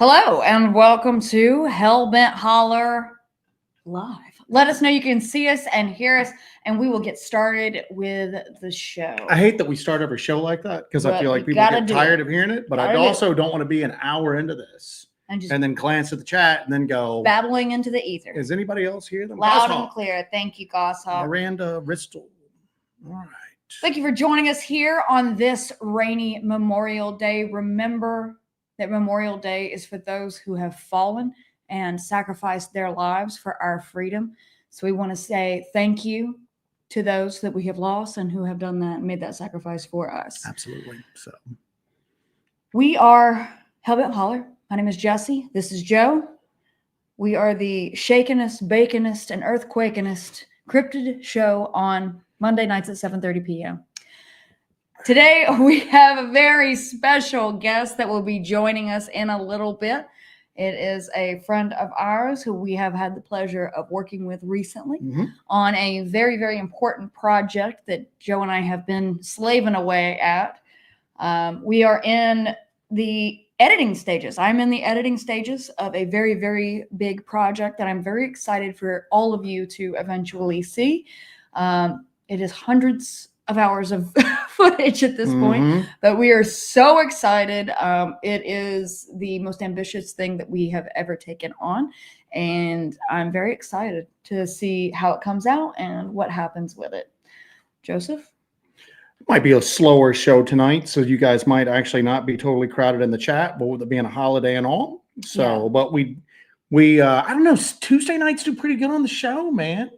Hello and welcome to Hellbent Holler Live. Let us know you can see us and hear us, and we will get started with the show. I hate that we start every show like that because I feel like people get tired of hearing it, but I also don't want to be an hour into this and then glance at the chat and then go babbling into the ether. Is anybody else here? Loud and clear. Thank you, Goshawk. Miranda Ristel. All right. Thank you for joining us here on this rainy Memorial Day. Remember that Memorial Day is for those who have fallen and sacrificed their lives for our freedom. So we want to say thank you to those that we have lost and who have done that and made that sacrifice for us. Absolutely. So we are Hellbent Holler. My name is Jesse. This is Joe. We are the shakenest, baconest, and earthquakenest cryptid show on Monday nights at 7:30 p.m. Today, we have a very special guest that will be joining us in a little bit. It is a friend of ours who we have had the pleasure of working with recently on a very, very important project that Joe and I have been slaving away at. We are in the editing stages. I'm in the editing stages of a very, very big project that I'm very excited for all of you to eventually see. It is hundreds of hours of footage at this point, but we are so excited. It is the most ambitious thing that we have ever taken on, and I'm very excited to see how it comes out and what happens with it. Joseph? It might be a slower show tonight, so you guys might actually not be totally crowded in the chat, but with it being a holiday and all. So, but we I don't know, Tuesday nights do pretty good on the show, man.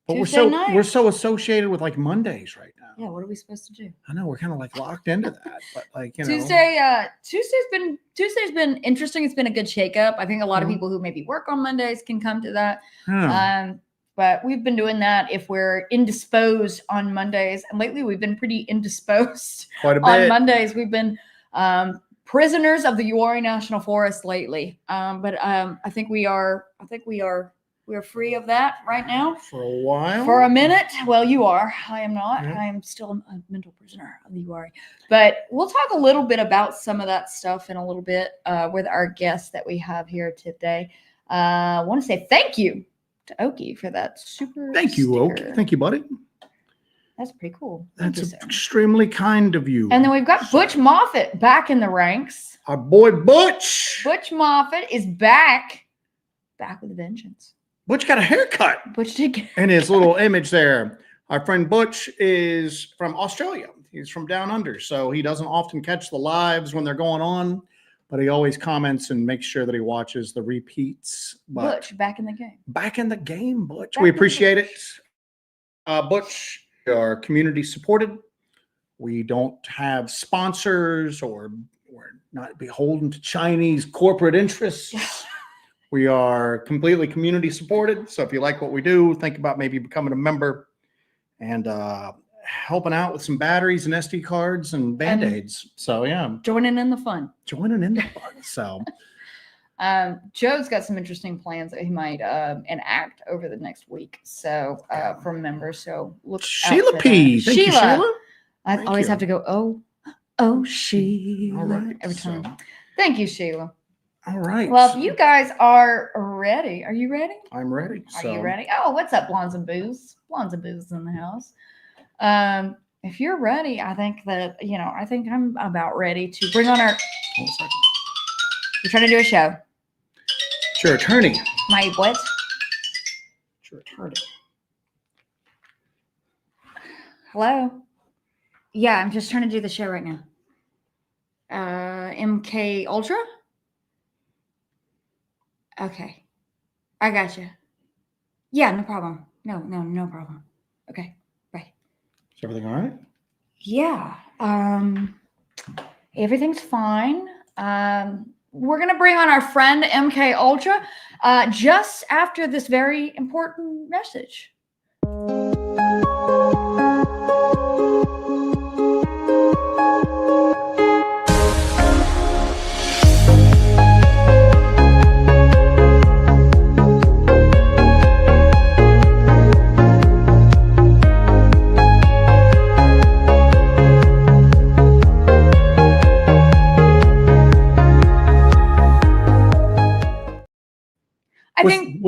But we're so associated with like Mondays right now. Yeah, what are we supposed to do? I know we're kind of like locked into that, but like Tuesday's been interesting. It's been a good shakeup. I think a lot of people who maybe work on Mondays can come to that. But we've been doing that if we're indisposed on Mondays, and lately we've been pretty indisposed quite a bit on Mondays. We've been prisoners of the Uwharrie National Forest lately, but I think we are free of that right now. For a while? For a minute. Well, you are. I am not. I am still a mental prisoner of the Uwharrie. But we'll talk a little bit about some of that stuff in a little bit with our guest that we have here today. I want to say thank you to Okie for that super Thank you, sticker. Okie. Thank you, buddy. That's pretty cool. That's extremely kind of you. And then we've got Butch Moffat back in the ranks. Our boy Butch. Butch Moffat is back with a vengeance. Butch got a haircut. Butch did. And his little image there. Our friend Butch is from Australia. He's from down under, so he doesn't often catch the lives when they're going on, but he always comments and makes sure that he watches the repeats. But Butch, back in the game. Back in the game, Butch. We appreciate it. Butch, we are community supported. We don't have sponsors or we're not beholden to Chinese corporate interests. We are completely community supported. So if you like what we do, think about maybe becoming a member and helping out with some batteries and SD cards and Band-Aids. So yeah. Joining in the fun. So Joe's got some interesting plans that he might enact over the next week. So from members. So look Sheila P. Thank you, Sheila. I always have to go, oh, Sheila. All right. Every time. Thank you, Sheila. All right. Well, if you guys are ready, are you ready? I'm ready. Are you ready? Oh, what's up, Blondes and Booze? Blondes and Booze in the house. If you're ready, I think I'm about ready to bring on our. Hold a second. We're trying to do a show. It's your attorney. My what? It's your attorney. Hello. Yeah, I'm just trying to do the show right now. MK Ultra. Okay. I got you. Yeah, no problem. No problem. Okay. Bye. Is everything all right? Yeah. Everything's fine. We're going to bring on our friend MK Ultra just after this very important message.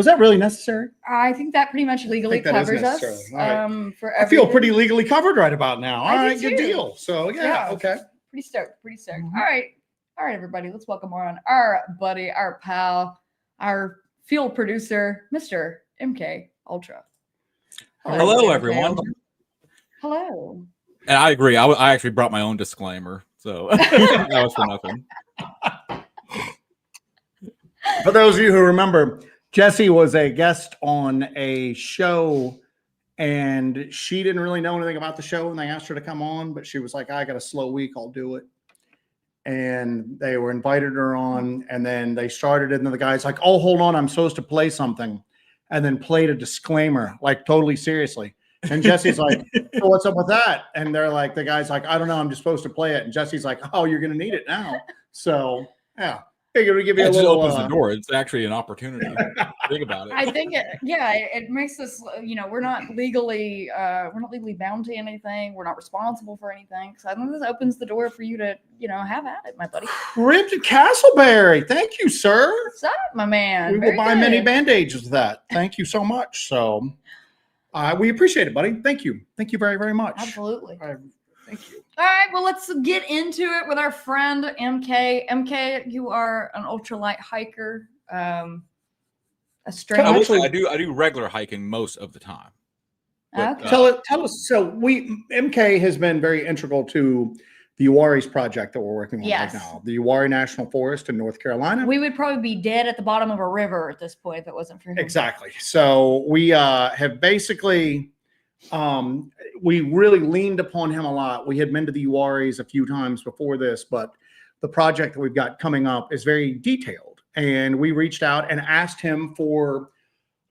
Was that really necessary? I think that pretty much legally covers us. For I feel pretty legally covered right about now. All right, good too. deal. So yeah, okay. Pretty stoked. All right, everybody. Let's welcome on our buddy, our pal, our field producer, Mr. MK Ultra. Hello, everyone. Hello. And I agree. I actually brought my own disclaimer, so that was for nothing. For those of you who remember, Jessie was a guest on a show, and she didn't really know anything about the show, and they asked her to come on, but she was like, I got a slow week, I'll do it. And they were invited her on, and then they started it, and the guy's like, oh, hold on, I'm supposed to play something, and then played a disclaimer, like totally seriously. And Jessie's like, so what's up with that? And they're like, the guy's like, I don't know, I'm just supposed to play it. And Jessie's like, oh, you're going to need it now. So, yeah. Figured we give you a little. It opens the door. It's actually an opportunity. Think about it. I think it makes us. We're not legally bound to anything. We're not responsible for anything. So I think this opens the door for you to have at it, my buddy. Cryptid Castleberry, thank you, sir. What's up, my man? We will buy many band-aids with that. Thank you so much. So, we appreciate it, buddy. Thank you very, very much. Absolutely. Thank you. All right, well, let's get into it with our friend MK. MK, you are an ultralight hiker, a strange. I do regular hiking most of the time. But, okay. Tell us. So MK has been very integral to the Uwharries project that we're working on right now. The Uwharrie National Forest in North Carolina. We would probably be dead at the bottom of a river at this point if it wasn't for him. Exactly. So we have basically. We really leaned upon him a lot. We had been to the Uwharries a few times before this, but the project that we've got coming up is very detailed. And we reached out and asked him for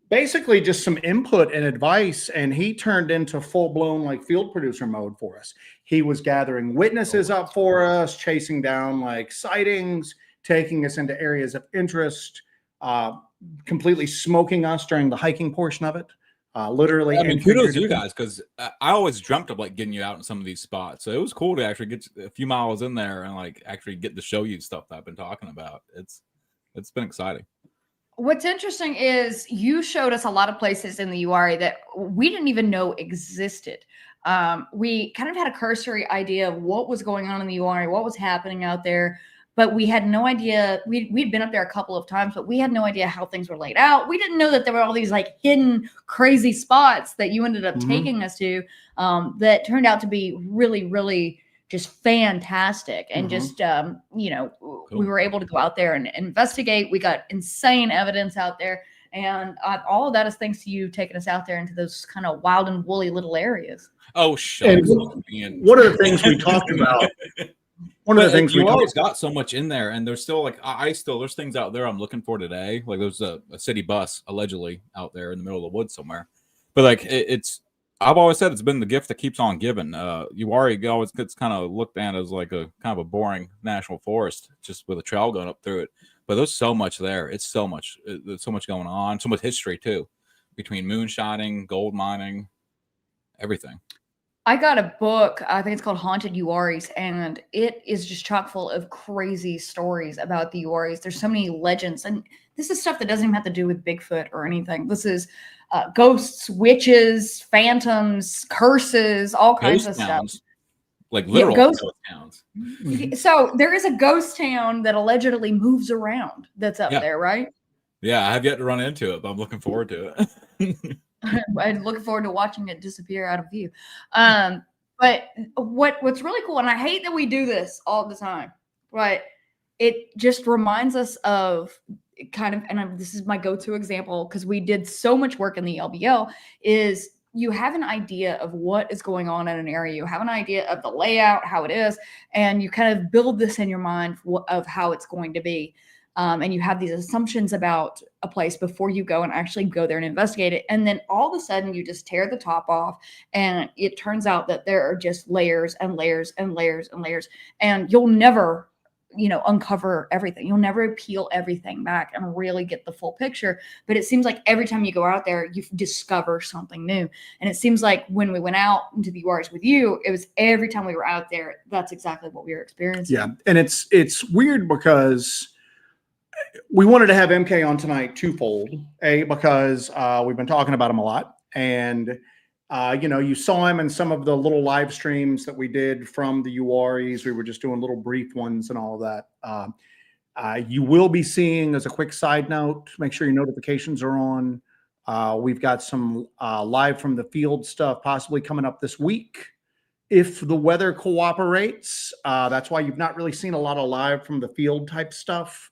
basically just some input and advice. And he turned into full-blown like field producer mode for us. He was gathering witnesses up for us, chasing down like sightings, taking us into areas of interest, completely smoking us during the hiking portion of it. Literally. I mean, kudos to you guys, because I always dreamt of like getting you out in some of these spots. So it was cool to actually get a few miles in there and like actually get to show you stuff that I've been talking about. It's been exciting. What's interesting is you showed us a lot of places in the Uwharrie that we didn't even know existed. We kind of had a cursory idea of what was going on in the Uwharrie, what was happening out there. But we had no idea. We'd been up there a couple of times, but we had no idea how things were laid out. We didn't know that there were all these like hidden crazy spots that you ended up taking us to that turned out to be really, really just fantastic. And just, cool. We were able to go out there and investigate. We got insane evidence out there. And all of that is thanks to you taking us out there into those kind of wild and woolly little areas. Oh, sure. One of the things we talked about. One of the things you always got so much in there, and there's still like there's things out there I'm looking for today. Like there's a city bus allegedly out there in the middle of the woods somewhere. But like I've always said it's been the gift that keeps on giving. Uwharrie always gets kind of looked at as like a kind of a boring national forest, just with a trail going up through it. But there's so much there. There's so much going on. So much history too, between moonshining, gold mining, everything. I got a book, I think it's called Haunted Uwharries, and it is just chock full of crazy stories about the Uwharries. There's so many legends, and this is stuff that doesn't even have to do with Bigfoot or anything. This is ghosts, witches, phantoms, curses, all kinds of stuff. Like literal ghost towns. So there is a ghost town that allegedly moves around that's up there, right? Yeah, I have yet to run into it, but I'm looking forward to it. I'm looking forward to watching it disappear out of view. But what's really cool, and I hate that we do this all the time, but it just reminds us of kind of, and this is my go-to example because we did so much work in the LBL, is you have an idea of what is going on in an area. You have an idea of the layout, how it is, and you kind of build this in your mind of how it's going to be. And you have these assumptions about a place before you go and actually go there and investigate it. And then all of a sudden you just tear the top off and it turns out that there are just layers and layers and layers and layers. And you'll never, uncover everything. You'll never peel everything back and really get the full picture. But it seems like every time you go out there, you discover something new. And it seems like when we went out into the Uwharries with you, it was every time we were out there, that's exactly what we were experiencing. Yeah. And it's weird because we wanted to have MK on tonight twofold. Because we've been talking about him a lot, and you saw him in some of the little live streams that we did from the UREs. We were just doing little brief ones and all of that. You will be seeing, as a quick side note, make sure your notifications are on. We've got some live from the field stuff possibly coming up this week, if the weather cooperates. That's why you've not really seen a lot of live from the field type stuff.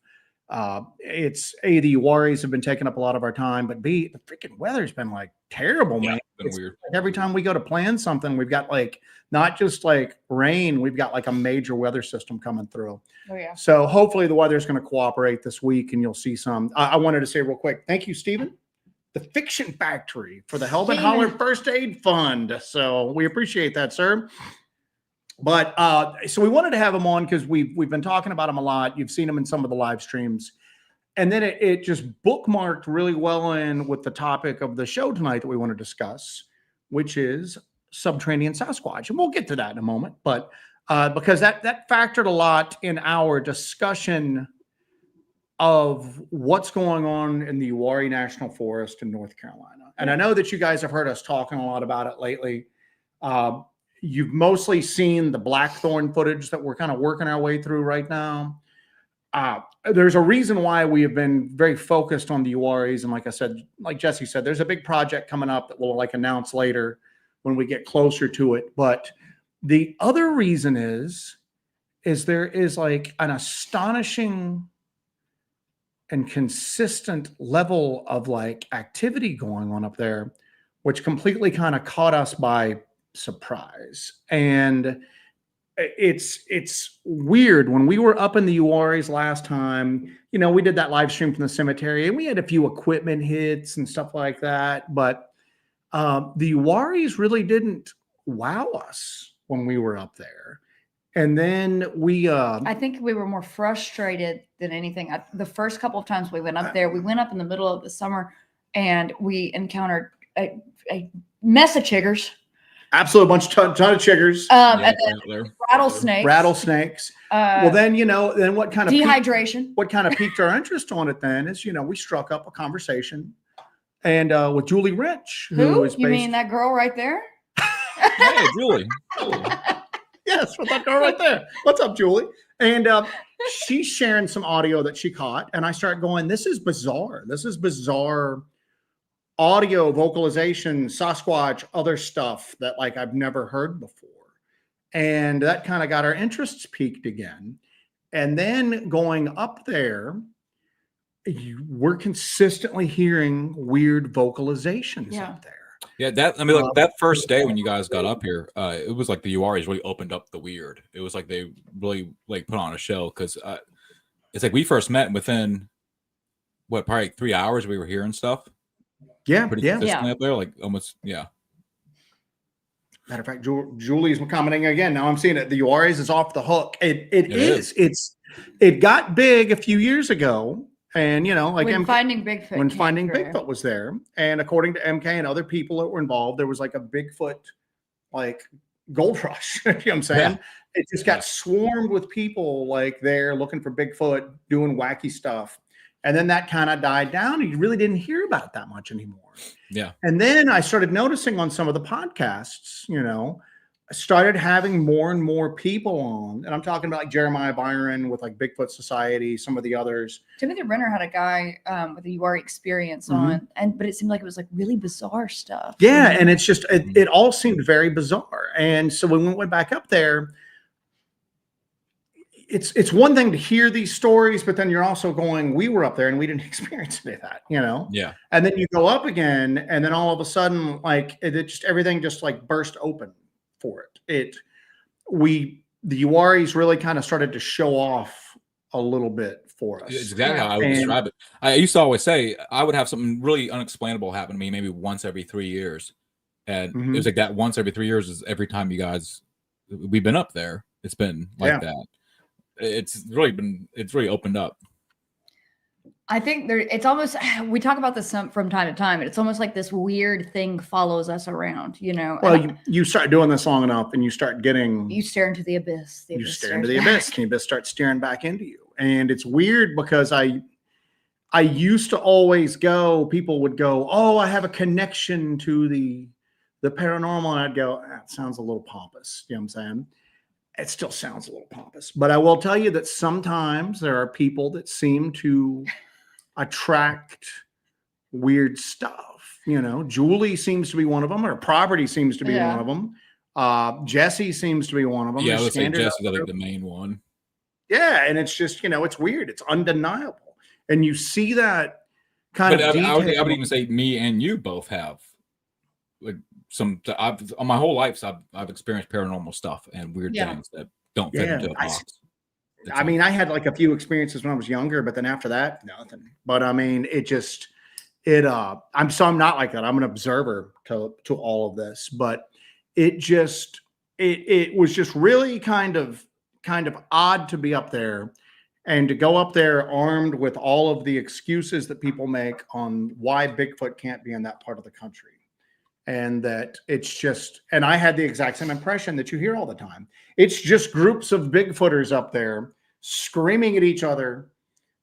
It's A, the UREs have been taking up a lot of our time, but B, the freaking weather's been like terrible, man. It's been weird. Like every time we go to plan something, we've got like not just like rain, we've got like a major weather system coming through. Oh yeah. So hopefully the weather's going to cooperate this week, and you'll see some. I wanted to say real quick, thank you, Stephen, the Fiction Factory, for the Help and Holler First Aid Fund. So we appreciate that, sir. But so we wanted to have him on because we've been talking about him a lot. You've seen him in some of the live streams. And then it just bookmarked really well in with the topic of the show tonight that we want to discuss, which is subterranean Sasquatch. And we'll get to that in a moment. But because that factored a lot in our discussion of what's going on in the Uwharrie National Forest in North Carolina. And I know that you guys have heard us talking a lot about it lately. You've mostly seen the blackthorn footage that we're kind of working our way through right now. There's a reason why we have been very focused on the UREs. And like I said, like Jesse said, there's a big project coming up that we'll like announce later when we get closer to it. But the other reason is there is like an astonishing and consistent level of like activity going on up there, which completely kind of caught us by surprise. And it's weird. When we were up in the UREs last time, we did that live stream from the cemetery, and we had a few equipment hits and stuff like that. But the UREs really didn't wow us when we were up there. And then I think we were more frustrated than anything. The first couple of times we went up there, we went up in the middle of the summer, and we encountered a mess of chiggers. Absolute ton of chiggers. And then rattlesnakes. Well, then, then what kind of dehydration? What kind of piqued our interest on it then is, we struck up a conversation, and with Julie Wrench, who is you mean that girl right there? Hey, Julie. Yes, with that girl right there. What's up, Julie? And she's sharing some audio that she caught, and I start going, this is bizarre. This is bizarre audio, vocalization, Sasquatch, other stuff that like I've never heard before. And that kind of got our interests piqued again. And then going up there, we're consistently hearing weird vocalizations up there. Yeah, that first day when you guys got up here, it was like the UREs really opened up the weird. It was like they really like put on a show, because it's like we first met within probably 3 hours we were hearing stuff. Yeah, pretty consistently up there, like almost, yeah. Matter of fact, Julie's commenting again. Now I'm seeing it. The UREs is off the hook. It is. It got big a few years ago, and like when Finding Bigfoot was there, and according to MK and other people that were involved, there was like a Bigfoot like gold rush. You know what I'm saying? Yeah. It just got swarmed with people like there looking for Bigfoot, doing wacky stuff. And then that kind of died down, and you really didn't hear about it that much anymore. Yeah. And then I started noticing on some of the podcasts, I started having more and more people on. And I'm talking about like Jeremiah Byron with like Bigfoot Society, some of the others. Timothy Renner had a guy with a URE experience on, but it seemed like it was like really bizarre stuff. Yeah. And it's just, it all seemed very bizarre. And so when we went back up there, it's one thing to hear these stories, but then you're also going, we were up there and we didn't experience any of that, Yeah. And then you go up again, and then all of a sudden, like everything just like burst open for it. The UREs really kind of started to show off a little bit for us. It's exactly how I would describe it. I used to always say I would have something really unexplainable happen to me maybe once every 3 years. And it was like that once every 3 years is every time we've been up there. It's been like that. It's really opened up. I think it's almost, we talk about this from time to time, and it's almost like this weird thing follows us around, Well, you start doing this long enough, and you start getting, you stare into the abyss. You stare into the abyss, and the abyss starts staring back into you. And it's weird because I used to always go, people would go, oh, I have a connection to the paranormal. And I'd go, that sounds a little pompous. You know what I'm saying? It still sounds a little pompous, but I will tell you that sometimes there are people that seem to attract weird stuff. You know, Julie seems to be one of them, or property seems to be one of them. Jesse seems to be one of them. Yeah, I would say Jesse's like the main one. Yeah, and it's just, you know, it's weird. It's undeniable. And you see that kind of detail. I would even say me and you both have like on my whole life, I've experienced paranormal stuff and weird things that don't fit into a box. I mean, I had like a few experiences when I was younger, but then after that, nothing. But I mean, I'm not like that. I'm an observer to all of this, but it was just really kind of odd to be up there and to go up there armed with all of the excuses that people make on why Bigfoot can't be in that part of the country. And that it's just, and I had the exact same impression that you hear all the time. It's just groups of Bigfooters up there screaming at each other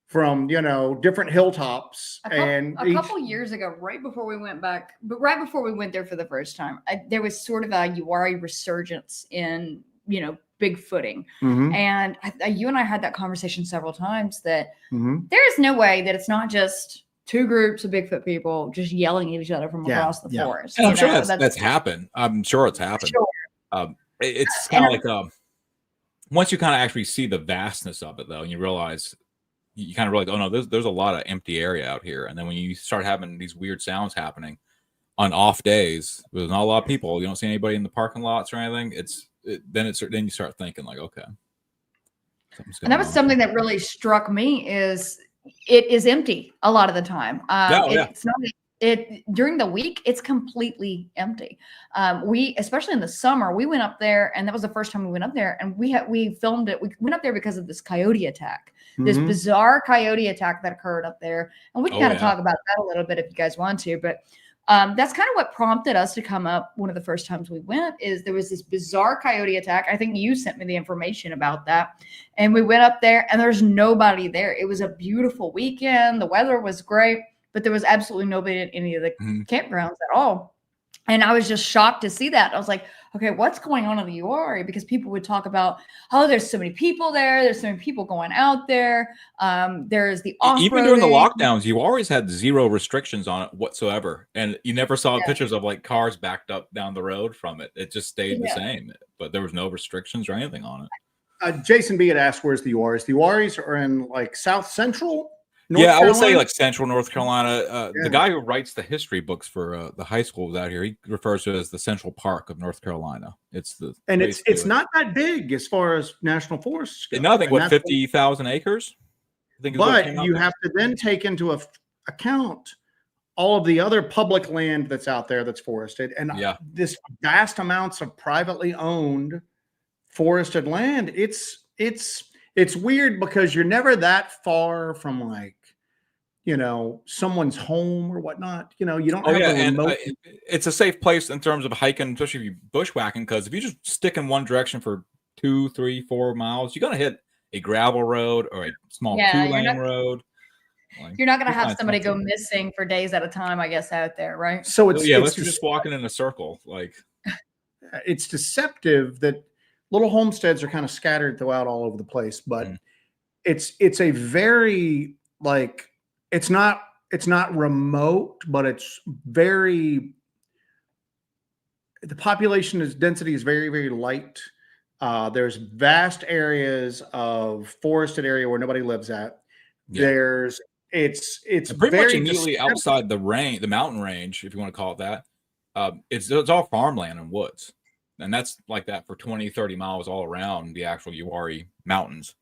from, you know, different hilltops. A couple years ago, right before we went there for the first time, there was sort of a Uwari resurgence in, you know, Bigfooting. Mm-hmm. And you and I had that conversation several times that there is no way that it's not just two groups of Bigfoot people just yelling at each other from across the forest. And I'm sure that's happened. I'm sure it's happened. Sure. It's kind of like once you kind of actually see the vastness of it, though, and you realize you kind of realize, oh no, there's a lot of empty area out here. And then when you start having these weird sounds happening on off days, there's not a lot of people. You don't see anybody in the parking lots or anything. Then you start thinking like, okay. And that was something that really struck me is it is empty a lot of the time. It's not during the week, it's completely empty. We, especially in the summer, we went up there, and that was the first time we went up there, and we filmed it. We went up there because of this coyote attack, this bizarre coyote attack that occurred up there. And we can kind of talk about that a little bit if you guys want to, but that's kind of what prompted us to come up. One of the first times we went is there was this bizarre coyote attack. I think you sent me the information about that. And we went up there and there's nobody there. It was a beautiful weekend. The weather was great, but there was absolutely nobody at any of the campgrounds at all. And I was just shocked to see that. I was like, okay, what's going on in the Uwari? Because people would talk about, oh, there's so many people there. There's so many people going out there. There's the off-roading. Even during the lockdowns, you always had zero restrictions on it whatsoever. And you never saw pictures of like cars backed up down the road from it. It just stayed the same, but there was no restrictions or anything on it. Jason B had asked, where's the Uwaris? The Uwaris are in like South Central North Carolina? I would say like Central North Carolina. The guy who writes the history books for the high schools out here, he refers to it as the Central Park of North Carolina. It's not that big as far as national forests go. Nothing. What, 50,000 acres? I think. But you have to then take into account all of the other public land that's out there that's forested, and this vast amounts of privately owned forested land. It's weird because you're never that far from like, you know, someone's home or whatnot. You know, you don't have a remote. It's a safe place in terms of hiking, especially if you're bushwhacking, because if you just stick in one direction for 2, 3, 4 miles, you're going to hit a gravel road or a small 2-lane road. You're not going to have somebody go missing for days at a time, I guess, out there, right? So unless you're just walking in a circle. Like, it's deceptive that little homesteads are kind of scattered throughout all over the place, but it's a very like, it's not remote, but it's very, the population density is very, very light. There's vast areas of forested area where nobody lives at. Yeah. It's pretty much immediately outside the mountain range, if you want to call it that. It's all farmland and woods. And that's like that for 20, 30 miles all around the actual Uwari mountains.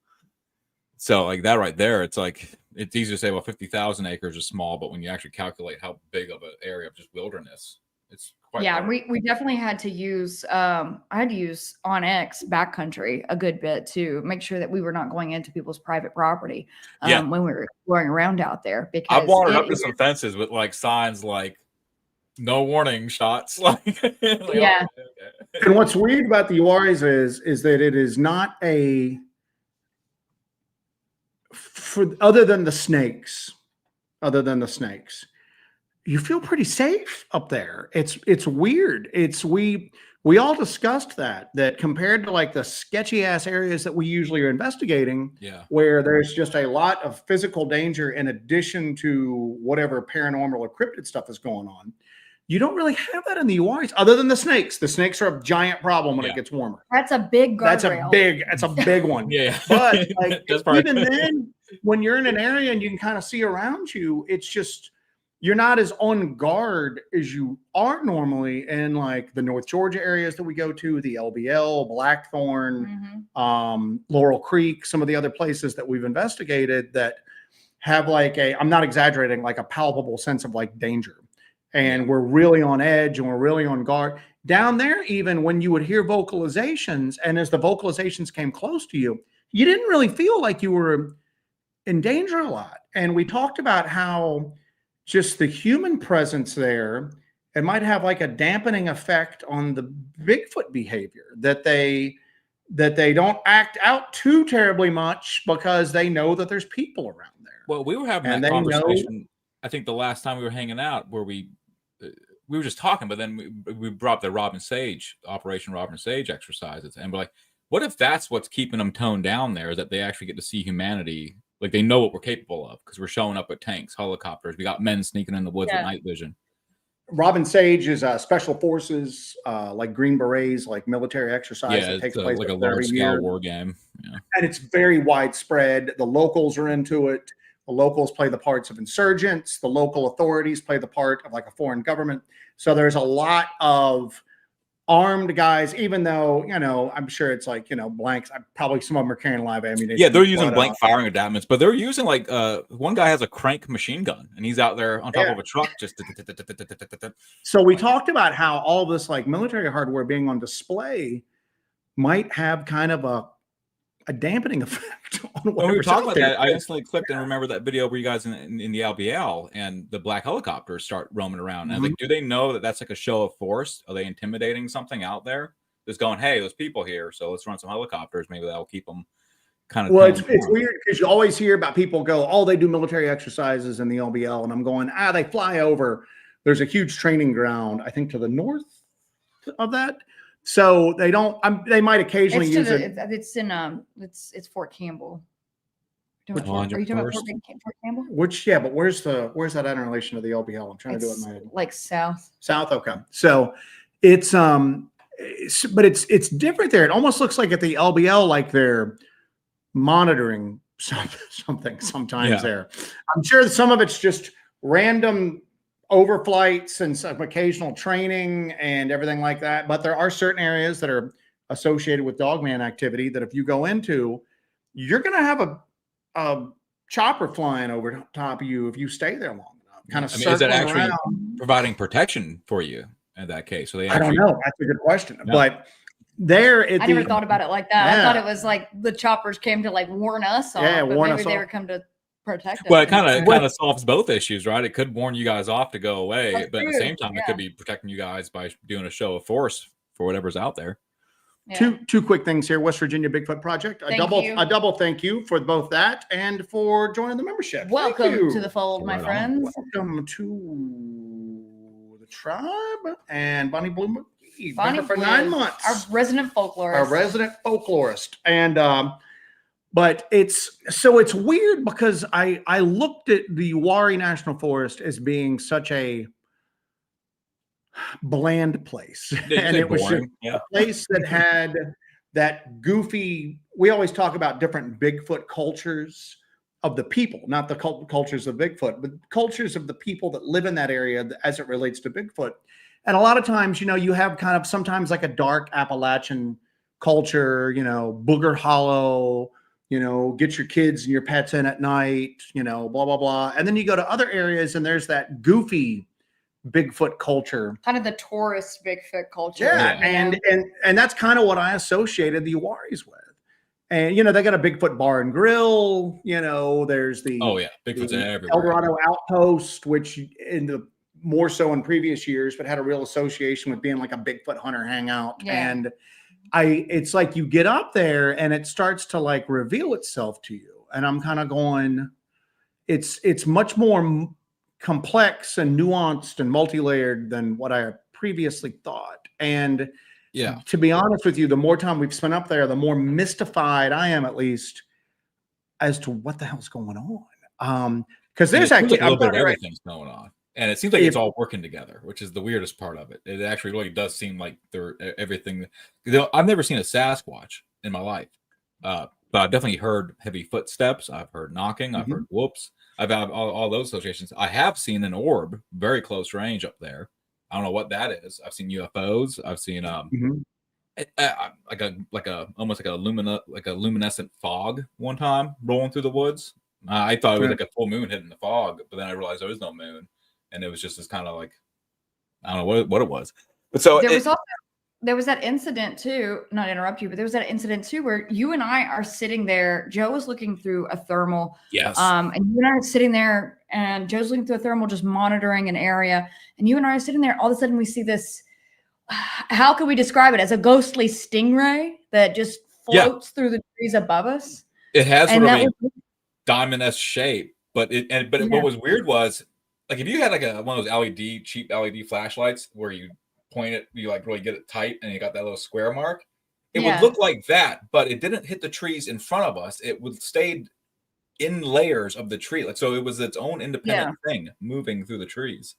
So like that right there, it's like, it's easy to say, well, 50,000 acres is small, but when you actually calculate how big of an area of just wilderness, it's quite large. we definitely had to use, I had to use Onyx backcountry a good bit to make sure that we were not going into people's private property when we were going around out there. Because I've wandered up to some fences with like signs like, no warning shots. And what's weird about the Uwaris is that it is not other than the snakes, other than the snakes, you feel pretty safe up there. It's weird. We all discussed that compared to like the sketchy ass areas that we usually are investigating, Yeah. where there's just a lot of physical danger in addition to whatever paranormal or cryptid stuff is going on. You don't really have that in the URs other than the snakes. The snakes are a giant problem when it gets warmer. That's a big guardrail. That's a big one. Yeah. But like, That's even then, when you're in an area and you can kind of see around you, it's just, you're not as on guard as you are normally in like the North Georgia areas that we go to, the LBL, Blackthorn, Laurel Creek, some of the other places that we've investigated that have like I'm not exaggerating, like a palpable sense of like danger. And we're really on edge and we're really on guard. Down there, even when you would hear vocalizations, and as the vocalizations came close to you, you didn't really feel like you were in danger a lot. And we talked about how just the human presence there, it might have like a dampening effect on the Bigfoot behavior, that they don't act out too terribly much because they know that there's people around there. Well, we were having that conversation, I think the last time we were hanging out, where we were just talking, but then we brought the Operation Robin Sage exercises. And we're like, what if that's what's keeping them toned down there, that they actually get to see humanity? Like they know what we're capable of because we're showing up with tanks, helicopters. We got men sneaking in the woods with night vision. Robin Sage is special forces, like Green Berets, like military exercise that takes place like a large-scale war game. Yeah. And it's very widespread. The locals are into it. The locals play the parts of insurgents. The local authorities play the part of like a foreign government. So there's a lot of armed guys, even though, I'm sure it's like, blanks. Probably some of them are carrying live ammunition. Yeah, they're using blank firing adaptments, but they're using like one guy has a crank machine gun and he's out there on top of a truck just. So we talked about how all this like military hardware being on display might have kind of a dampening effect on what when we were talking about that. I instantly clicked and remember that video where you guys in the LBL and the black helicopters start roaming around. And I was like, do they know that that's like a show of force? Are they intimidating something out there? Just going, hey, there's people here, so let's run some helicopters. Maybe that'll keep them kind of. Well, it's weird because you always hear about people go, oh, they do military exercises in the LBL, and I'm going, they fly over. There's a huge training ground, I think, to the north of that. So they don't. They might occasionally use it. It's Fort Campbell. Are you talking about Fort Campbell? But where's that in relation to the LBL? I'm trying to do it in my head. Like south. South, okay. So it's but it's different there. It almost looks like at the LBL, like they're monitoring something sometimes there. I'm sure some of it's just random overflights and some occasional training and everything like that. But there are certain areas that are associated with Dogman activity that if you go into, you're going to have a chopper flying over top of you if you stay there long enough. Kind of is that actually providing protection for you in that case? So I don't know. That's a good question. No. But there, I never thought about it like that. I thought it was like the choppers came to like warn us off. Yeah, but maybe they were come to protect us. Well, it kind of solves both issues, right? It could warn you guys off to go away, but at the same time, it could be protecting you guys by doing a show of force for whatever's out there. Yeah. Two quick things here. West Virginia Bigfoot Project. A double thank you for both that and for joining the membership. Welcome to the fold, my friends. Welcome to the tribe and Bonnie Bloom. Bonnie for 9 months. Our resident folklorist. And but it's weird because I looked at the Wari National Forest as being such a bland place. And it was just a place that had that goofy, we always talk about different Bigfoot cultures of the people, not the cultures of Bigfoot, but cultures of the people that live in that area as it relates to Bigfoot. And a lot of times, you have kind of sometimes like a dark Appalachian culture, Booger Hollow, get your kids and your pets in at night, blah, blah, blah. And then you go to other areas and there's that goofy Bigfoot culture. Kind of the tourist Bigfoot culture. Yeah. And that's kind of what I associated the Uwaris with. And, they got a Bigfoot bar and grill, there's the, Bigfoot's everywhere. El Dorado Outpost, which more so in previous years, but had a real association with being like a Bigfoot hunter hangout. Yeah. And it's like you get up there and it starts to like reveal itself to you. And I'm kind of going, it's much more complex and nuanced and multi-layered than what I previously thought. And Yeah. to be honest with you, the more time we've spent up there, the more mystified I am, at least, as to what the hell's going on. Because there's like actually a little bit of everything's going on, and it seems like it's all working together, which is the weirdest part of it. It actually really does seem like they're everything. I've never seen a Sasquatch in my life, but I've definitely heard heavy footsteps. I've heard knocking. I've heard whoops. I've had all those associations. I have seen an orb very close range up there. I don't know what that is. I've seen UFOs. I've seen like a almost like a luminescent fog one time rolling through the woods. I thought it was like a full moon hitting the fog, but then I realized there was no moon, and it was just this kind of like, I don't know what it was. But so there was that incident too. Not to interrupt you, but there was that incident too where you and I are sitting there. Joe was looking through a thermal. Yes. And you and I are sitting there, and Joe's looking through a thermal, just monitoring an area. And you and I are sitting there. All of a sudden, we see this. How can we describe it? As a ghostly stingray that just floats through the trees above us. It has sort of a diamond-esque shape, but what was weird was, like, if you had like one of those cheap LED flashlights where you point it, you like really get it tight, and you got that little square mark, it would look like that, but it didn't hit the trees in front of us. It would stayed in layers of the tree, like, so it was its own independent thing moving through the trees.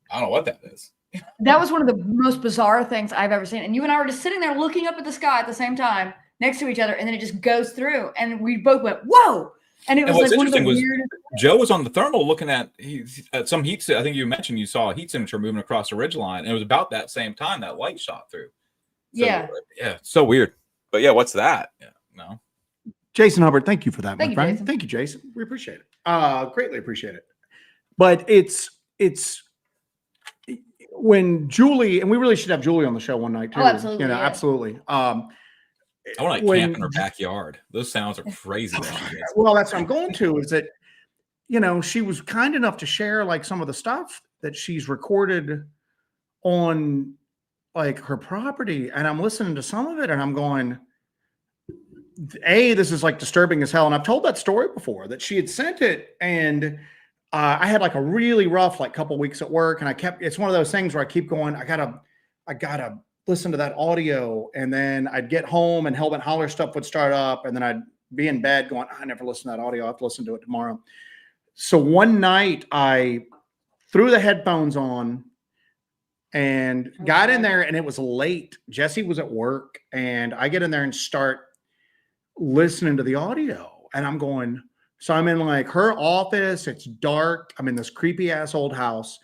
I don't know what that is. That was one of the most bizarre things I've ever seen. And you and I were just sitting there looking up at the sky at the same time next to each other, and then it just goes through, and we both went, whoa. And it was like one of the weirdest. Joe was on the thermal looking at some heat. I think you mentioned you saw a heat signature moving across the ridgeline, and it was about that same time that light shot through. So, so weird. But yeah, what's that? Yeah, no. Jason Hubbard, thank you for that, my friend. Jason. Thank you, Jason. We appreciate it. Greatly appreciate it. But it's when Julie, and we really should have Julie on the show one night too. Oh, absolutely. You know, absolutely. I want to camp in her backyard. Those sounds are crazy. Well, that's what I'm going to, is that, you know, she was kind enough to share like some of the stuff that she's recorded on like her property. And I'm listening to some of it and I'm going, this is like disturbing as hell. And I've told that story before, that she had sent it, and I had like a really rough, like, couple weeks at work, and it's one of those things where I keep going, I gotta listen to that audio, and then I'd get home and Hellbent Holler stuff would start up, and then I'd be in bed going, I never listened to that audio. I have to listen to it tomorrow. So one night I threw the headphones on and got in there, and it was late. Jesse was at work, and I get in there and start listening to the audio, and I'm going, so I'm in like her office. It's dark. I'm in this creepy ass old house,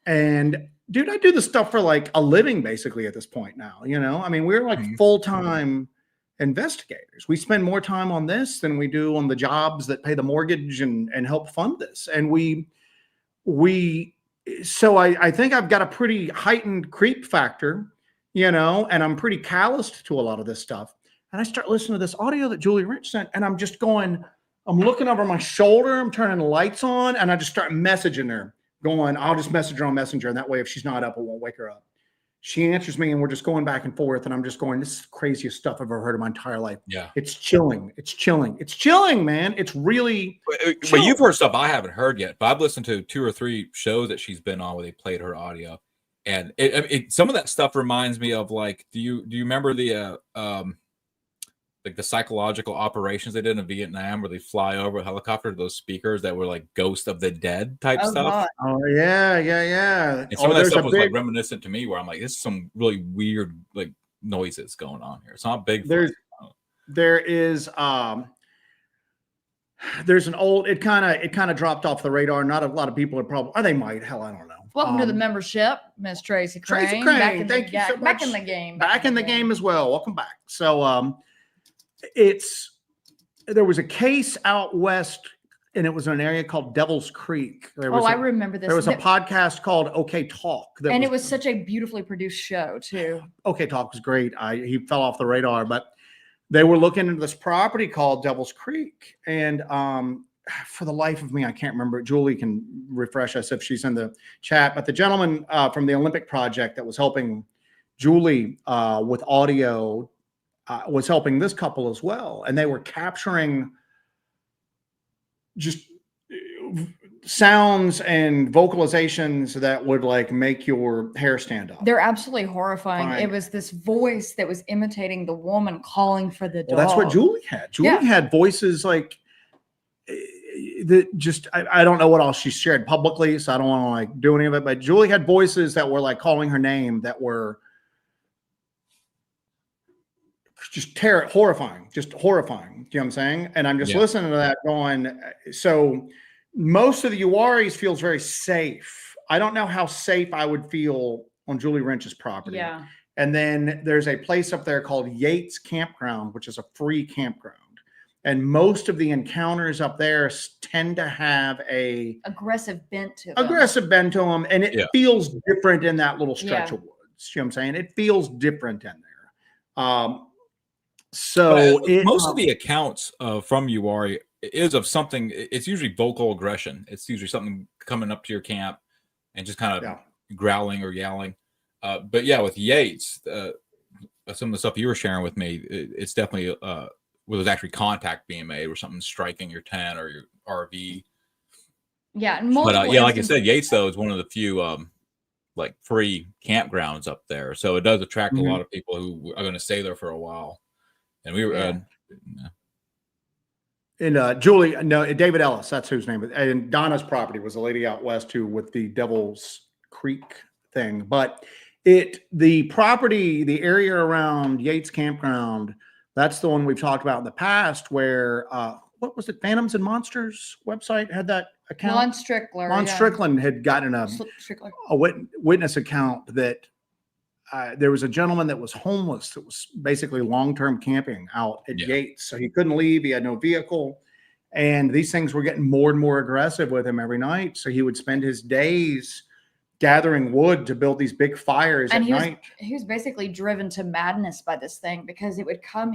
and dude, I do this stuff for like a living basically at this point now, you know? I mean, we're like full-time investigators. We spend more time on this than we do on the jobs that pay the mortgage and help fund this. And so I think I've got a pretty heightened creep factor, you know, and I'm pretty calloused to a lot of this stuff. And I start listening to this audio that Julie Rich sent, and I'm just going, I'm looking over my shoulder, I'm turning the lights on, and I just start messaging her, going, I'll just message her on Messenger, and that way if she's not up, it won't wake her up. She answers me, and we're just going back and forth, and I'm just going, this is the craziest stuff I've ever heard in my entire life. Yeah. It's chilling. It's chilling. It's chilling, man. It's really But you've heard stuff I haven't heard yet, but I've listened to 2 or 3 shows that she's been on where they played her audio. And some of that stuff reminds me of, like, do you remember the like the psychological operations they did in Vietnam, where they fly over a helicopter to those speakers that were like Ghost of the Dead type stuff? God. Oh yeah. And some of that stuff was like reminiscent to me, where I'm like, this is some really weird like noises going on here. It's not big. There's an old, it kind of dropped off the radar. Not a lot of people are probably, or they might, hell, I don't know. Welcome to the membership, Miss Tracy Crane. Tracy Crane, Thank you so much. Back in the game. Back in the game as well. Welcome back. So there was a case out west, and it was in an area called Devil's Creek. I remember this. There was a podcast called OK Talk. It was such a beautifully produced show too. OK Talk was great. He fell off the radar, but they were looking into this property called Devil's Creek. And for the life of me, I can't remember. Julie can refresh us if she's in the chat. But the gentleman from the Olympic Project that was helping Julie with audio was helping this couple as well. And they were capturing just sounds and vocalizations that would like make your hair stand up. They're absolutely horrifying. Fine. It was this voice that was imitating the woman calling for the dog. Well, that's what Julie had. Julie had voices like that. Just I don't know what else she shared publicly, so I don't want to like do any of it. But Julie had voices that were like calling her name that were just horrifying, just horrifying. Do you know what I'm saying? And I'm just listening to that going, so most of the Uwaris feels very safe. I don't know how safe I would feel on Julie Wrench's property. Yeah. And then there's a place up there called Yates Campground, which is a free campground. And most of the encounters up there tend to have a aggressive bent to them. And it feels different in that little stretch of woods. You know what I'm saying? It feels different in there. So most of the accounts from Uwari is of something. It's usually vocal aggression. It's usually something coming up to your camp and just kind of growling or yelling. But yeah, with Yates, some of the stuff you were sharing with me, it's definitely where there's actually contact being made, or something striking your tent or your RV. Yeah, and but like I said, Yates though is one of the few like free campgrounds up there, so it does attract a lot of people who are going to stay there for a while. And we were, and Julie, no, David Ellis, that's whose name. And Donna's property was a lady out west who with the Devil's Creek thing. But the property, the area around Yates Campground, that's the one we've talked about in the past. Where what was it? Phantoms and Monsters website had that account. Lon Strickland had gotten a witness account that. There was a gentleman that was homeless that was basically long-term camping out at Yates. So he couldn't leave. He had no vehicle. And these things were getting more and more aggressive with him every night. So he would spend his days gathering wood to build these big fires at night. He was basically driven to madness by this thing, because it would come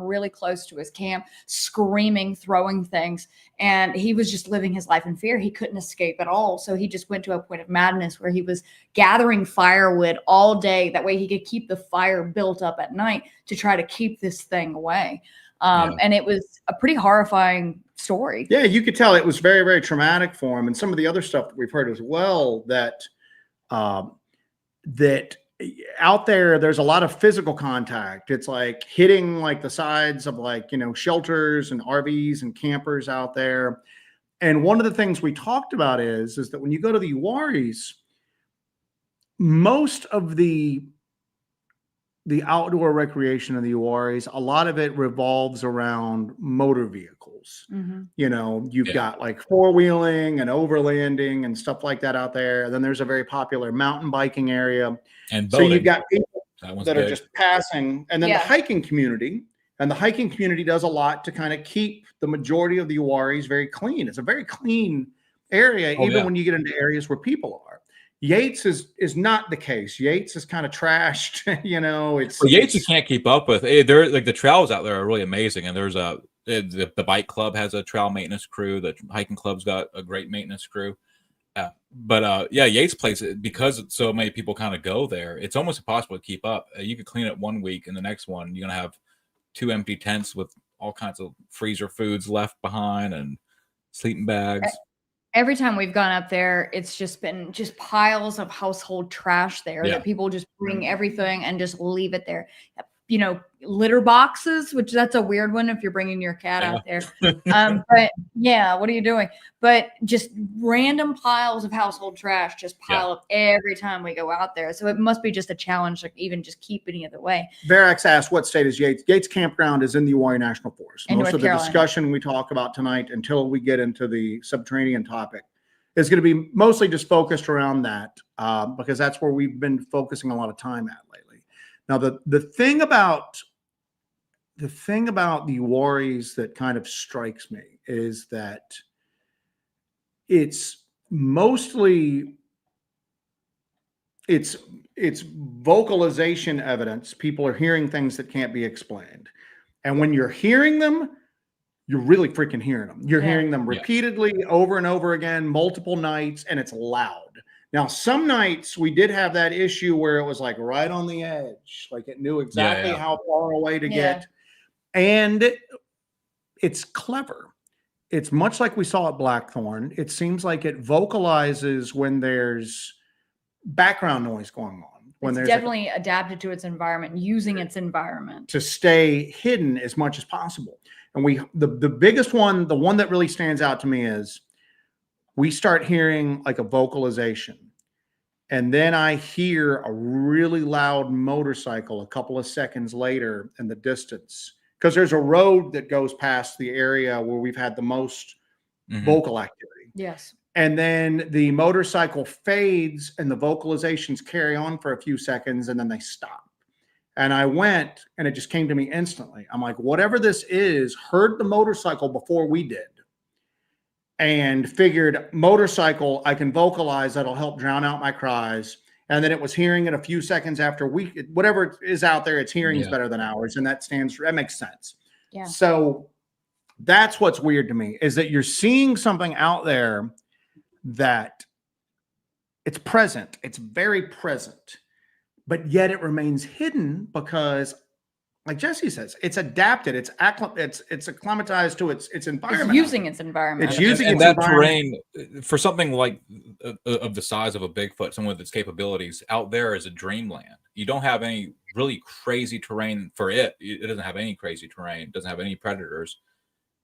really close to his camp, screaming, throwing things. And he was just living his life in fear. He couldn't escape at all. So he just went to a point of madness where he was gathering firewood all day. That way he could keep the fire built up at night to try to keep this thing away. And it was a pretty horrifying story. Yeah, you could tell it was very, very traumatic for him. And some of the other stuff that we've heard as well, that that out there's a lot of physical contact. It's like hitting like the sides of like, shelters and RVs and campers out there. And one of the things we talked about is that when you go to the Uwaris, most of the outdoor recreation of the Uwaris, a lot of it revolves around motor vehicles. You've got like four-wheeling and overlanding and stuff like that out there. And then there's a very popular mountain biking area. And boating. So you've got people that are just passing. And then the hiking community. And the hiking community does a lot to kind of keep the majority of the Uwaris very clean. It's a very clean area, even when you get into areas where people are. Yates is not the case. Yates is kind of trashed. Yates you can't keep up with. They're like the trails out there are really amazing. And there's the bike club has a trail maintenance crew. The hiking club's got a great maintenance crew. But Yates place, because so many people kind of go there, it's almost impossible to keep up. You could clean it one week, and the next one you're gonna have 2 empty tents with all kinds of freezer foods left behind and sleeping bags. Every time we've gone up there, it's just been piles of household trash there that people just bring everything and just leave it there. Litter boxes, which that's a weird one if you're bringing your cat out there. But what are you doing? But just random piles of household trash just pile up every time we go out there. So it must be just a challenge, like even just keeping it away. Verax asked, what state is Yates? Yates Campground is in the Uwari National Forest. Most of the discussion we talk about tonight, until we get into the subterranean topic, is going to be mostly just focused around that, because that's where we've been focusing a lot of time at lately. Now, the thing about the Uwaris that kind of strikes me is that it's mostly it's vocalization evidence. People are hearing things that can't be explained, and when you're hearing them, you're really freaking hearing them. You're hearing them repeatedly over and over again, multiple nights, and it's loud. Now, some nights we did have that issue where it was like right on the edge, like it knew exactly how far away to get. And it's clever. it's much like we saw at Blackthorn. It seems like it vocalizes when there's background noise going on. When It's there's definitely adapted to its environment, using its environment to stay hidden as much as possible. And the biggest one, the one that really stands out to me is we start hearing like a vocalization. And then I hear a really loud motorcycle a couple of seconds later in the distance, because there's a road that goes past the area where we've had the most vocal activity. Yes. And then the motorcycle fades and the vocalizations carry on for a few seconds and then they stop. And I went and it just came to me instantly. I'm like, whatever this is, heard the motorcycle before we did. And figured motorcycle, I can vocalize, that'll help drown out my cries. And then it was hearing it a few seconds after whatever is out there, its hearing is better than ours. And that makes sense. Yeah. So that's what's weird to me, is that you're seeing something out there that it's present. It's very present, but yet it remains hidden because, like Jesse says, it's adapted. It's acclimatized to its environment. It's using its environment. It's using and its that environment. terrain for something like of the size of a Bigfoot, someone with its capabilities out there is a dreamland. You don't have any really crazy terrain for it. It doesn't have any crazy terrain. It doesn't have any predators,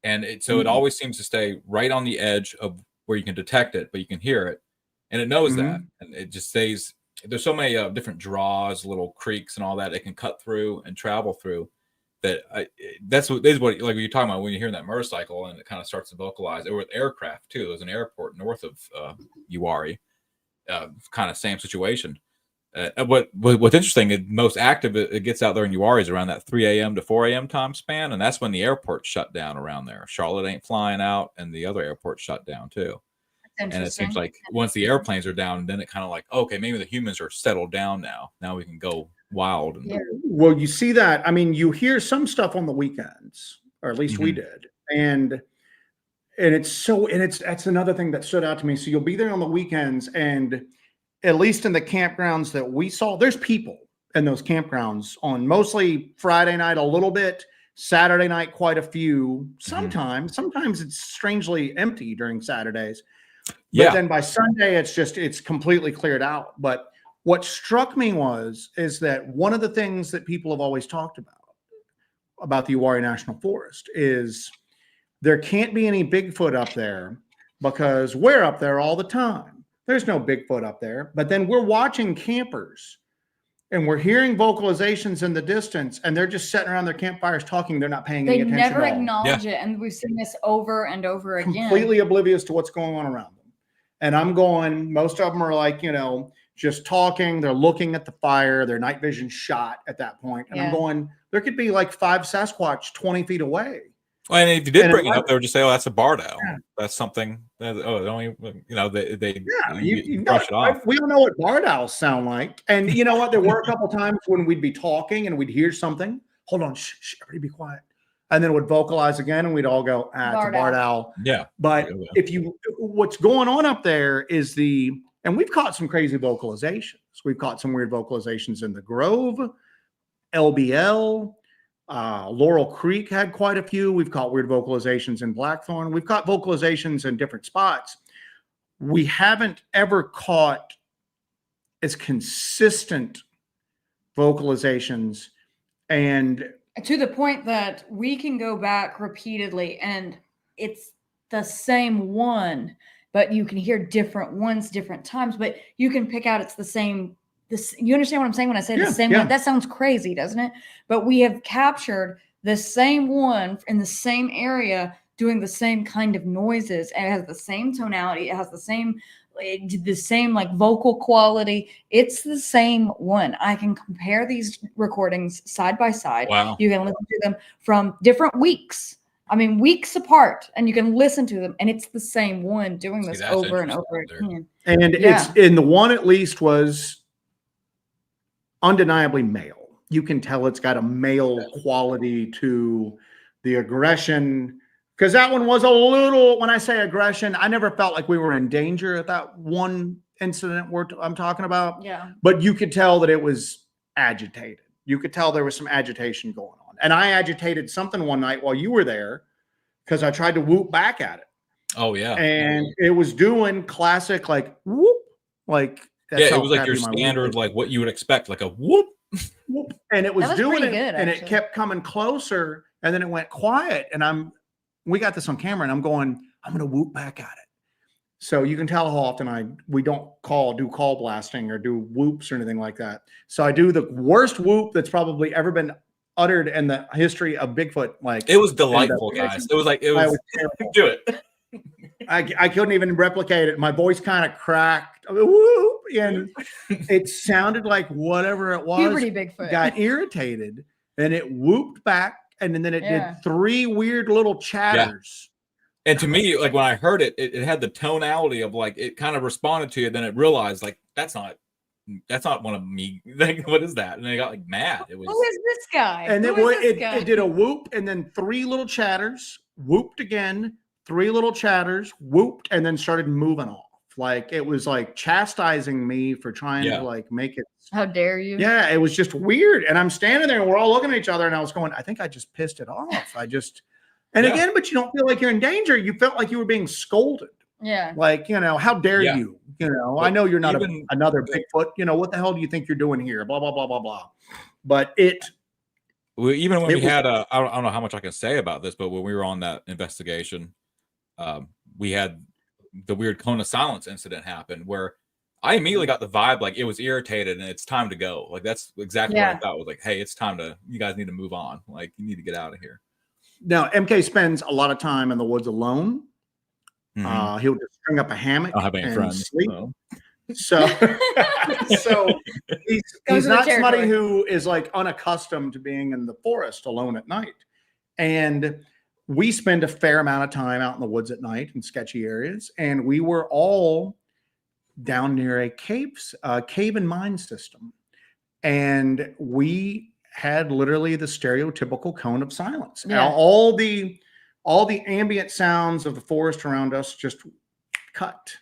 and it always seems to stay right on the edge of where you can detect it, but you can hear it, and it knows that, and it just stays. There's so many different draws, little creeks, and all that it can cut through and travel through. That's what like you're talking about when you're hearing that motorcycle and it kind of starts to vocalize. Or with aircraft too. There's an airport north of Uwharrie, kind of same situation. What's interesting, most active it gets out there in Uwharrie is around that 3 a.m. to 4 a.m. time span, and that's when the airport shut down around there. Charlotte ain't flying out, and the other airport shut down too. And it seems like once the airplanes are down, then it kind of like, okay, maybe the humans are settled down now. Now we can go wild. And Well, you see that. I mean, you hear some stuff on the weekends, or at least we did. And that's another thing that stood out to me. So you'll be there on the weekends, and at least in the campgrounds that we saw, there's people in those campgrounds on mostly Friday night, a little bit, Saturday night, quite a few. Sometimes it's strangely empty during Saturdays. But then by Sunday, it's completely cleared out. But what struck me is that one of the things that people have always talked about the Uwharrie National Forest is there can't be any Bigfoot up there because we're up there all the time. There's no Bigfoot up there. But then we're watching campers and we're hearing vocalizations in the distance, and they're just sitting around their campfires talking. They're not paying any attention at all. They never acknowledge it. And we've seen this over and over again. Completely oblivious to what's going on around them. And I'm going, most of them are like, just talking. They're looking at the fire. Their night vision shot at that point. And I'm going, there could be like 5 Sasquatch 20 feet away. Well, and if you did bring it up, they would just say, "Oh, that's a barred owl. Yeah. That's something." They brush it off. We don't know what barred owls sound like. And you know what? There were a couple times when we'd be talking and we'd hear something. Hold on, shh, everybody be quiet. And then it would vocalize again, and we'd all go, it's a barred owl. Yeah. But what's going on up there is and we've caught some crazy vocalizations. We've caught some weird vocalizations in the Grove, LBL. Laurel Creek had quite a few. We've caught weird vocalizations in Blackthorn. We've caught vocalizations in different spots. We haven't ever caught as consistent vocalizations, and to the point that we can go back repeatedly and it's the same one, but you can hear different ones different times, but you can pick out it's the same. You understand what I'm saying when I say the same one? That sounds crazy, doesn't it? But we have captured the same one in the same area doing the same kind of noises. And it has the same tonality. It has the same like vocal quality. It's the same one. I can compare these recordings side by side. Wow. You can listen to them from different weeks. I mean, weeks apart, and you can listen to them, and it's the same one doing this over and over again. And it's in the one at least was undeniably male. You can tell it's got a male quality to the aggression, because that one was a little, when I say aggression, I never felt like we were in danger at that one incident I'm talking about. Yeah. But you could tell that it was agitated. You could tell there was some agitation going on. And I agitated something one night while you were there because I tried to whoop back at it. Oh yeah. And it was doing classic like whoop, like that's Yeah, how it was like crappy your my whoop standard, is. like what you would expect, like a whoop. Whoop. And it was That was doing pretty it, good, and it actually. kept coming closer, and then it went quiet. And we got this on camera, and I'm going, I'm gonna whoop back at it. So you can tell how often we don't do call blasting or do whoops or anything like that. So I do the worst whoop that's probably ever been uttered in the history of Bigfoot. Like It was delightful, guys. It was do it. I couldn't even replicate it. My voice kind of cracked, whoop, and it sounded like whatever it was Puberty Bigfoot. got irritated, and it whooped back, and then it Yeah. did 3 weird little chatters. And to me, like when I heard it, it had the tonality of like it kind of responded to you. Then it realized like that's not one of me. Like what is that? And they got like mad. It was Who is this guy? And then Who is this it guy? did a whoop, and then 3 little chatters, whooped again, 3 little chatters, whooped, and then started moving off. Like it was like chastising me for trying to like make it. How dare you? Yeah, it was just weird. And I'm standing there, and we're all looking at each other, and I was going, I think I just pissed it off. Again, but you don't feel like you're in danger. You felt like you were being scolded. Yeah. Like, how dare you? But I know you're not another Bigfoot. What the hell do you think you're doing here? Blah, blah, blah, blah, blah. But even when we had I don't know how much I can say about this, but when we were on that investigation, we had the weird cone of silence incident happen where I immediately got the vibe like it was irritated and it's time to go. Like that's exactly what I thought. Was like, hey, it's time you guys need to move on. Like you need to get out of here. Now, MK spends a lot of time in the woods alone. Mm-hmm. He'll just string up a hammock and friends, sleep. So he's not somebody who is like unaccustomed to being in the forest alone at night. And we spend a fair amount of time out in the woods at night in sketchy areas. And we were all down near a cave and mine system. And we had literally the stereotypical cone of silence. Yeah. All the ambient sounds of the forest around us just cut.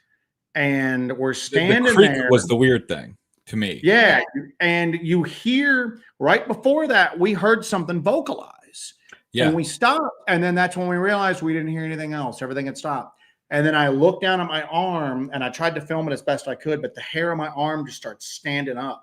And we're standing the creek there. Was the weird thing to me. Yeah. And you hear right before that, we heard something vocalize. Yeah. And we stopped. And then that's when we realized we didn't hear anything else. Everything had stopped. And then I looked down at my arm and I tried to film it as best I could, but the hair on my arm just starts standing up.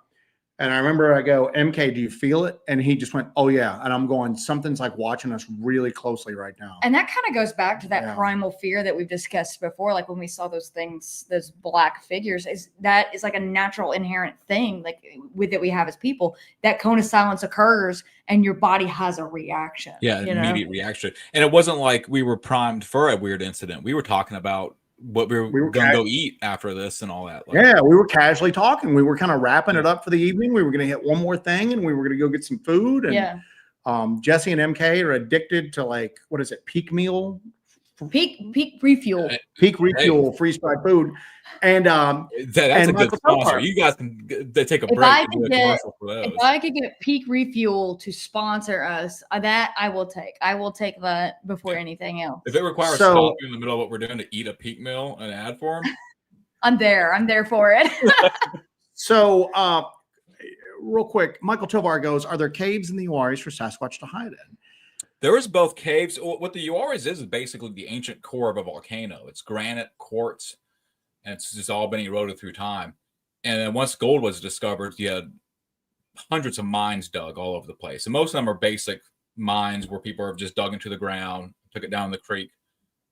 And I remember I go, MK, do you feel it? And he just went, oh yeah. And I'm going, something's like watching us really closely right now. And that kind of goes back to that primal fear that we've discussed before. Like when we saw those things, those black figures, that is like a natural inherent thing like that we have as people. That cone of silence occurs and your body has a reaction. Yeah, immediate reaction. And it wasn't like we were primed for a weird incident. We were talking about what we were going to go eat after this and all that. Like, we were casually talking. We were kind of wrapping it up for the evening. We were going to hit one more thing and we were going to go get some food. And Jesse and MK are addicted to like, what is it? Peak meal? Peak refuel. Peak refuel, freeze fried food. And that's a good sponsor. You guys can take a break. If I could get Peak Refuel to sponsor us, that I will take. I will take that before anything else. If it requires stopping in the middle of what we're doing to eat a Peak meal and ad for them, I'm there for it. So, real quick, Michael Tovar goes, are there caves in the Uaris for Sasquatch to hide in? There is both caves. What the Uaris is basically the ancient core of a volcano. It's granite, quartz, and it's just all been eroded through time. And then once gold was discovered, you had hundreds of mines dug all over the place. And most of them are basic mines where people have just dug into the ground, took it down the creek,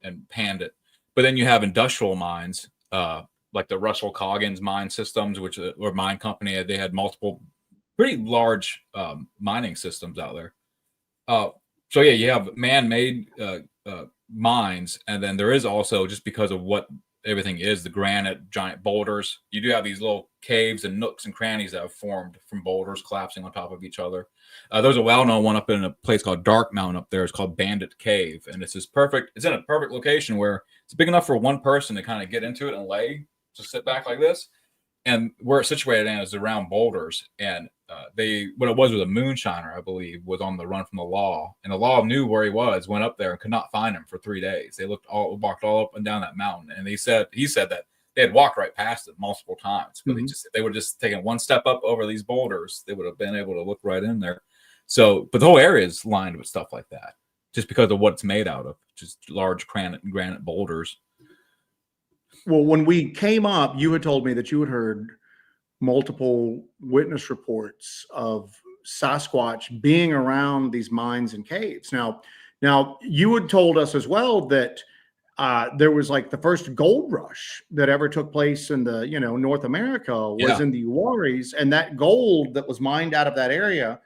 and panned it. But then you have industrial mines, like the Russell Coggins mine systems, which or mine company. They had multiple pretty large mining systems out there. So yeah, you have man-made mines, and then there is also, just because of what everything is, the granite, giant boulders. You do have these little caves and nooks and crannies that have formed from boulders collapsing on top of each other. There's a well-known one up in a place called Dark Mountain up there. It's called Bandit Cave, and it's in a perfect location where it's big enough for one person to kind of get into it and just sit back like this. And where it's situated in is around boulders, and what it was a moonshiner, I believe, was on the run from the law, and the law knew where he was, went up there and could not find him for 3 days. They walked all up and down that mountain, and he said that they had walked right past it multiple times, but they would just taken one step up over these boulders, they would have been able to look right in there. So, but the whole area is lined with stuff like that. just because of what it's made out of, just large granite boulders. Well, when we came up, you had told me that you had heard multiple witness reports of Sasquatch being around these mines and caves. Now you had told us as well that there was like the first gold rush that ever took place in the, North America was in the Uaris, and that gold that was mined out of that area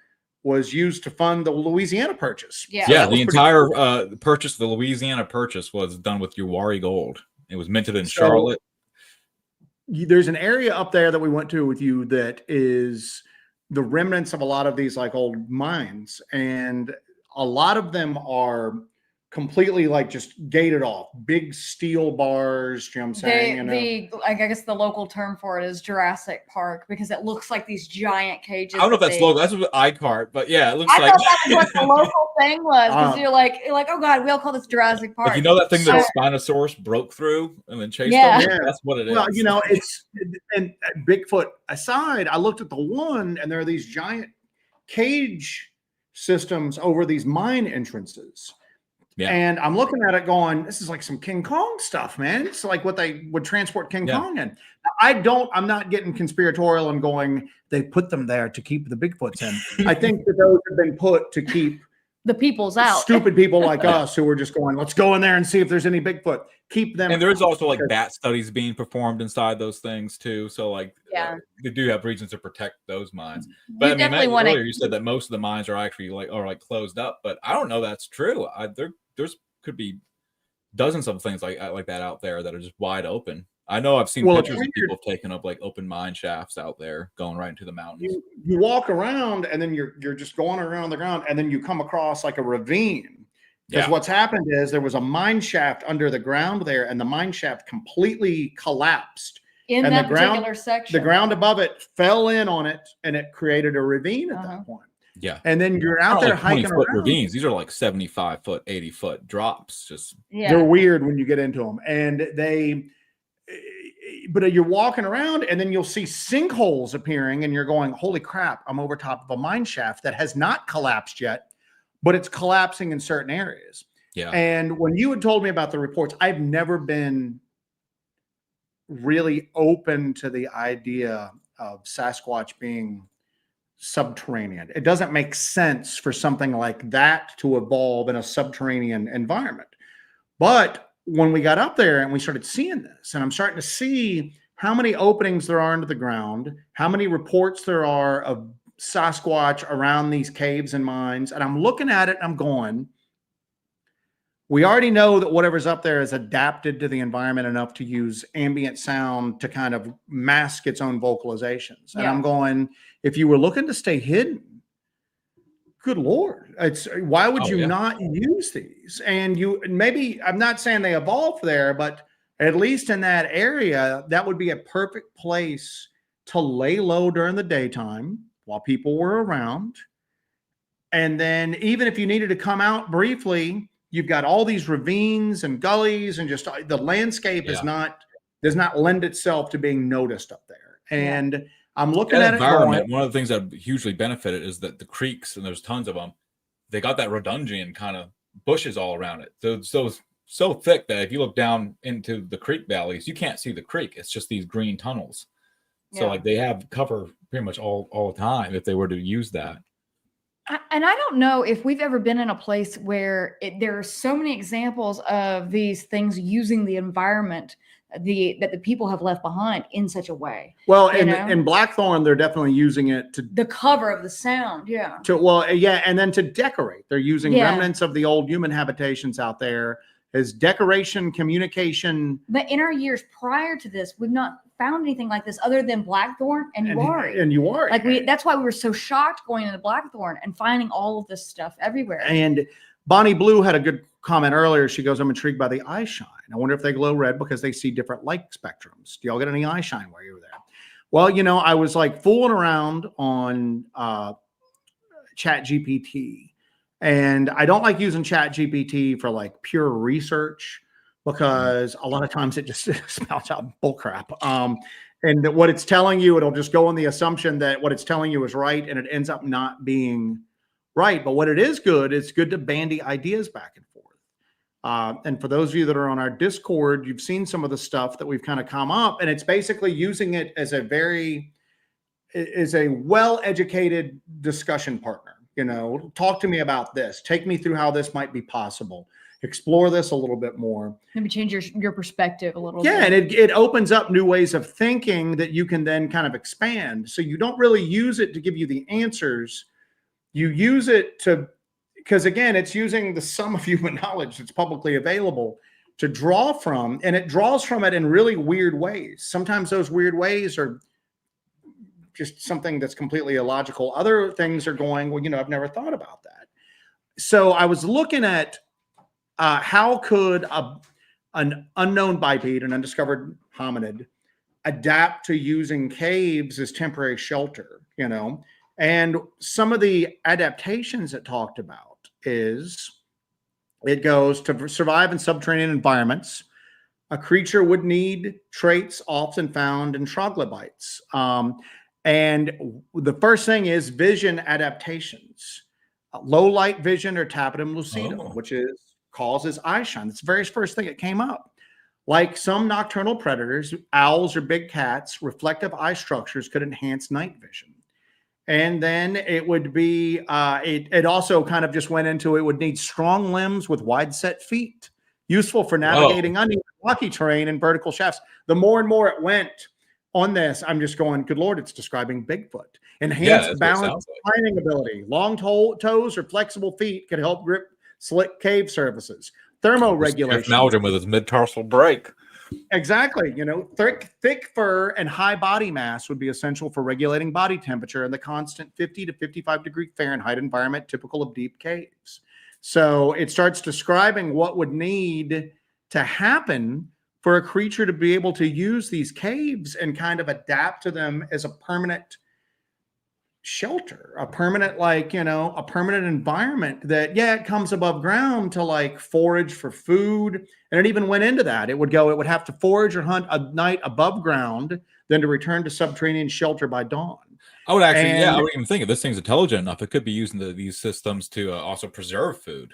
was used to fund the Louisiana Purchase. Yeah. Yeah, the entire purchase, the Louisiana Purchase, was done with Uwari gold. It was minted in Charlotte. There's an area up there that we went to with you that is the remnants of a lot of these like old mines, and a lot of them are completely like just gated off, big steel bars. You know what I'm saying? I guess the local term for it is Jurassic Park, because it looks like these giant cages. I don't know if that's local. That's what I cart, but yeah, it looks I like. thought that was what the local thing was, because you're like, oh god, we all call this Jurassic Park. Like, that thing that Spinosaurus broke through and then chased them? Yeah, that's what it is. Well, and Bigfoot aside, I looked at the one, and there are these giant cage systems over these mine entrances. Yeah. And I'm looking at it going, this is like some King Kong stuff, man. It's like what they would transport King Kong in. I'm not getting conspiratorial and going, they put them there to keep the Bigfoots in. I think that those have been put to keep the people's out. Stupid people like us who are just going, let's go in there and see if there's any Bigfoot. Keep them. And there's also like bat studies being performed inside those things too. So like, they do have reasons to protect those mines. But I mean, earlier you said that most of the mines are actually like closed up, but I don't know that's true. There's could be dozens of things like that out there that are just wide open. I know I've seen pictures of people taking up like open mine shafts out there going right into the mountains. You walk around and then you're just going around the ground, and then you come across like a ravine. Because what's happened is there was a mine shaft under the ground there, and the mine shaft completely collapsed. In that particular section. The ground above it fell in on it, and it created a ravine at that point. Yeah. And then you're out there hiking around. Ravines. These are like 75-foot, 80-foot drops. They're weird when you get into them. And but you're walking around, and then you'll see sinkholes appearing, and you're going, holy crap, I'm over top of a mine shaft that has not collapsed yet, but it's collapsing in certain areas. Yeah. And when you had told me about the reports, I've never been really open to the idea of Sasquatch being subterranean. It doesn't make sense for something like that to evolve in a subterranean environment. But when we got up there and we started seeing this, and I'm starting to see how many openings there are into the ground, how many reports there are of Sasquatch around these caves and mines, and I'm looking at it and I'm going, we already know that whatever's up there is adapted to the environment enough to use ambient sound to kind of mask its own vocalizations. And I'm going, if you were looking to stay hidden, good Lord, why would you not use these? And maybe, I'm not saying they evolved there, but at least in that area, that would be a perfect place to lay low during the daytime while people were around. And then even if you needed to come out briefly, you've got all these ravines and gullies, and just the landscape does not lend itself to being noticed up there. And I'm looking at environment. One of the things that hugely benefited is that the creeks, and there's tons of them, they got that Rodungian kind of bushes all around it. So thick that if you look down into the creek valleys, you can't see the creek. It's just these green tunnels. So like they have cover pretty much all the time if they were to use that. And I don't know if we've ever been in a place where there are so many examples of these things using the environment that the people have left behind in such a way. Well, in Blackthorn, they're definitely using it to the cover of the sound. Yeah. And then to decorate. They're using remnants of the old human habitations out there as decoration, communication. But in our years prior to this, we've not found anything like this other than Blackthorn and Uwari. And Uwari. Like that's why we were so shocked going into Blackthorn and finding all of this stuff everywhere. And Bonnie Blue had a good comment earlier. She goes, I'm intrigued by the eye shine. I wonder if they glow red because they see different light spectrums. Do y'all get any eye shine while you were there? Well, I was like fooling around on ChatGPT. And I don't like using ChatGPT for like pure research because a lot of times it just spouts out bullcrap. And what it's telling you, it'll just go on the assumption that what it's telling you is right, and it ends up not being Right. But what it is good, it's good to bandy ideas back and forth. And for those of you that are on our Discord, you've seen some of the stuff that we've kind of come up, and it's basically using it as a well-educated discussion partner. Talk to me about this. Take me through how this might be possible. Explore this a little bit more. Maybe change your perspective a little bit. Yeah, and it opens up new ways of thinking that you can then kind of expand. So you don't really use it to give you the answers. You use it because again, it's using the sum of human knowledge that's publicly available to draw from, and it draws from it in really weird ways. Sometimes those weird ways are just something that's completely illogical. Other things are going, well, I've never thought about that. So I was looking at how could an unknown biped, an undiscovered hominid, adapt to using caves as temporary shelter, and some of the adaptations it talked about is it goes to survive in subterranean environments. A creature would need traits often found in troglodytes. And the first thing is vision adaptations. Low light vision or tapetum lucidum, which causes eye shine. That's the very first thing that came up. Like some nocturnal predators, owls or big cats, reflective eye structures could enhance night vision. And then it would be, it also kind of just went into, it would need strong limbs with wide set feet, useful for navigating uneven rocky terrain and vertical shafts. The more and more it went on this, I'm just going, good Lord, it's describing Bigfoot. Enhanced balance, climbing ability, long toes or flexible feet could help grip slick cave surfaces. Thermoregulation. Malcolm with his mid-tarsal break. Exactly. Thick fur and high body mass would be essential for regulating body temperature in the constant 50 to 55 degree Fahrenheit environment typical of deep caves. So it starts describing what would need to happen for a creature to be able to use these caves and kind of adapt to them as a permanent shelter, a permanent, a permanent environment that, it comes above ground to forage for food. And it even went into that. It would have to forage or hunt a night above ground, then to return to subterranean shelter by dawn. I would actually, I would even think if this thing's intelligent enough, it could be using these systems to also preserve food.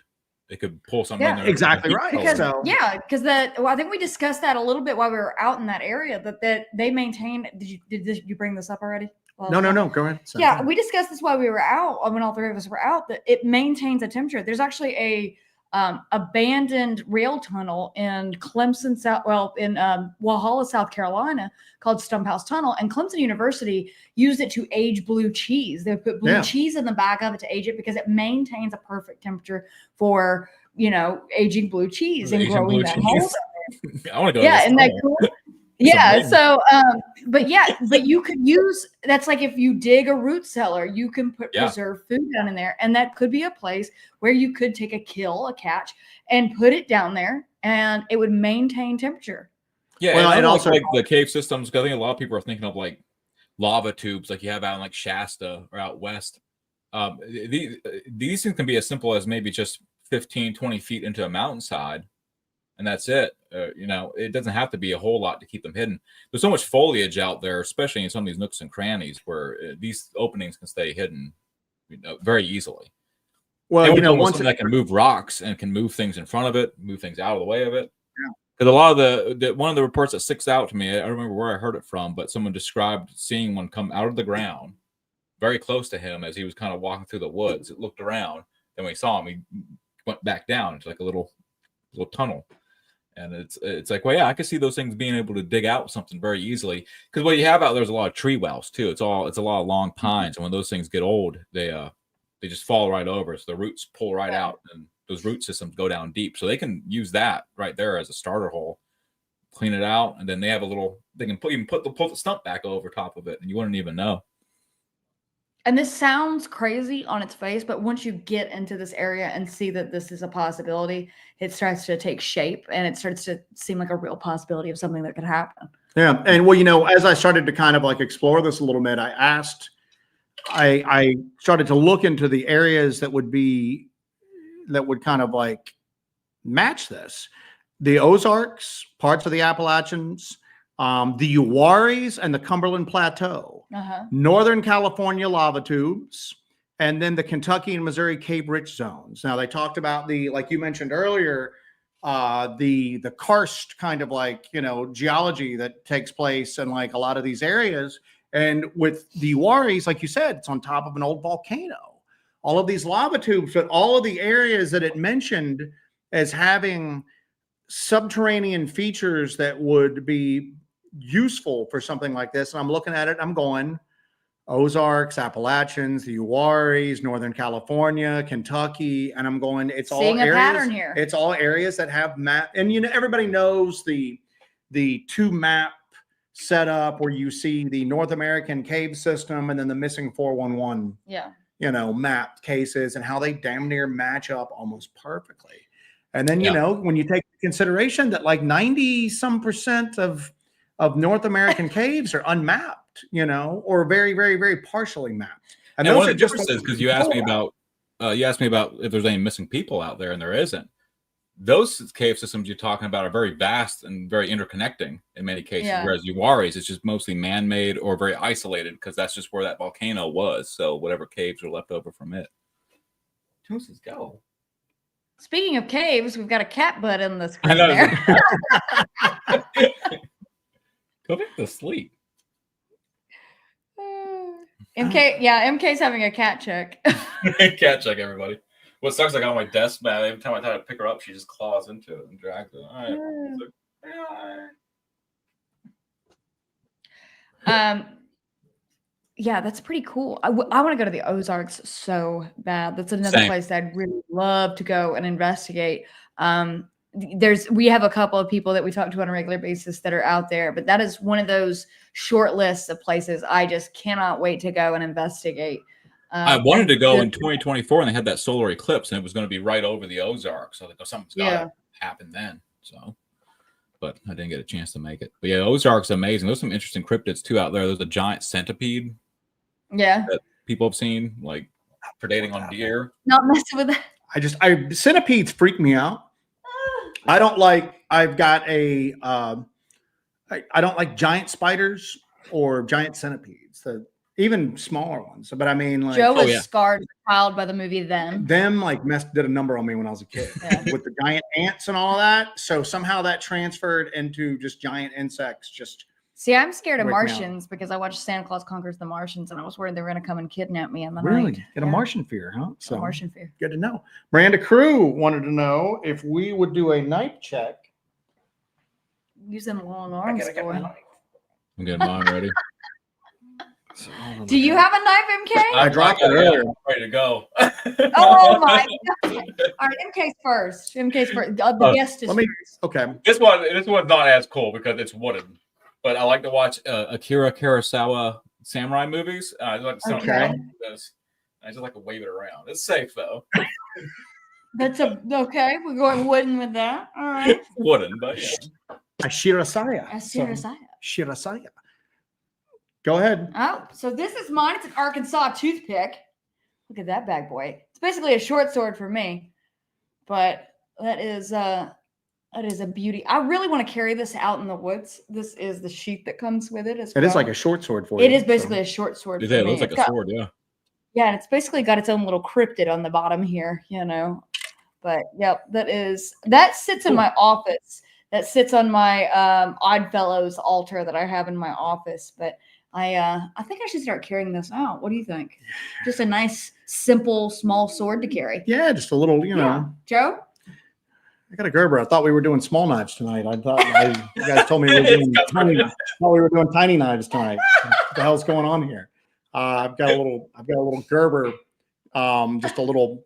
It could pull something in there. Exactly right. Because I think we discussed that a little bit while we were out in that area, that they maintain. Did you bring this up already? No. Go ahead. Yeah, we discussed this while we were out. When all three of us were out, that it maintains a temperature. There's actually a abandoned rail tunnel in Clemson, Walhalla, South Carolina, called Stump House Tunnel, and Clemson University used it to age blue cheese. They put blue cheese in the back of it to age it because it maintains a perfect temperature for aging blue cheese and growing that mold. I want to go. Yeah, isn't that cool? Yeah. So, but you could use, that's like if you dig a root cellar, you can put preserved food down in there. And that could be a place where you could take a catch and put it down there and it would maintain temperature. Yeah. Well, and also the cave systems, I think a lot of people are thinking of lava tubes, like you have out in Shasta or out west. These things can be as simple as maybe just 15, 20 feet into a mountainside. And that's it. It doesn't have to be a whole lot to keep them hidden. There's so much foliage out there, especially in some of these nooks and crannies, where these openings can stay hidden very easily. Well, once that can move rocks and can move things in front of it, move things out of the way of it. Because a lot of one of the reports that sticks out to me, I don't remember where I heard it from, but someone described seeing one come out of the ground very close to him as he was kind of walking through the woods. It looked around, and when he saw him, he went back down into a little tunnel. And it's like, well, yeah, I can see those things being able to dig out something very easily. Because what you have out there's a lot of tree wells too. It's a lot of long pines, and when those things get old, they just fall right over. So the roots pull right out, and those root systems go down deep. So they can use that right there as a starter hole, clean it out, and then they have they can pull the stump back over top of it, and you wouldn't even know. And this sounds crazy on its face, but once you get into this area and see that this is a possibility, it starts to take shape and it starts to seem like a real possibility of something that could happen. Yeah. And as I started to kind of explore this a little bit, I started to look into the areas that would kind of match this. The Ozarks, parts of the Appalachians, the Uwaris and the Cumberland Plateau, Northern California lava tubes, and then the Kentucky and Missouri cave rich zones. Now they talked about like you mentioned earlier, the karst kind of like, geology that takes place in like a lot of these areas. And with the Uaris, like you said, it's on top of an old volcano. All of these lava tubes, but all of the areas that it mentioned as having subterranean features that would be useful for something like this. And I'm looking at it, I'm going, Ozarks, Appalachians, the Uaris, Northern California, Kentucky, and I'm going, it's all Seeing a areas, pattern here. It's all areas that have map, and everybody knows the two map setup where you see the North American cave system and then the missing 411 mapped cases and how they damn near match up almost perfectly. And then when you take consideration that like 90% of North American caves are unmapped, or very, very, very partially mapped. And those are differences, because you asked me about if there's any missing people out there, and there isn't. Those cave systems you're talking about are very vast and very interconnecting in many cases, whereas Uaris, it's just mostly man-made or very isolated, because that's just where that volcano was. So whatever caves are left over from it. Toons, go. Speaking of caves, we've got a cat butt in the I screen know. there. Go back to sleep. MK's having a cat check. Cat check, everybody. What sucks, I got on my desk, man. Every time I try to pick her up, she just claws into it and drags it. All right. Yeah, that's pretty cool. I want to go to the Ozarks so bad. That's another place that I'd really love to go and investigate. We have a couple of people that we talk to on a regular basis that are out there, but that is one of those short lists of places I just cannot wait to go and investigate. I wanted to go in 2024, and they had that solar eclipse, and it was going to be right over the Ozarks. So something's got to happen then. So, but I didn't get a chance to make it. But yeah, Ozarks amazing. There's some interesting cryptids too out there. There's a giant centipede. Yeah, that people have seen like predating on deer. Not messing with that. Centipedes freak me out. I don't like. I've got a. I don't like giant spiders or giant centipedes. Even smaller ones. But I mean, like Joe was scarred as a child by the movie Them. Them like did a number on me when I was a kid with the giant ants and all that. So somehow that transferred into just giant insects. Just see, I'm scared of Martians because I watched Santa Claus Conquers the Martians, and I was worried they were going to come and kidnap me in the night. Get a Martian fear, huh? So Martian fear. Good to know. Miranda Crew wanted to know if we would do a knife check. Using long arms, boy. I'm getting mine ready. Do you have a knife, MK? I dropped it earlier. Ready to go. Oh my God! All right, MK's first. The guest is first. Okay. This one's not as cool because it's wooden, but I like to watch Akira Kurosawa samurai movies. I like to sound like this. I just like to wave it around. It's safe though. That's okay. We're going wooden with that. All right. Wooden, but yeah. A Shirasaya. Shirasaya. Go ahead. Oh, so this is mine. It's an Arkansas toothpick. Look at that bad boy. It's basically a short sword for me, but that is a beauty. I really want to carry this out in the woods. This is the sheath that comes with it as well. It is like a short sword for you. It is basically a short sword. It looks like a sword, yeah. Yeah, and it's basically got its own little cryptid on the bottom here, But that sits in my office. That sits on my Oddfellows altar that I have in my office. But I think I should start carrying this out. What do you think? Just a nice, simple, small sword to carry. Yeah, just a little, Joe? I got a Gerber. I thought we were doing small knives tonight. You guys told me we were doing tiny knives tonight. What the hell's going on here? I've got a little Gerber, just a little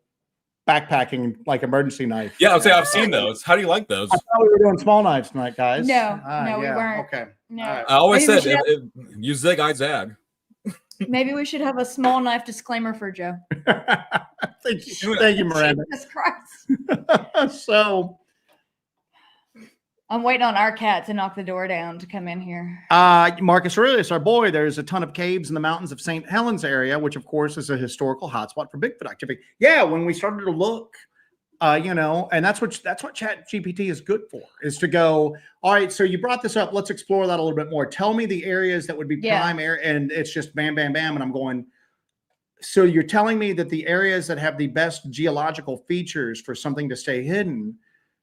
backpacking like emergency knife. Yeah, I've seen those. How do you like those? I thought we were doing small knives tonight, guys. No, we weren't. Okay. No. Right. I always said you zig, I zag. Maybe we should have a small knife disclaimer for Joe. Thank you, Miranda. Jesus Christ. So I'm waiting on our cat to knock the door down to come in here. Marcus Aurelius, our boy, there's a ton of caves in the mountains of St. Helens area, which of course is a historical hotspot for Bigfoot activity. Yeah, when we started to look, and that's what ChatGPT is good for, is to go, all right, so you brought this up, let's explore that a little bit more. Tell me the areas that would be prime area, and it's just bam, bam, bam, and I'm going, So you're telling me that the areas that have the best geological features for something to stay hidden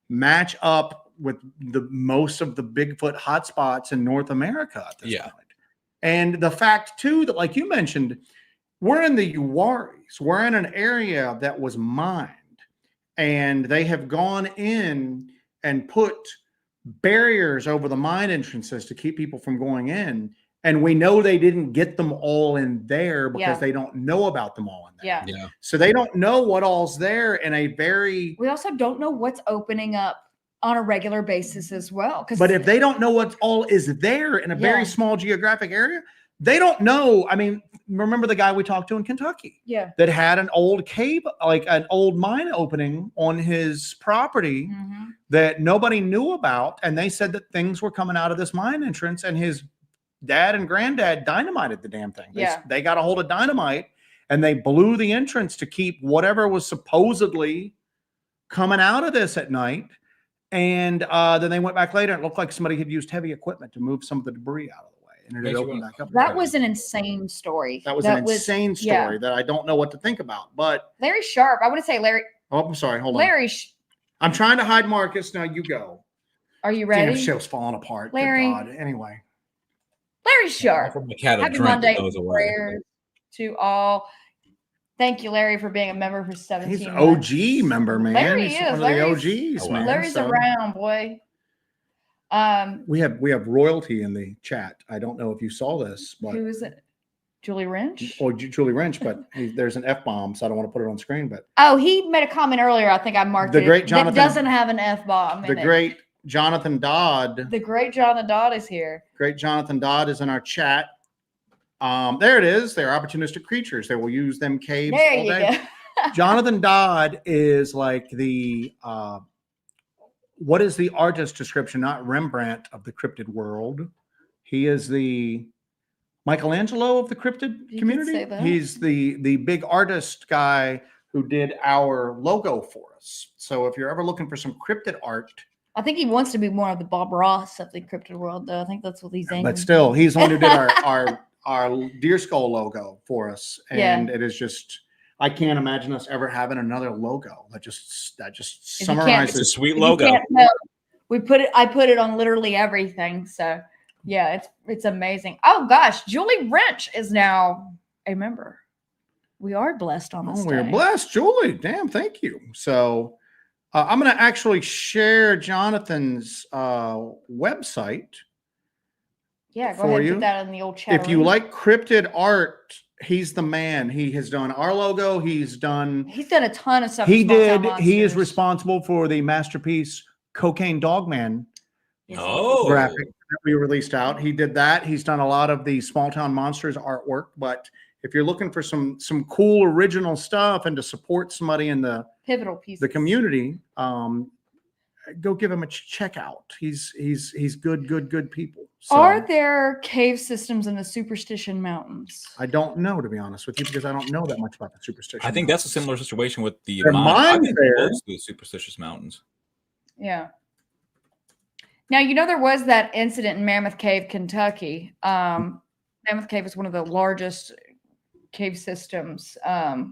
match up with the most of the Bigfoot hotspots in North America at this point. And the fact too that, like you mentioned, we're in the Uwaris. We're in an area that was mined, and they have gone in and put barriers over the mine entrances to keep people from going in. And we know they didn't get them all in there because they don't know about them all in there. Yeah. So they don't know what all's there in a very. We also don't know what's opening up on a regular basis as well. But if they don't know what all is there in a very small geographic area, they don't know. I mean, remember the guy we talked to in Kentucky? Yeah. That had an old cave, like an old mine opening on his property that nobody knew about. And they said that things were coming out of this mine entrance, and his dad and granddad dynamited the damn thing. They got a hold of dynamite and they blew the entrance to keep whatever was supposedly coming out of this at night. And then they went back later and it looked like somebody had used heavy equipment to move some of the debris out of the way. And it opened back up. That was an insane story. That was an insane story that I don't know what to think about. But Larry Sharp, I want to say Larry. Oh, I'm sorry. Hold on. Larry. I'm trying to hide Marcus. Now you go. Are you ready? Damn show's falling apart. Larry. Good God. Anyway. Larry Sharp. Happy Monday prayers to all. Thank you, Larry, for being a member for 17 He's an months. OG member, man. Larry He's is. one of the OGs, man. Larry's around, boy. We have royalty in the chat. I don't know if you saw this, but who is it? Julie Wrench? Or Julie Wrench, but there's an F-bomb, so I don't want to put it on screen. But he made a comment earlier. I think I marked the great Jonathan that doesn't have an F-bomb. The great Jonathan Dodd. The great Jonathan Dodd is here. Great Jonathan Dodd is in our chat. There it is. They're opportunistic creatures. They will use them caves there all you day. Go. Jonathan Dodd is like the what is the artist description? Not Rembrandt of the cryptid world. He is the Michelangelo of the cryptid community. He's the big artist guy who did our logo for us. So if you're ever looking for some cryptid art, I think he wants to be more of the Bob Ross of the cryptid world, though. I think that's what he's aiming. But still, he's the one who did our deer skull logo for us, and it is just. I can't imagine us ever having another logo that just summarizes. It's a sweet logo. I put it on literally everything. So yeah, it's amazing. Oh gosh, Julie Wrench is now a member. We are blessed on this. We're blessed, Julie. Damn, thank you. So I'm going to actually share Jonathan's website. Yeah, go ahead and put that in the old chat. If you like cryptid art, he's the man. He has done our logo. He's done a ton of stuff. He is responsible for the masterpiece Cocaine Dogman graphic that we released out. He did that. He's done a lot of the Small Town Monsters artwork. But if you're looking for some cool original stuff and to support somebody in the pivotal piece, the community, go give him a check out. He's good people. So, are there cave systems in the Superstition Mountains? I don't know, to be honest with you, because I don't know that much about the Superstition. I think that's a similar situation with the mines there. The Superstitious Mountains. Yeah. Now, there was that incident in Mammoth Cave, Kentucky. Mammoth Cave is one of the largest cave systems. I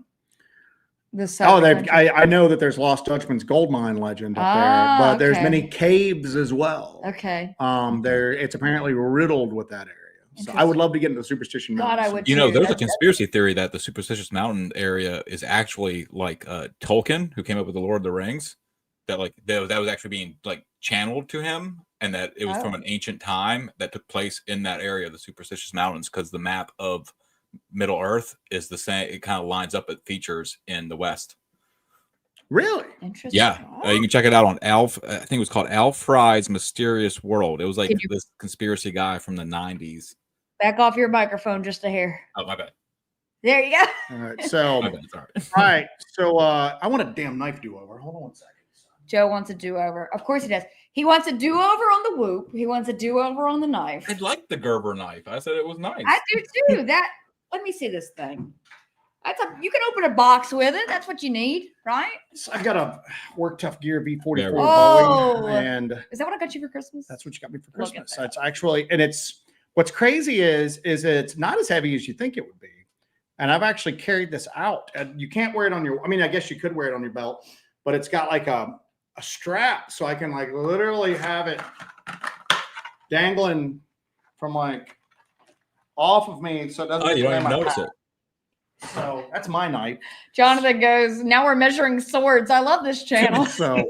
know that there's Lost Dutchman's gold mine legend up there, but there's many caves as well. Okay. It's apparently riddled with that area. So I would love to get into the Superstition Mountains. God, I would. There's a conspiracy theory that the Superstitious Mountain area is actually like Tolkien, who came up with the Lord of the Rings. That that was actually being channeled to him, and that it was from an ancient time that took place in that area, the Superstitious Mountains, because the map of Middle Earth is the same. It kind of lines up at features in the West. Really? Interesting. Yeah. You can check it out on Alf. I think it was called Al Fry's Mysterious World. It was like this conspiracy guy from the 90s. Back off your microphone just a hair. Oh, my bad. There you go. All right. So, my bad, sorry. All right. So I want a damn knife do-over. Hold on one second. Joe wants a do-over. Of course he does. He wants a do-over on the whoop. He wants a do-over on the knife. I like the Gerber knife. I said it was nice. I do too. Let me see this thing. You can open a box with it. That's what you need, right? So I've got a Work Tough Gear V44 Bowie, and is that what I got you for Christmas? That's what you got me for Christmas. It's actually, and it's what's crazy is it's not as heavy as you think it would be. And I've actually carried this out. And you can't wear it on your, I mean, I guess you could wear it on your belt, but it's got like a strap. So I can like literally have it dangling from like off of me. So it doesn't Oh, you don't wear even my notice pack. it. So that's my knife. Jonathan goes, now we're measuring swords. I love this channel. So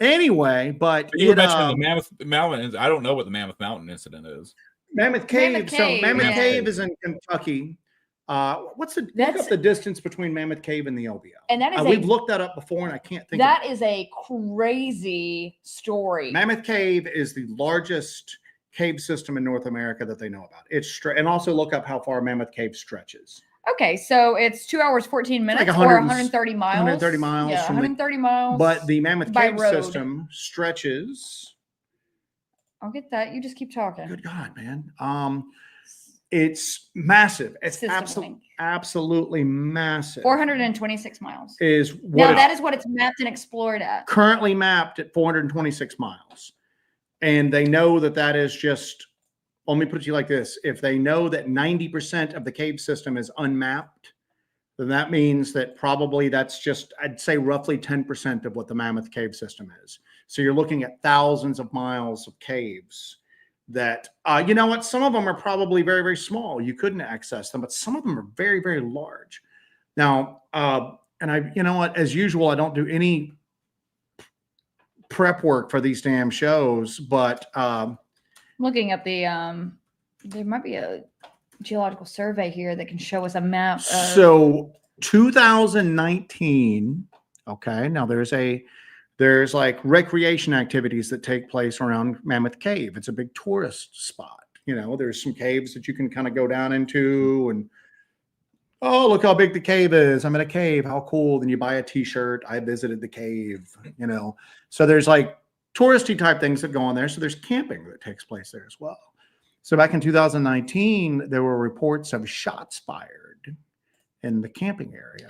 anyway, but You were mentioning the Mammoth Mountain. I don't know what the Mammoth Mountain incident is. Mammoth Cave. Mammoth So Cave, Mammoth yeah. Cave is in Kentucky. Look up the distance between Mammoth Cave and the OBO. And that is we've looked that up before, and I can't think. That is a crazy story. Mammoth Cave is the largest cave system in North America that they know about. It's and also look up how far Mammoth Cave stretches. Okay, so it's 2 hours 14 minutes like or 130 miles. 130 miles. Yeah, 130 miles. But the Mammoth by Cave road. system stretches. I'll get that. You just keep talking. Good God, man. It's massive. It's absolutely massive. 426 miles. Is what now that is what it's mapped and explored at. Currently mapped at 426 miles. And they know that that is just, let me put it to you like this. If they know that 90% of the cave system is unmapped, then that means that probably that's just, I'd say roughly 10% of what the Mammoth Cave system is. So you're looking at thousands of miles of caves that, you know what, some of them are probably very, very small. You couldn't access them, but some of them are very, very large. Now, and I, you know what, as usual, I don't do any prep work for these damn shows, but looking at the, there might be a geological survey here that can show us a map. So 2019, okay, now there's like recreation activities that take place around Mammoth Cave. It's a big tourist spot. You know, there's some caves that you can kind of go down into and, oh, look how big the cave is. I'm in a cave. How cool. Then you buy a t-shirt. I visited the cave, you know. So there's like touristy type things that go on there. So there's camping that takes place there as well. So back in 2019, there were reports of shots fired in the camping area.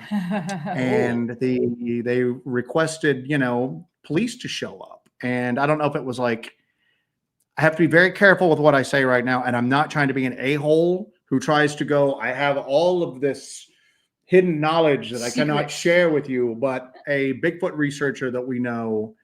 And they requested, you know, police to show up. And I don't know if it was like, I have to be very careful with what I say right now. And I'm not trying to be an a-hole who tries to go, I have all of this hidden knowledge that I cannot share with you. But a Bigfoot researcher that we know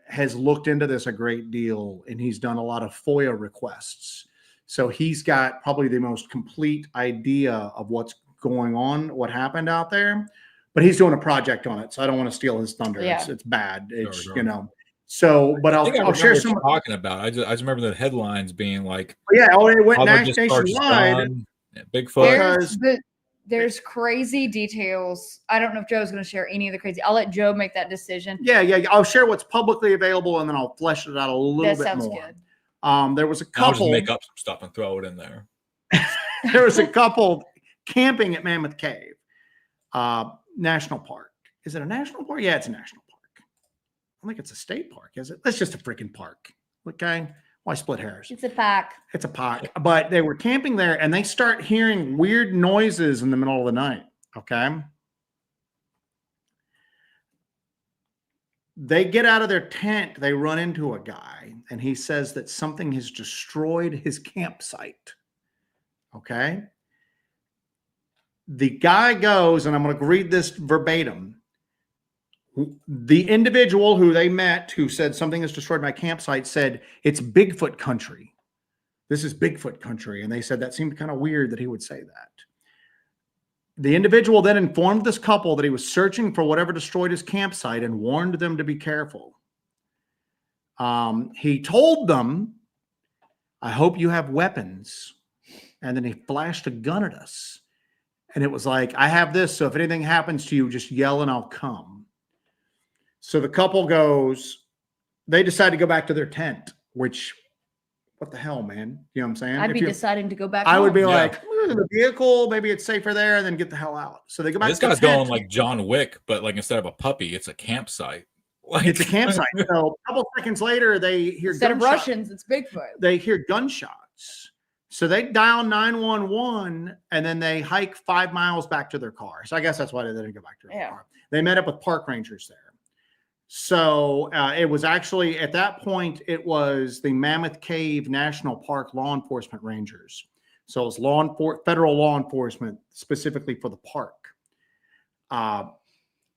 has looked into this a great deal, and he's done a lot of FOIA requests. So he's got probably the most complete idea of what's going on, what happened out there, but he's doing a project on it. So I don't want to steal his thunder. Yeah. It's bad. It's, Sure. you know, so, but I'll share some. Talking about, I just remember the headlines being like, yeah, oh, it went just nationwide. Bigfoot. There's crazy details. I don't know if Joe's going to share any of the crazy. I'll let Joe make that decision. Yeah. I'll share what's publicly available, and then I'll flesh it out a little bit more. That sounds good. I'll There was a just couple. make up some stuff and throw it in there. There was a couple camping at Mammoth Cave National Park. Is it a national park? Yeah, it's a national park. I think it's a state park, is it? It's just a freaking park. Okay. Why split hairs? It's a pack. It's a park. But they were camping there, and they start hearing weird noises in the middle of the night. Okay. They get out of their tent. They run into a guy, and he says that something has destroyed his campsite. Okay. The guy goes, and I'm going to read this verbatim. The individual who they met who said something has destroyed my campsite said, it's Bigfoot country. This is Bigfoot country. And they said that seemed kind of weird that he would say that. The individual then informed this couple that he was searching for whatever destroyed his campsite and warned them to be careful. He told them, I hope you have weapons. And then he flashed a gun at us. And it was like, I have this. So if anything happens to you, just yell and I'll come. So the couple goes, they decide to go back to their tent, which, what the hell, man? You know what I'm saying? I'd be deciding to go back. I would be Yeah. like, the vehicle, maybe it's safer there, and then get the hell out. So they go back. This to the guy's tent. going like John Wick, but like instead of a puppy, it's a campsite. Like, It's a campsite. So a couple seconds later, they hear Instead of gunshots. Russians, it's Bigfoot. They hear gunshots. So they dial 911, and then they hike 5 miles back to their car. So I guess that's why they didn't go back to their car. They met up with park rangers there. So it was actually, at that point, it was the Mammoth Cave National Park law enforcement rangers So it was federal law enforcement specifically for the park.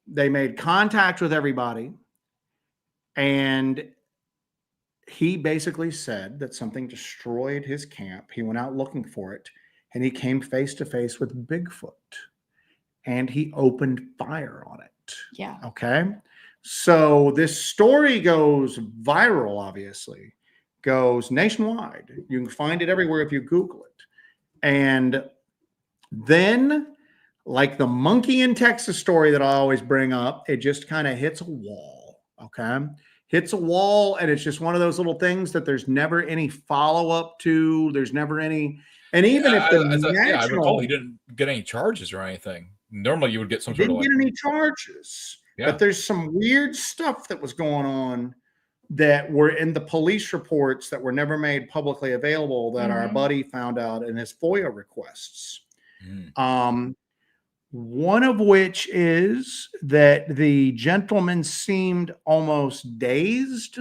They made contact with everybody, and he basically said that something destroyed his camp. He went out looking for it, and he came face to face with Bigfoot, and he opened fire on it. Yeah. Okay. So this story goes viral, obviously, goes nationwide. You can find it everywhere if you Google it. And then, like the monkey in Texas story that I always bring up, it just kind of hits a wall. Okay. Hits a wall, and it's just one of those little things that there's never any follow-up to. There's never any, and even if the I recall he didn't get any charges or anything. Normally you would get some sort of didn't get any charges. Yeah. But there's some weird stuff that was going on that were in the police reports that were never made publicly available that our buddy found out in his FOIA requests. One of which is that the gentleman seemed almost dazed,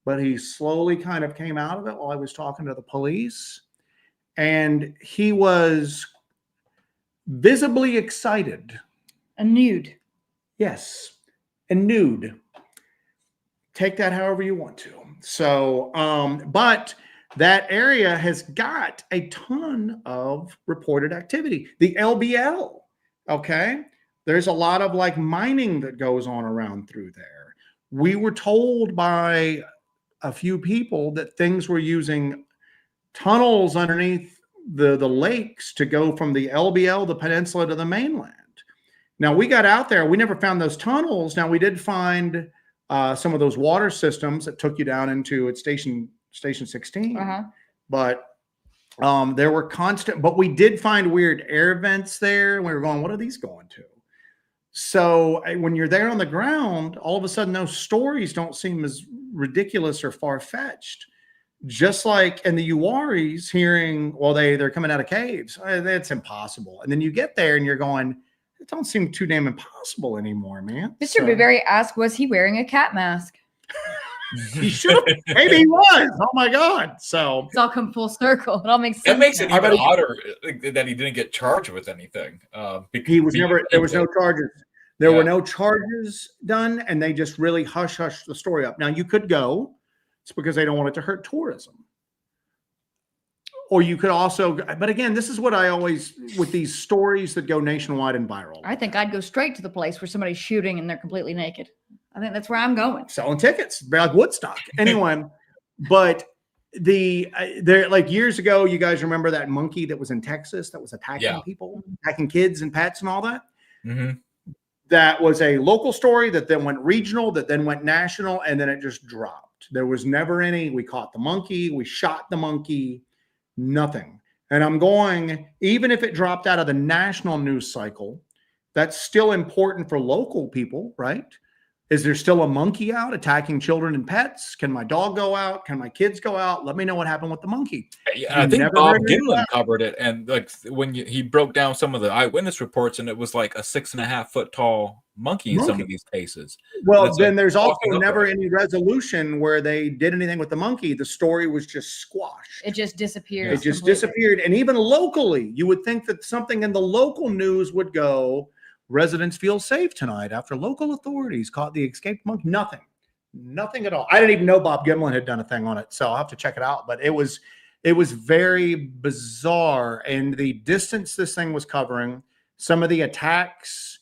but he slowly kind of came out of it while I was talking to the police. And he was visibly excited. A nude. Yes, and nude. Take that however you want to. So, but that area has got a ton of reported activity. The LBL, okay? There's a lot of like mining that goes on around through there. We were told by a few people that things were using tunnels underneath the lakes to go from the LBL, the peninsula, to the mainland. Now, we got out there. We never found those tunnels. Now, we did find some of those water systems that took you down into Station 16. But there were constant, but we did find weird air vents there. And we were going, what are these going to? So when you're there on the ground, all of a sudden, those stories don't seem as ridiculous or far-fetched. Just like in the Uwaris hearing, well, they're coming out of caves. That's impossible. And then you get there and you're going, it don't seem too damn impossible anymore, man. Mr. Baveri asked, was he wearing a cat mask? He should have. Maybe he was. Oh my God. So it's all come full circle. It all makes sense. That makes it even odder that he didn't get charged with anything. He was never, there was no charges. There were no charges done, and they just really hush the story up. Now you could go. It's because they don't want it to hurt tourism. Or you could also, but again, this is what I always, with these stories that go nationwide and viral. I think I'd go straight to the place where somebody's shooting and they're completely naked. I think that's where I'm going. Selling tickets, like Woodstock. Anyway, but there, like years ago, you guys remember that monkey that was in Texas that was attacking people, attacking kids and pets and all that? That was a local story that then went regional, that then went national, and then it just dropped. There was never any, we caught the monkey, we shot the monkey. Nothing. And I'm going, even if it dropped out of the national news cycle, that's still important for local people, right? Is there still a monkey out attacking children and pets? Can my dog go out? Can my kids go out? Let me know what happened with the monkey. I think Bob Gimlin covered it. And like when he broke down some of the eyewitness reports, and it was like a 6.5 foot tall monkey in some of these cases. Well, then there's also never any resolution where they did anything with the monkey. The story was just squashed. It just disappeared. It just disappeared. And even locally, you would think that something in the local news would go, residents feel safe tonight after local authorities caught the escaped monkey. Nothing at all. I didn't even know Bob Gimlin had done a thing on it, so I'll have to check it out. But it was very bizarre. And the distance this thing was covering, some of the attacks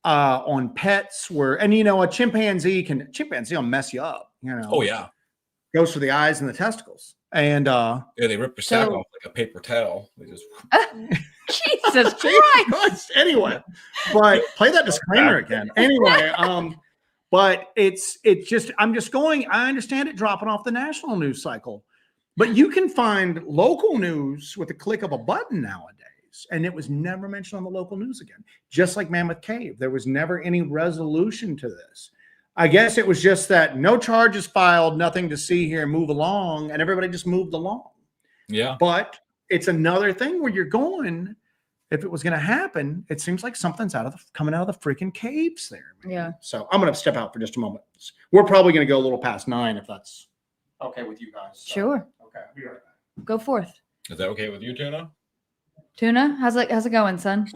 on pets were, and you know, a chimpanzee will mess you up, you know. Oh yeah. Goes for the eyes and the testicles. And they rip your sack off like a paper towel. They just Jesus Christ. Anyway, but play that disclaimer again. Anyway, but it's just, I'm just going, I understand it dropping off the national news cycle, but you can find local news with the click of a button nowadays. And it was never mentioned on the local news again. Just like Mammoth Cave, there was never any resolution to this. I guess it was just that no charges filed, nothing to see here, move along, and everybody just moved along. Yeah. But it's another thing where you're going, if it was going to happen, it seems like something's coming out of the freaking caves there. Man. Yeah. So I'm going to step out for just a moment. We're probably going to go a little past 9 if that's okay with you guys. So, Sure. Okay. I'll be right back. Go forth. Is that okay with you, Tuna? Tuna, how's it going, son?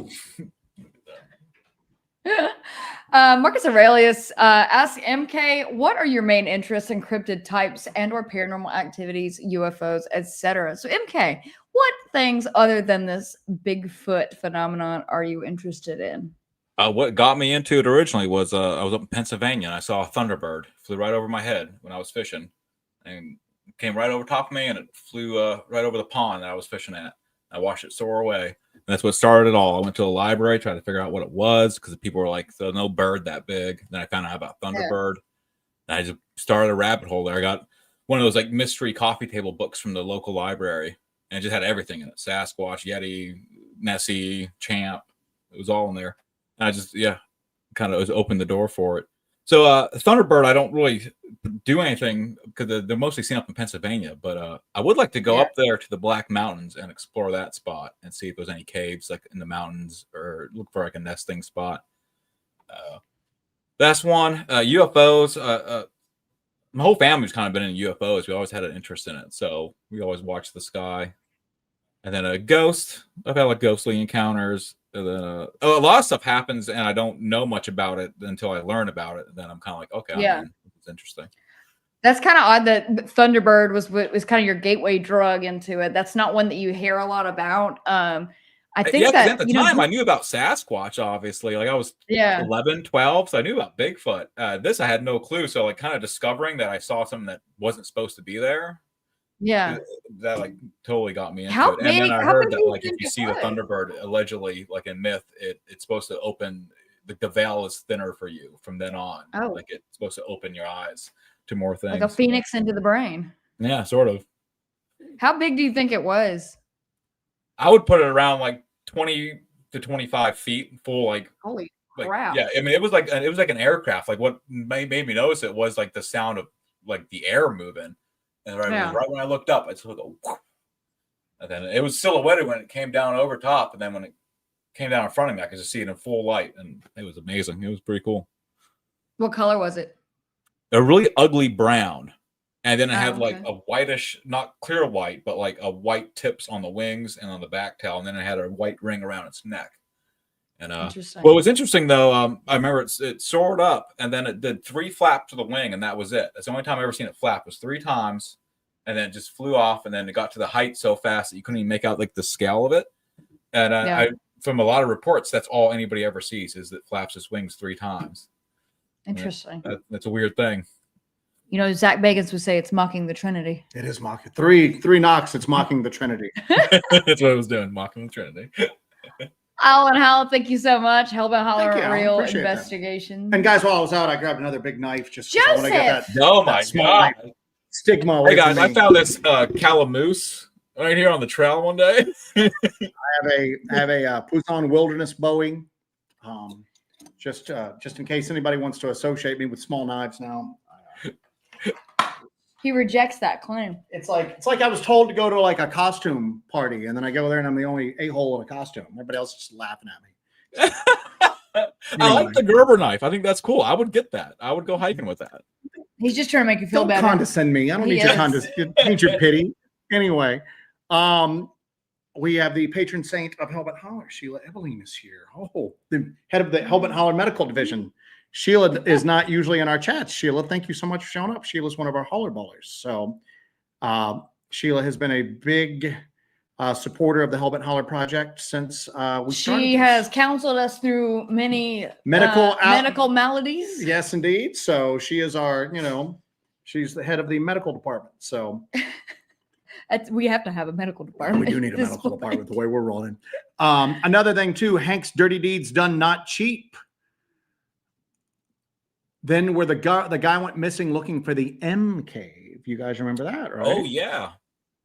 Marcus Aurelius asks MK, what are your main interests in cryptid types and or paranormal activities, UFOs, etc.? So MK, what things other than this Bigfoot phenomenon are you interested in? What got me into it originally was I was up in Pennsylvania and I saw a thunderbird flew right over my head when I was fishing, and came right over top of me, and it flew right over the pond that I was fishing at. I watched it soar away. And that's what started it all. I went to a library, tried to figure out what it was, because people were like, "There's no bird that big." Then I found out about thunderbird. And I just started a rabbit hole there. I got one of those like mystery coffee table books from the local library, and it just had everything in it: Sasquatch, Yeti, Nessie, Champ. It was all in there. And I just, kind of opened the door for it. So Thunderbird, I don't really do anything because they're mostly seen up in Pennsylvania. But I would like to go up there to the Black Mountains and explore that spot and see if there's any caves like in the mountains, or look for like a nesting spot. That's one. UFOs. My whole family's kind of been in UFOs. We always had an interest in it, so we always watched the sky. And then a ghost. I've had like ghostly encounters. And then a lot of stuff happens, and I don't know much about it until I learn about it. And then I'm kind of like, okay, it's interesting. That's kind of odd that Thunderbird was kind of your gateway drug into it. That's not one that you hear a lot about. I think that at the time I knew about Sasquatch, obviously. Like I was 11, 12, so I knew about Bigfoot. This I had no clue. So like kind of discovering that I saw something that wasn't supposed to be there. Yeah, that like totally got me into how it. Big, and then I heard that like if you see the Thunderbird, allegedly, like in myth, it's supposed to open the veil is thinner for you from then on. Oh, like it's supposed to open your eyes to more things. Like a phoenix into the brain. Yeah, sort of. How big do you think it was? I would put it around like 20 to 25 feet, full like. Holy like, crap! Yeah, I mean it was like an aircraft. Like what made me notice it was like the sound of like the air moving. And right when I looked up, I just go, whoop. And then it was silhouetted when it came down over top. And then when it came down in front of me, I could just see it in full light. And it was amazing. It was pretty cool. What color was it? A really ugly brown. And then it had like a whitish, not clear white, but like a white tips on the wings and on the back tail. And then it had a white ring around its neck. And what was interesting though, I remember it soared up and then it did 3 flaps to the wing, and that was it. That's the only time I ever seen it flap, was 3 times, and then it just flew off, and then it got to the height so fast that you couldn't even make out like the scale of it. And I from a lot of reports, that's all anybody ever sees, is that flaps its wings 3 times. Interesting. That's a weird thing. You know, Zach Bagans would say it's mocking the Trinity. It is mocking 3 knocks. It's mocking the Trinity. That's what it was doing, mocking the Trinity. Alan Howell, thank you so much. Hellbent Holler Real Investigations. And guys, while I was out, I grabbed another big knife just Joseph! I want to get that. Oh my god! Stigma. Away hey guys, from I me. found this calamoose right here on the trail one day. I have a Poussin Wilderness Bowie. Just in case anybody wants to associate me with small knives now. He rejects that claim. It's like I was told to go to like a costume party, and then I go there and I'm the only a-hole in a costume. Everybody else is just laughing at me. I like the Gerber knife. I think that's cool. I would get that. I would go hiking with that. He's just trying to make you feel Don't better. condescend me. I don't need your pity. Anyway, we have the patron saint of Hellbent Holler, Sheila Eveline, is here. Oh, the head of the Hellbent Holler Medical Division. Sheila is not usually in our chats. Sheila, thank you so much for showing up. Sheila's one of our holler ballers. So Sheila has been a big supporter of the Hellbent Holler project since we started. She has counseled us through many medical maladies. Yes, indeed. So she is our, she's the head of the medical department. So we have to have a medical department. We do need a medical department the way we're rolling. Another thing too, Hank's Dirty Deeds Done Not Cheap. Then where the guy went missing looking for the M cave. You guys remember that, right? Oh yeah.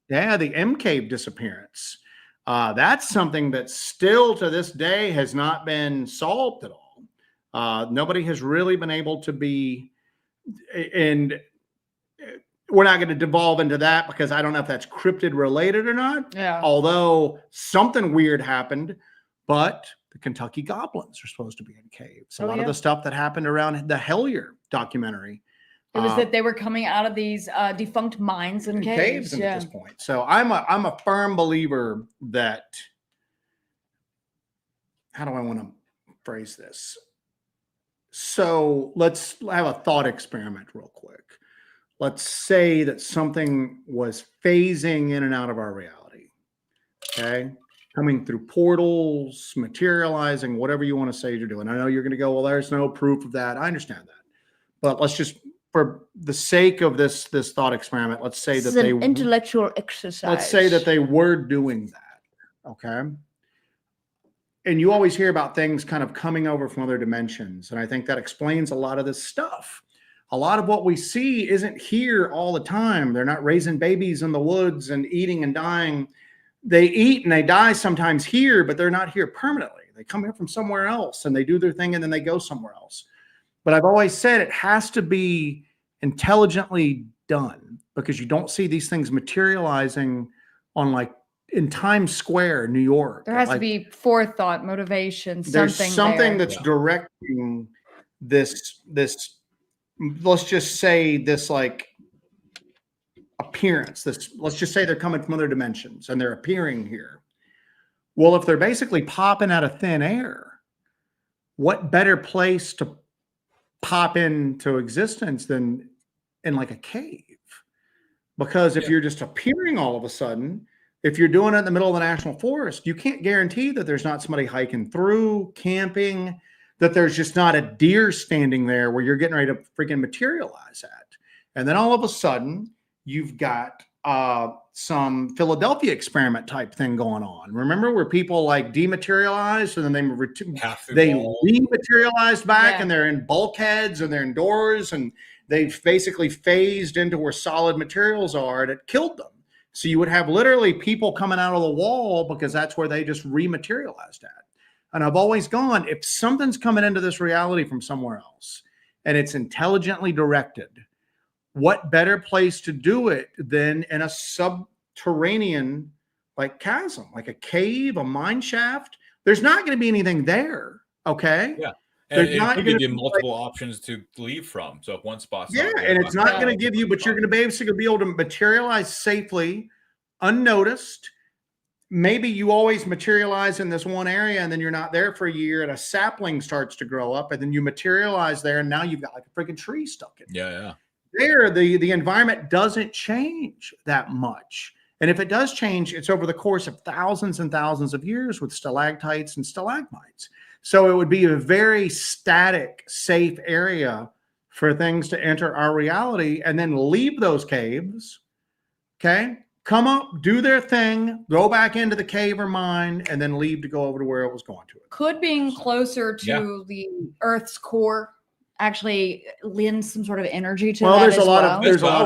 Yeah, the M cave disappearance. That's something that still to this day has not been solved at all. Nobody has really been able to be, and we're not going to devolve into that because I don't know if that's cryptid related or not. Yeah. Although something weird happened, but the Kentucky goblins are supposed to be in caves. A lot of the stuff that happened around the Hellier documentary. It was that they were coming out of these defunct mines and caves at this point. So I'm a firm believer that how do I want to phrase this? So let's have a thought experiment real quick. Let's say that something was phasing in and out of our reality. Okay. Coming through portals, materializing, whatever you want to say you're doing. I know you're going to go, well, there's no proof of that. I understand that. But let's just, for the sake of this thought experiment, let's say that they intellectual exercise. Let's say that they were doing that. Okay. And you always hear about things kind of coming over from other dimensions. And I think that explains a lot of this stuff. A lot of what we see isn't here all the time. They're not raising babies in the woods and eating and dying. They eat and they die sometimes here, but they're not here permanently. They come here from somewhere else and they do their thing and then they go somewhere else. But I've always said it has to be intelligently done, because you don't see these things materializing on, like, in Times Square, New York. There has like, to be forethought, motivation, there's something there. that's directing this, let's just say this, like, appearance. Let's just say they're coming from other dimensions and they're appearing here. Well, if they're basically popping out of thin air, what better place to pop into existence than in, like, a cave? Because if you're just appearing all of a sudden, if you're doing it in the middle of the national forest, you can't guarantee that there's not somebody hiking through, camping, that there's just not a deer standing there where you're getting ready to freaking materialize at. And then all of a sudden, you've got some Philadelphia experiment type thing going on. Remember where people, like, dematerialized and then they rematerialized back, and they're in bulkheads and they're indoors and they've basically phased into where solid materials are, and it killed them. So you would have literally people coming out of the wall because that's where they just rematerialized at. And I've always gone, if something's coming into this reality from somewhere else and it's intelligently directed, what better place to do it than in a subterranean, like, chasm, like a cave, a mine shaft? There's not going to be anything there. Okay. Yeah. And it could give you multiple options to leave from. So if one spot's and it's not going to give you, but you're going to basically be able to materialize safely, unnoticed. Maybe you always materialize in this one area and then you're not there for a year and a sapling starts to grow up and then you materialize there and now you've got, like, a freaking tree stuck in. Yeah. There, the environment doesn't change that much. And if it does change, it's over the course of thousands and thousands of years with stalactites and stalagmites. So it would be a very static, safe area for things to enter our reality and then leave those caves, okay? Come up, do their thing, go back into the cave or mine, and then leave to go over to where it was going to. Could being closer to the Earth's core actually lend some sort of energy to that? There's a lot of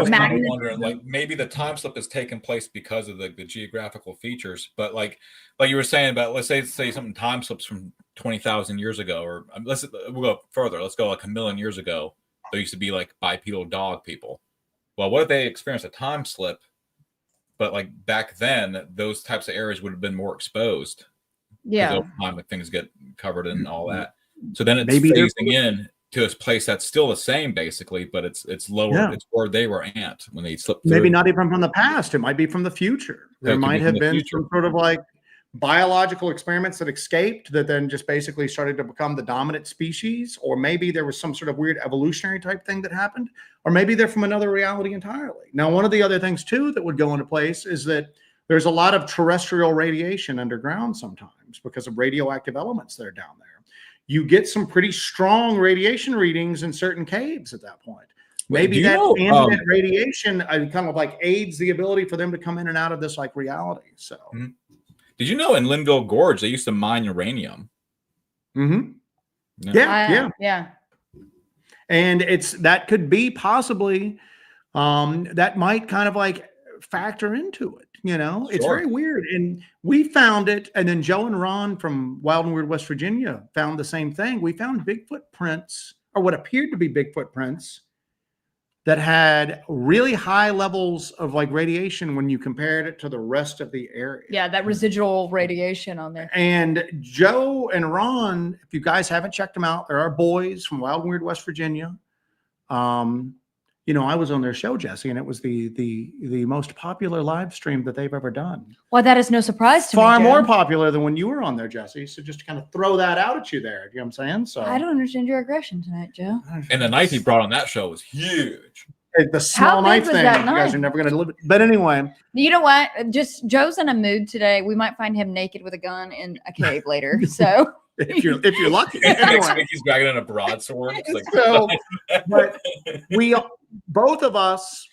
magnetism. wondering, like, maybe the time slip has taken place because of the geographical features. But like you were saying about, let's say something time slips from 20,000 years ago, or we'll go further. Let's go like 1 million years ago. There used to be, like, bipedal dog people. Well, what if they experienced a time slip? But, like, back then, those types of areas would have been more exposed. Yeah. Over time, like, things get covered and all that. So then it's Maybe phasing in to a place that's still the same, basically, but it's lower. Yeah. It's where they were at when they slipped through. Maybe not even from the past. It might be from the future. There might have been some sort of, like, biological experiments that escaped that then just basically started to become the dominant species. Or maybe there was some sort of weird evolutionary type thing that happened. Or maybe they're from another reality entirely. Now, one of the other things, too, that would go into place is that there's a lot of terrestrial radiation underground sometimes because of radioactive elements that are down there. You get some pretty strong radiation readings in certain caves at that point. Maybe that ambient radiation kind of, like, aids the ability for them to come in and out of this, like, reality. So, did you know in Linville Gorge they used to mine uranium? Yeah. And that could be possibly that might kind of, like, factor into it. You know, It's very weird. And we found it. And then Joe and Ron from Wild and Weird West Virginia found the same thing. We found Bigfoot prints, or what appeared to be Bigfoot prints, that had really high levels of, like, radiation when you compared it to the rest of the area. Yeah, that residual radiation on there. And Joe and Ron, if you guys haven't checked them out, they're our boys from Wild and Weird West Virginia. I was on their show, Jesse, and it was the most popular live stream that they've ever done. Well, that is no surprise to me. Far Joe. more popular than when you were on there, Jesse. So just to kind of throw that out at you there. You know what I'm saying? So I don't understand your aggression tonight, Joe. And the knife he brought on that show was huge. The small big knife was thing, that you guys knife? are never going to live it. But anyway, You know what? Just Joe's in a mood today. We might find him naked with a gun in a cave later. So if you're lucky. Next Anyway. week he's dragging in a broadsword. It's like, So, but both of us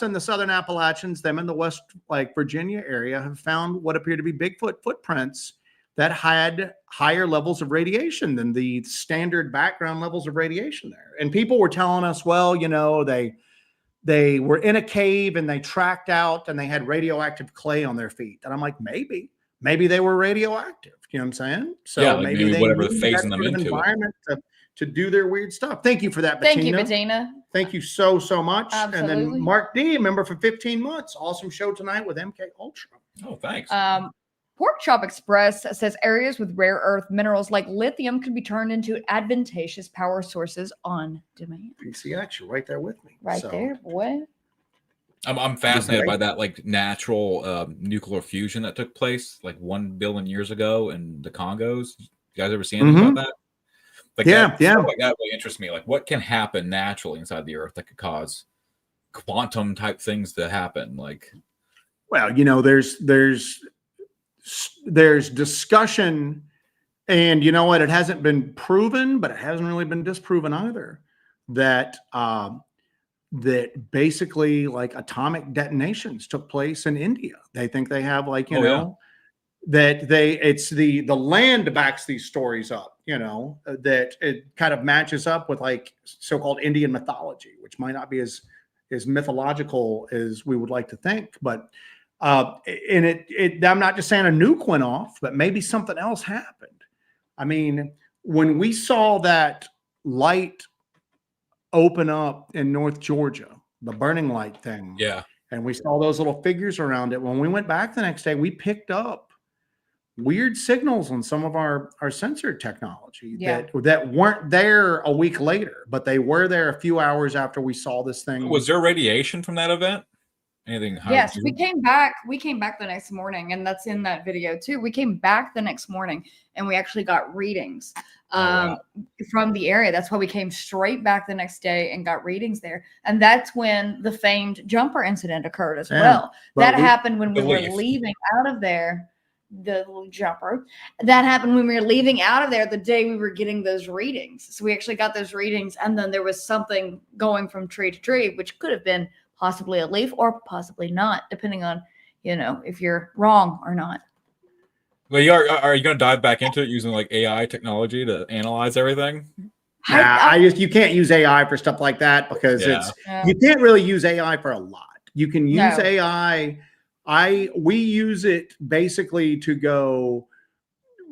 in the Southern Appalachians, them in the West, like Virginia area, have found what appear to be Bigfoot footprints that had higher levels of radiation than the standard background levels of radiation there. And people were telling us, well, they were in a cave and they tracked out and they had radioactive clay on their feet. And I'm like, maybe they were radioactive. You know what I'm saying? So Yeah, like maybe they whatever needed phasing that them sort of into it. environment to do their weird stuff. Thank you for that, Bettina. thank you, Bettina. Thank you so much. And Absolutely. then Mark D, a member for 15 months. Awesome show tonight with MK Ultra. oh, thanks. Pork Chop Express says areas with rare earth minerals like lithium could be turned into advantageous power sources on demand. PCX, you're right there with me. Right So, there, boy. I'm fascinated by that like natural nuclear fusion that took place like 1 billion years ago in the Congos. You guys ever seen anything about that? Like Yeah. stuff like that really interests me. Like what can happen naturally inside the earth that could cause quantum type things to happen? Like, well, there's discussion, and you know what? It hasn't been proven, but it hasn't really been disproven either. That that basically like atomic detonations took place in India. They think they have like that it's the land backs these stories up. That it kind of matches up with like so-called Indian mythology, which might not be as mythological as we would like to think, but. And I'm not just saying a nuke went off, but maybe something else happened. I mean, when we saw that light open up in North Georgia, the burning light thing, yeah, and we saw those little figures around it, when we went back the next day, we picked up weird signals on some of our sensor technology that weren't there a week later, but they were there a few hours after we saw this thing. was there radiation from that event? Anything? Yes, we came back the next morning, and that's in that video too. We came back the next morning and we actually got readings from the area. That's why we came straight back the next day and got readings there. And that's when the famed jumper incident occurred as well. That happened when we were leaving out of there. The little jumper that happened when we were leaving out of there the day we were getting those readings. So we actually got those readings, and then there was something going from tree to tree, which could have been possibly a leaf or possibly not, depending on, if you're wrong or not. Well, are you going to dive back into it using like AI technology to analyze everything? You can't use AI for stuff like that because you can't really use AI for a lot. You can use AI. We use it basically to go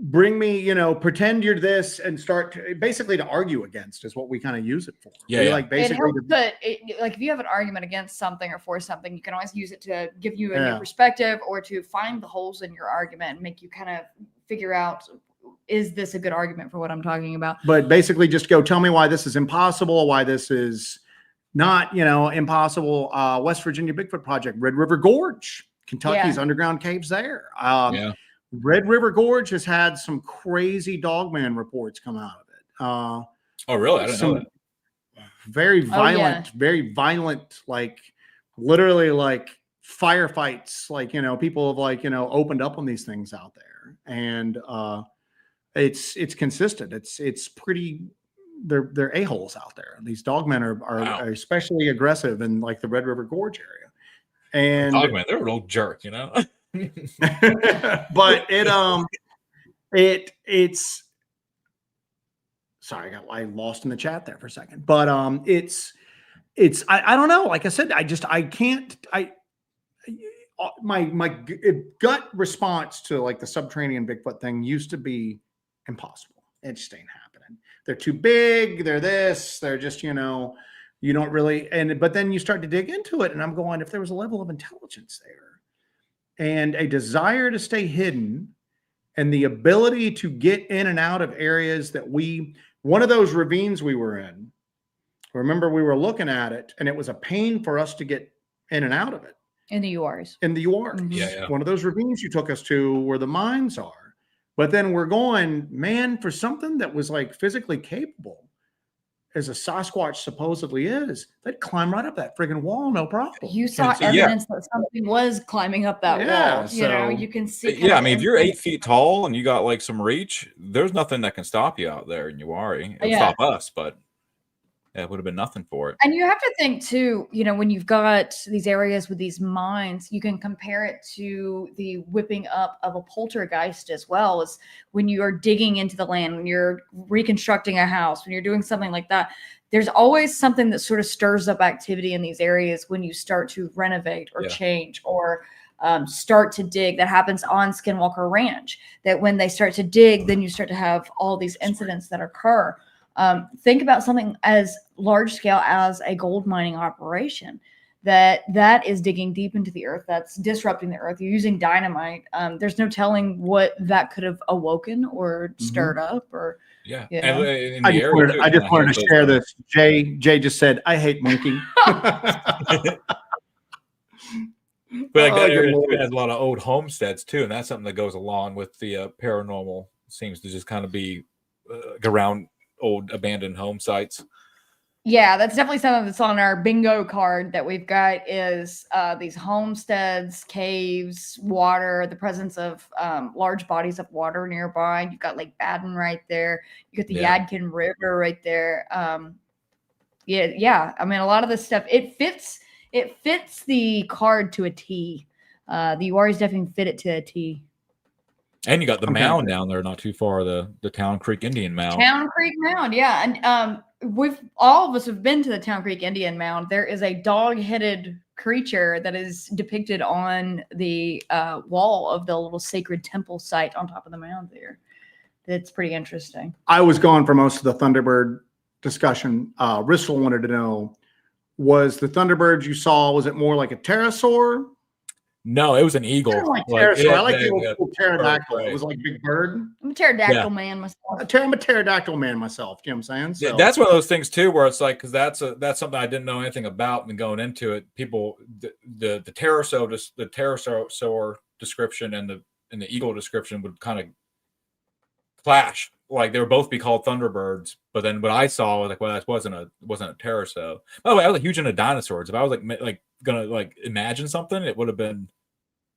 bring me, pretend you're this and start basically to argue against is what we kind of use it for. Like basically like if you have an argument against something or for something, you can always use it to give you a new perspective or to find the holes in your argument and make you kind of figure out, is this a good argument for what I'm talking about? But basically just go tell me why this is impossible, why this is not, impossible. West Virginia Bigfoot Project, Red River Gorge, Kentucky's underground caves there. Red River Gorge has had some crazy Dogman reports come out of it. Oh, really? I didn't know that. Very violent, like literally like firefights, like, people have opened up on these things out there. And it's consistent. It's pretty, they're a-holes out there. These Dogmen are especially aggressive in like the Red River Gorge area. And Dogman, they're a real jerk, but it's sorry, I lost in the chat there for a second. But I don't know. Like I said, my gut response to like the subterranean Bigfoot thing used to be impossible. It just ain't happening. They're too big. They're this. They're just, you don't really. But then you start to dig into it, and I'm going, if there was a level of intelligence there and a desire to stay hidden and the ability to get in and out of areas that one of those ravines we were in, remember we were looking at it and it was a pain for us to get in and out of it. In the URs. In the URs. Mhm. Yeah. One of those ravines you took us to where the mines are. But then we're going, man, for something that was like physically capable, as a Sasquatch supposedly is, they'd climb right up that friggin' wall, no problem. You saw so, yeah. evidence that something was climbing up that Yeah, wall. You know, so- you can see. Yeah, I kinda mean, if you're imprint- 8 feet tall and you got like some reach, there's nothing that can stop you out there in Uwari. It'll Yeah. stop us, but yeah, it would have been nothing for it. And you have to think too, you know, when you've got these areas with these mines, you can compare it to the whipping up of a poltergeist as well as when you are digging into the land, when you're reconstructing a house, when you're doing something like that. There's always something that sort of stirs up activity in these areas when you start to renovate or Yeah. change or start to dig. That happens on Skinwalker Ranch, that when they start to dig, then you start to have all these incidents that occur. Think about something as large scale as a gold mining operation that is digging deep into the earth, that's disrupting the earth. You're using dynamite. There's no telling what that could have awoken or stirred up or Yeah. You And know? in I the just area, wanted, too, I just kinda wanted hear to those, share this. Jay just said, I hate monkey. But like Oh, that good area too Lord. has a lot of old homesteads too, and that's something that goes along with the paranormal. Seems to just kind of be around old abandoned home sites. Yeah, that's definitely something that's on our bingo card that we've got is these homesteads, caves, water, the presence of large bodies of water nearby. You've got Lake Baden right there. You got the Yeah. Yadkin River right there. Yeah. I mean, a lot of this stuff it fits the card to a T. The URIs definitely fit it to a T. And you got the Okay. mound down there, not too far, the Town Creek Indian Mound. Town Creek Mound, yeah, and all of us have been to the Town Creek Indian Mound. There is a dog-headed creature that is depicted on the wall of the little sacred temple site on top of the mound there. That's pretty interesting. I was gone for most of the Thunderbird discussion. Rissel wanted to know, was the Thunderbird you saw, was it more like a pterosaur? No, it was an eagle. Kind of like Like, pterosaur. I like they- the old school pterodactyl. right. It was like a big bird. I'm a pterodactyl Yeah. man myself. I'm a pterodactyl man myself. You know what I'm saying? Yeah, that's one of those things too, where it's like, because that's something I didn't know anything about, and going into it, people the pterosaur description and the eagle description would kind of clash. Like they would both be called Thunderbirds, but then what I saw was like, well, that wasn't a pterosaur. By the way, I was like, huge into dinosaurs. If I was like gonna like imagine something, it would have been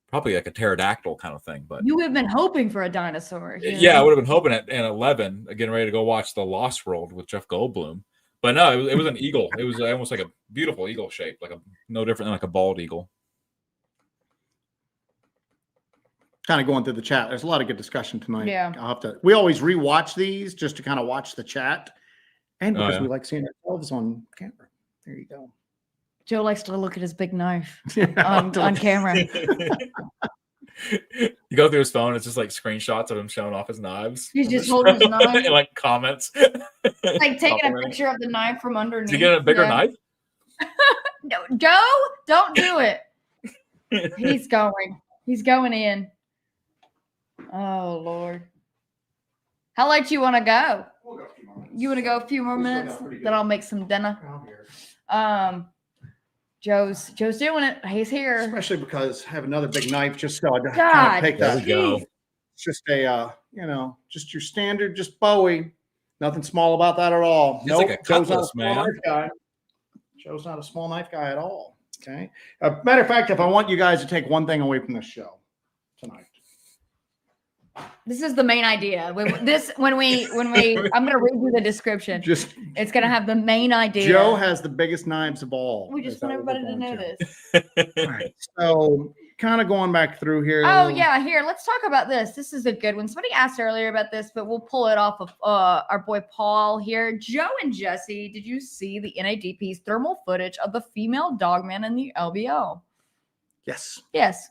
probably like a pterodactyl kind of thing. But You have been hoping for a dinosaur. you yeah, I know? would have been hoping at 11, getting ready to go watch The Lost World with Jeff Goldblum. But no, it was an eagle. It was almost like a beautiful eagle shape, like no different than like a bald eagle. kind of going through the chat. There's a lot of good discussion tonight. Yeah. We always rewatch these just to kind of watch the chat. And Oh, because yeah. we like seeing ourselves on camera. There you go. Joe likes to look at his big knife Yeah, on camera. You go through his phone, it's just like screenshots of him showing off his knives. He's just holding his knife. And like comments. Like taking a Complimenting. picture of the knife from underneath. Is he getting a bigger Yeah. knife? No, Joe, don't do it. He's going. He's going in. Oh Lord. How late you want to go? We'll go a few more minutes. You want to go a few more We still got minutes? pretty good- Then I'll make some dinner. Out here. Joe's doing it. He's here. Especially because I have another big knife just so I don't God, kind of take There that. we go. It's just a, just your standard, just Bowie. Nothing small about that at all. It's like a Joe's not a cutlass, small man. knife guy. Joe's not a small knife guy at all. Okay. Matter of fact, if I want you guys to take one thing away from this show tonight, This is the main idea. I'm gonna read you the description. just It's gonna have the main idea. Joe has the biggest knives of all. We just Is that want what everybody to we're know going this. All right. So kind of going back through here. Oh yeah, here. Let's talk about this. This is a good one. Somebody asked earlier about this, but we'll pull it off of our boy Paul here. Joe and Jesse, did you see the NADP's thermal footage of the female dogman in the LBL? Yes. Yes.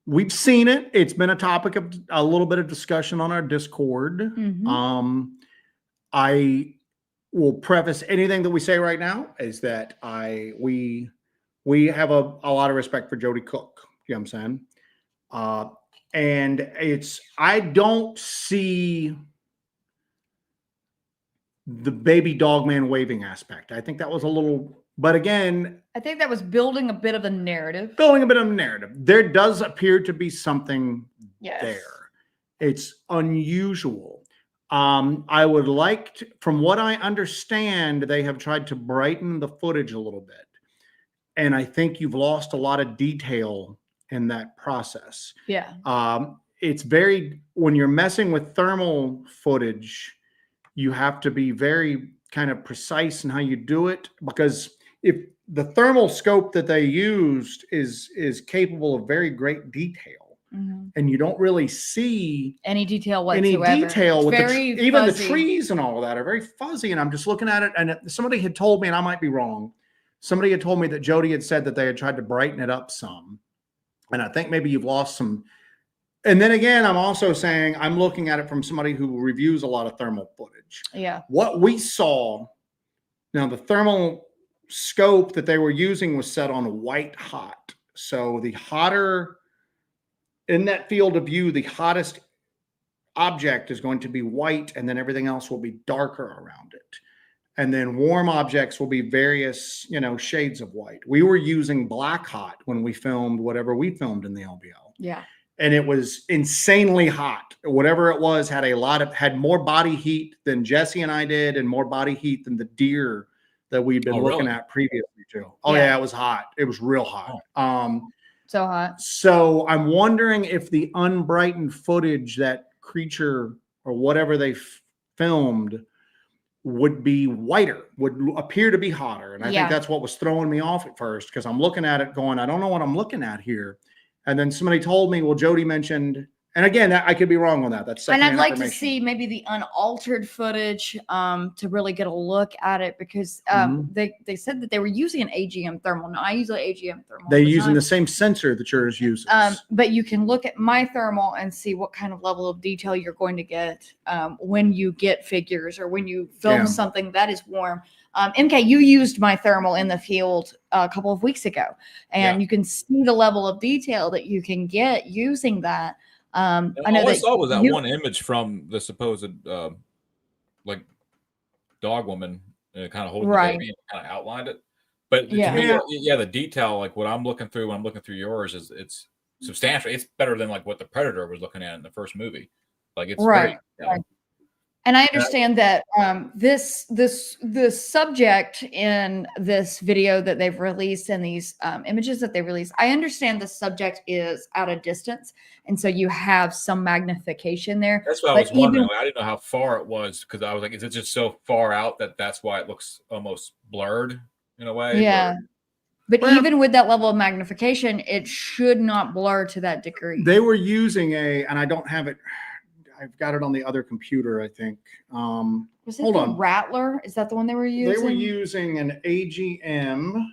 We've seen it. It's been a topic of a little bit of discussion on our Discord. Mhm. I will preface anything that we say right now is that we have a lot of respect for Jody Cook. You know what I'm saying? And I don't see the baby Dogman waving aspect. I think that was a little, but again, I think that was building a bit of a narrative. building a bit of a narrative. There does appear to be something Yes. there. It's unusual. I would like to, from what I understand, they have tried to brighten the footage a little bit. And I think you've lost a lot of detail in that process. Yeah. It's very, when you're messing with thermal footage, you have to be very kind of precise in how you do it, because if the thermal scope that they used is capable of very great detail, and you don't really see any detail whatsoever. Any detail It's with very even fuzzy. the trees and all of that are very fuzzy. And I'm just looking at it, and somebody had told me, and I might be wrong, somebody had told me that Jody had said that they had tried to brighten it up some. And I think maybe you've lost some. And then again, I'm also saying I'm looking at it from somebody who reviews a lot of thermal footage. Yeah. What we saw, now the thermal scope that they were using was set on white hot. So the hotter in that field of view, the hottest object is going to be white, and then everything else will be darker around it. And then warm objects will be various, shades of white. We were using black hot when we filmed whatever we filmed in the LBL. Yeah. And it was insanely hot. Whatever it was had more body heat than Jesse and I did, and more body heat than the deer that we'd been looking at previously too. Oh yeah, it was hot. It was real hot. So hot. So I'm wondering if the unbrightened footage, that creature or whatever they filmed, would be whiter, would appear to be hotter. And I think that's what was throwing me off at first, because I'm looking at it going, I don't know what I'm looking at here. And then somebody told me, well, Jody mentioned, and again, I could be wrong on that. That's and I'd like to see maybe the unaltered footage to really get a look at it, because they said that they were using an AGM thermal. Now I use an AGM thermal. They're using the same sensor that yours uses. But you can look at my thermal and see what kind of level of detail you're going to get when you get figures or when you film something that is warm. MK, you used my thermal in the field a couple of weeks ago, and you can see the level of detail that you can get using that. I know all I saw was that one image from the supposed like dog woman, kind of holding the baby and kind of outlined it. But to me, the detail, like what I'm looking through when I'm looking through yours, it's substantial. It's better than like what the Predator was looking at in the first movie. Like it's right. And I understand that this subject in this video that they've released and these images that they released, I understand the subject is at a distance, and so you have some magnification there. That's what I was wondering. I didn't know how far it was, because I was like, is it just so far out that's why it looks almost blurred in a way? Yeah. But even with that level of magnification, it should not blur to that degree. They were using and I don't have it. I've got it on the other computer, I think. Was it the Rattler? Is that the one they were using? They were using an AGM.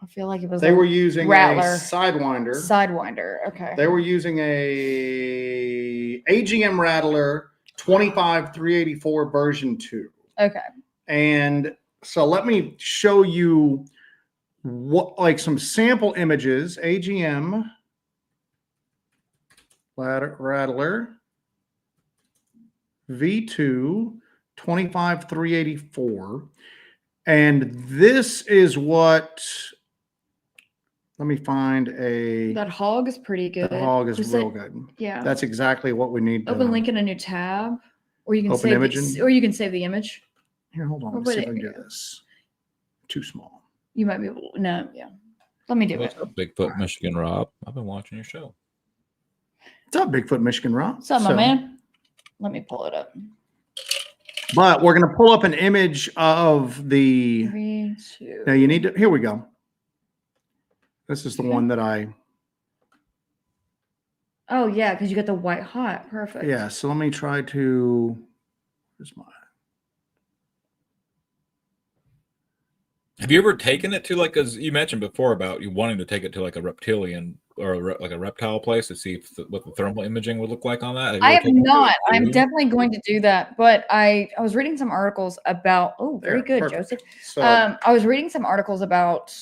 I feel like it was. They were using Rattler. A Sidewinder. Sidewinder, okay. They were using a AGM Rattler 25384 version 2. Okay. And so let me show you some sample images. AGM Rattler V2 25384. And this is what, let me find that hog is pretty good. That hog is real good. Yeah. That's exactly what we need. Open link in a new tab, or you can save the image. Here, hold on. Let's see if I can do this. Too small. You might be able to, no, yeah. Let me do What's it. up, Bigfoot Michigan Rob? I've been watching your show. What's up, Bigfoot Michigan Rob? What's up, my man? Let me pull it up. But we're going to pull up an image of the. 3, 2. Now you need to. Here we go. This is the one that I. Oh yeah, because you got the white hot. Perfect. Yeah. So let me try to. Where's my. Have you ever taken it to like, as you mentioned before about you wanting to take it to like a reptilian or like a reptile place to see if what the thermal imaging would look like on that? I you ever have taken it to a not. I'm zoo? definitely going to do that. But I was reading some articles about. Oh, very There, good, perfect. Joseph. So I was reading some articles about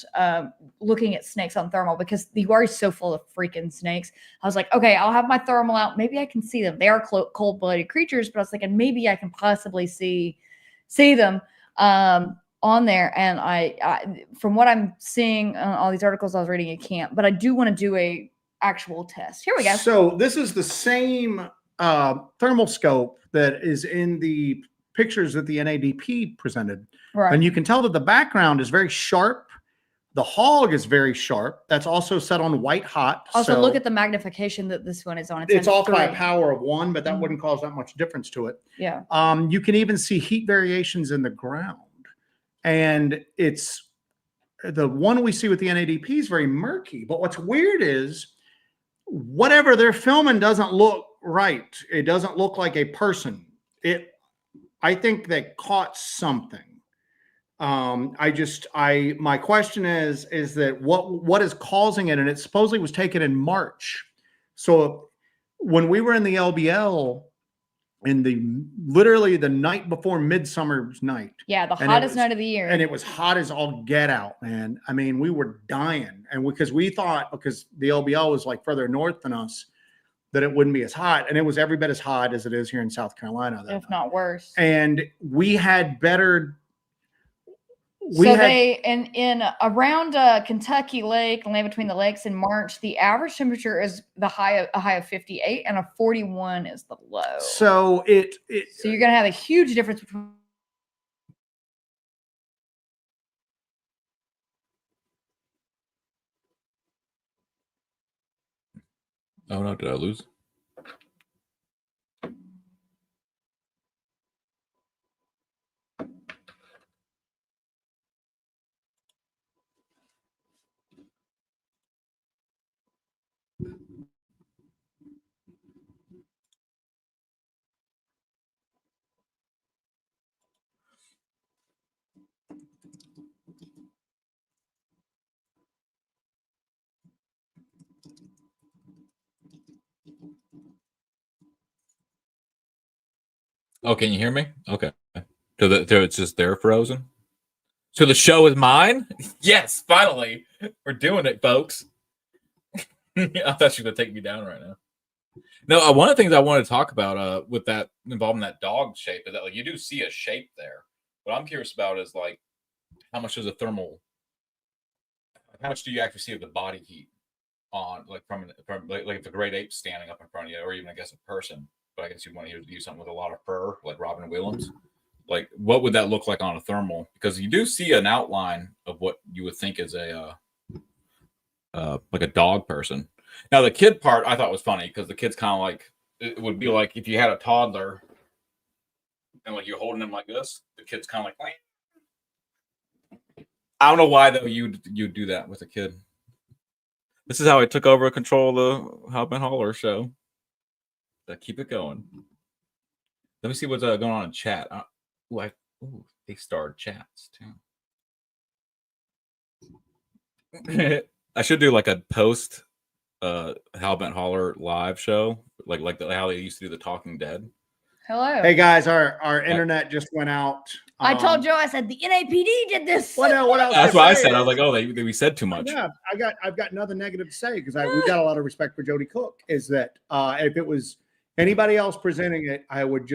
looking at snakes on thermal because the UR is so full of freaking snakes. I was like, okay, I'll have my thermal out. Maybe I can see them. They are cold-blooded creatures, but I was thinking maybe I can possibly see them on there. And I from what I'm seeing all these articles I was reading, you can't. But I do want to do a actual test. Here we go. So this is the same thermal scope that is in the pictures that the NADP presented. Right. And you can tell that the background is very sharp. The hog is very sharp. That's also set on white hot. Also, so look at the magnification that this one is on. it's at off by a 3. power of 1, but that Mhm. wouldn't cause that much difference to it. Yeah. You can even see heat variations in the ground. And it's the one we see with the NADP is very murky. But what's weird is whatever they're filming doesn't look right. It doesn't look like a person. I think they caught something. My question is that what is causing it? And it supposedly was taken in March. So when we were in the LBL literally the night before Midsummer's Night. Yeah, the And hottest night of the year. And it was hot as all get out, man. I mean, we were dying. And because we thought, because the LBL was like further north than us, that it wouldn't be as hot. And it was every bit as hot as it is here in South Carolina. if not worse. And we had better. They in around Kentucky Lake and land between the lakes in March, the average temperature is a high of 58 and a 41 is the low. So so you're gonna have a huge difference between. Oh no, did I lose? Oh, can you hear me? Okay. So it's just there frozen. So the show is mine? Yes, finally. We're doing it, folks. I thought you were gonna take me down right now. No, one of the things I wanted to talk about with that involving that dog shape is that like you do see a shape there. What I'm curious about is like how much does how much do you actually see of the body heat on like from like if a great ape standing up in front of you, or even I guess a person, but I guess you'd want to use something with a lot of fur, like Robin Williams. Like, what would that look like on a thermal? Because you do see an outline of what you would think is a like a dog person. Now, the kid part I thought was funny because the kid's kind of like it would be like if you had a toddler and like you're holding him like this, the kid's kind of like. Wah. I don't know why though you do that with a kid. This is how I took over control of the Hop and Holler show. But keep it going. Let me see what's going on in chat. They started chats too. I should do like a post Hellbent Holler live show, like how they used to do the Talking Dead. Hello. Hey guys, our internet just went out. I told Joe, I said the NAPD did this. What else? That's what I said. I was like, oh, we said too much. Yeah, I've got nothing negative to say because we've got a lot of respect for Jody Cook. Is that if it was anybody else presenting it, I would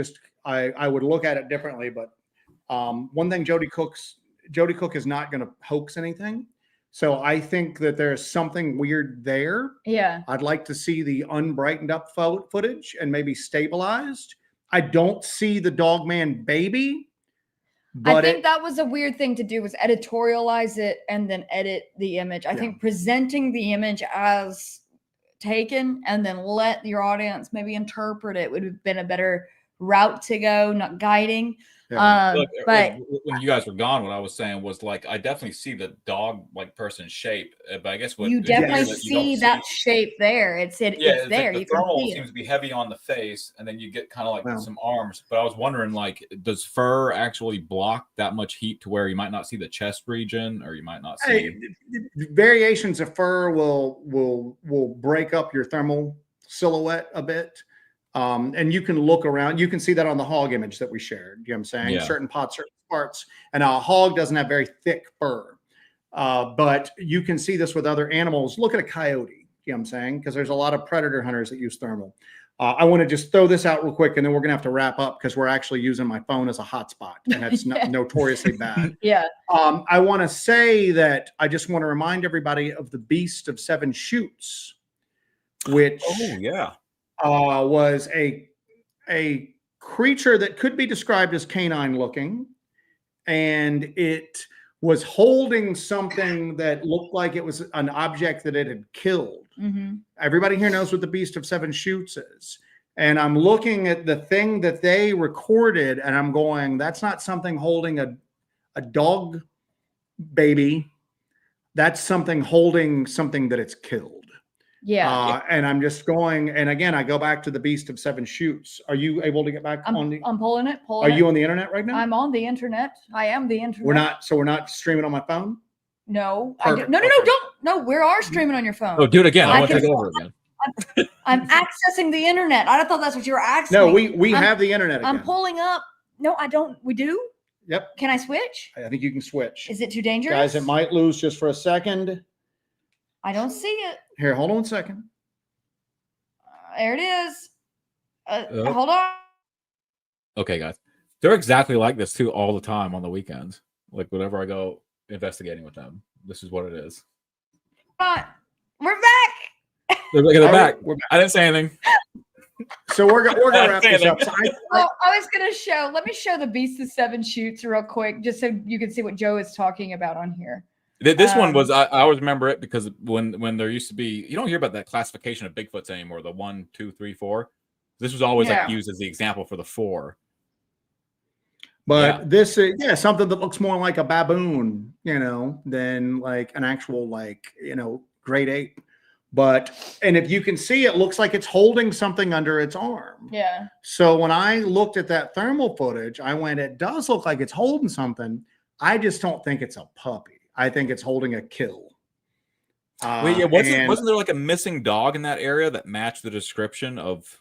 look at it differently. But one thing, Jody Cook is not going to hoax anything. So I think that there's something weird there. Yeah. I'd like to see the unbrightened up footage and maybe stabilized. I don't see the Dogman baby. But I think that was a weird thing to do, was editorialize it and then edit the image. I think presenting the image as taken and then let your audience maybe interpret it would have been a better route to go, not guiding. Yeah. But when you guys were gone, what I was saying was like I definitely see the dog like person shape, but I guess what you it's weird definitely that you don't see that shape there. It's yeah, it's there. like the You can thermal see seems it. to be heavy on the face, and then you get kind of like Wow. some arms. But I was wondering, like, does fur actually block that much heat to where you might not see the chest region, or you might not see? Variations of fur will break up your thermal silhouette a bit. And you can look around, you can see that on the hog image that we shared. You know what I'm saying? Yeah. Certain parts. And a hog doesn't have very thick fur. But you can see this with other animals. Look at a coyote, you know what I'm saying? Because there's a lot of predator hunters that use thermal. I want to just throw this out real quick, and then we're going to have to wrap up because we're actually using my phone as a hotspot, and that's notoriously bad. Yeah. I want to say that I just want to remind everybody of the Beast of Seven Shoots, which was a creature that could be described as canine looking, and it was holding something that looked like it was an object that it had killed. Mm-hmm. Everybody here knows what the Beast of Seven Shoots is. And I'm looking at the thing that they recorded, and I'm going, that's not something holding a dog baby. That's something holding something that it's killed. Yeah. And I'm just going, and again, I go back to the Beast of Seven Shoots. Are you able to get back on the? I'm pulling it. Are you on the internet right now? I'm on the internet. I am the internet. We're not streaming on my phone. No, Perfect. no, Okay. don't. No, we are streaming on your phone. Oh, do it again. I want to can- take it over again. I'm accessing the internet. I thought that's what you were asking. No, me. we have the internet again. I'm pulling up. No, I don't. We do? Yep. Can I switch? I think you can switch. Is it too dangerous? Guys, it might lose just for a second. I don't see it. Here, hold on a second. There it is. Oh. Hold on. Okay, guys. They're exactly like this too all the time on the weekends. Like whenever I go investigating with them, this is what it is. Hold on. We're back. Look at the back. We're back. I didn't say anything. So we're gonna wrap this up. So I was gonna show. Let me show the Beast of Seven Shoots real quick, just so you can see what Joe is talking about on here. This one was I always remember it because when there used to be, you don't hear about that classification of Bigfoots anymore, the 1, 2, 3, 4. This was always like used as the example for the 4. But this is something that looks more like a baboon, than like an actual great ape. And if you can see, it looks like it's holding something under its arm. Yeah. So when I looked at that thermal footage, I went, it does look like it's holding something. I just don't think it's a puppy. I think it's holding a kill. Wasn't there like a missing dog in that area that matched the description of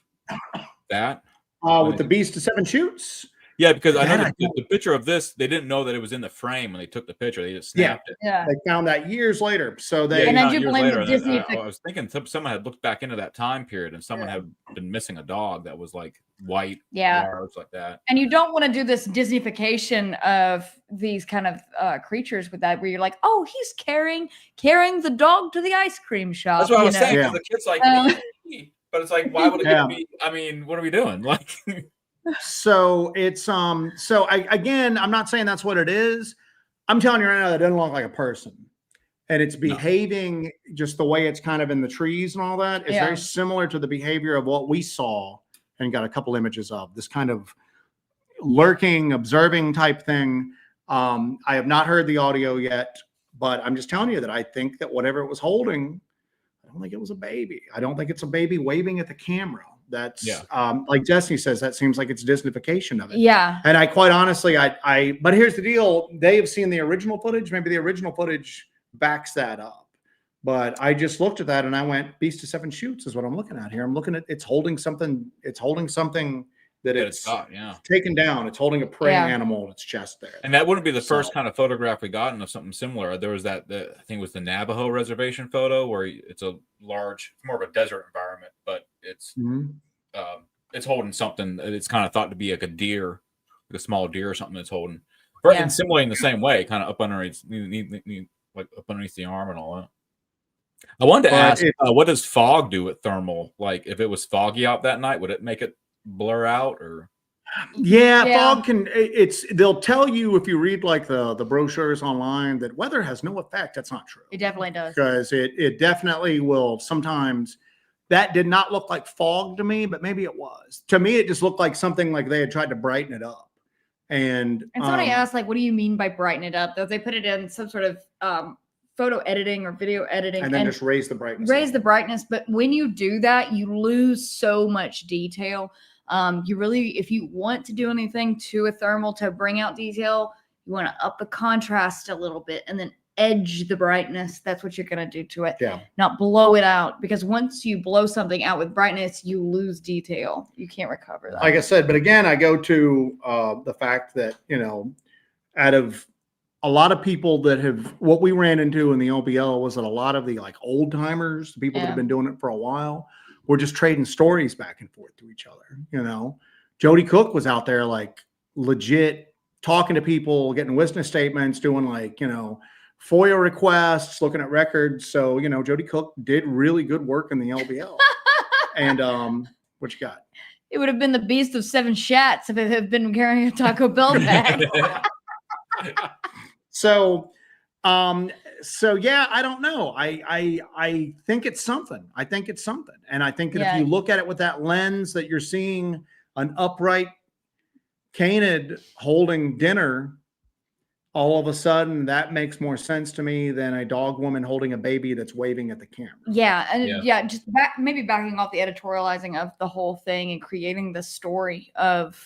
that? With the Beast of Seven Shoots? Yeah, because I know the picture of this, they didn't know that it was in the frame when they took the picture. They just snapped it. Yeah. They found that years later. So they And I do blame the Disney. I was thinking someone had looked back into that time period and someone had been missing a dog that was like white, large like that. And you don't want to do this Disneyfication of these kind of creatures with that, where you're like, oh, he's carrying the dog to the ice cream shop. That's what I was saying. The kid's like, but it's like, why would it be? I mean, what are we doing? Like. So it's I'm not saying that's what it is. I'm telling you right now that it doesn't look like a person, and it's behaving just the way it's kind of in the trees and all that. It's very similar to the behavior of what we saw and got a couple images of this kind of lurking, observing type thing. I have not heard the audio yet, but I'm just telling you that I think that whatever it was holding, I don't think it was a baby. I don't think it's a baby waving at the camera. That's like Jesse says, that seems like it's Disneyfication of it. Yeah. And I quite honestly, but here's the deal. They have seen the original footage. Maybe the original footage backs that up. But I just looked at that and I went, Beast of Seven Shoots is what I'm looking at here. I'm looking at, it's holding something that it's taken down. It's holding a prey animal in its chest there. And that wouldn't be the first kind of photograph we got of something similar. There was I think it was the Navajo reservation photo where it's a large, more of a desert environment, but it's holding something. It's kind of thought to be like a deer, like a small deer or something that's holding. And similarly in the same way, kind of up underneath, like up underneath the arm and all that. I wanted to ask, what does fog do with thermal? Like if it was foggy out that night, would it make it blur out or? Fog can, they'll tell you if you read like the brochures online that weather has no effect. That's not true. It definitely does. Because it definitely will sometimes that did not look like fog to me, but maybe it was. To me, it just looked like something like they had tried to brighten it up. And somebody asked, like, what do you mean by brighten it up? Though they put it in some sort of photo editing or video editing, and then just raise the brightness. Raise the brightness, but when you do that, you lose so much detail. You really, if you want to do anything to a thermal to bring out detail, you want to up the contrast a little bit and then edge the brightness. That's what you're going to do to it. Yeah. Not blow it out, because once you blow something out with brightness, you lose detail. You can't recover that. Like I said, but again, I go to the fact that, out of a lot of people that have, what we ran into in the LBL was that a lot of the like old timers, the people that have been doing it for a while, were just trading stories back and forth to each other. Jody Cook was out there like legit talking to people, getting witness statements, doing like, FOIA requests, looking at records. So, Jody Cook did really good work in the LBL. And what you got? It would have been the Beast of Seven Shats if it had been carrying a Taco Bell bag. So yeah, I don't know. I think it's something. I think it's something. And I think that if you look at it with that lens, that you're seeing an upright canid holding dinner, all of a sudden that makes more sense to me than a dog woman holding a baby that's waving at the camera. Yeah. And just maybe backing off the editorializing of the whole thing and creating the story of,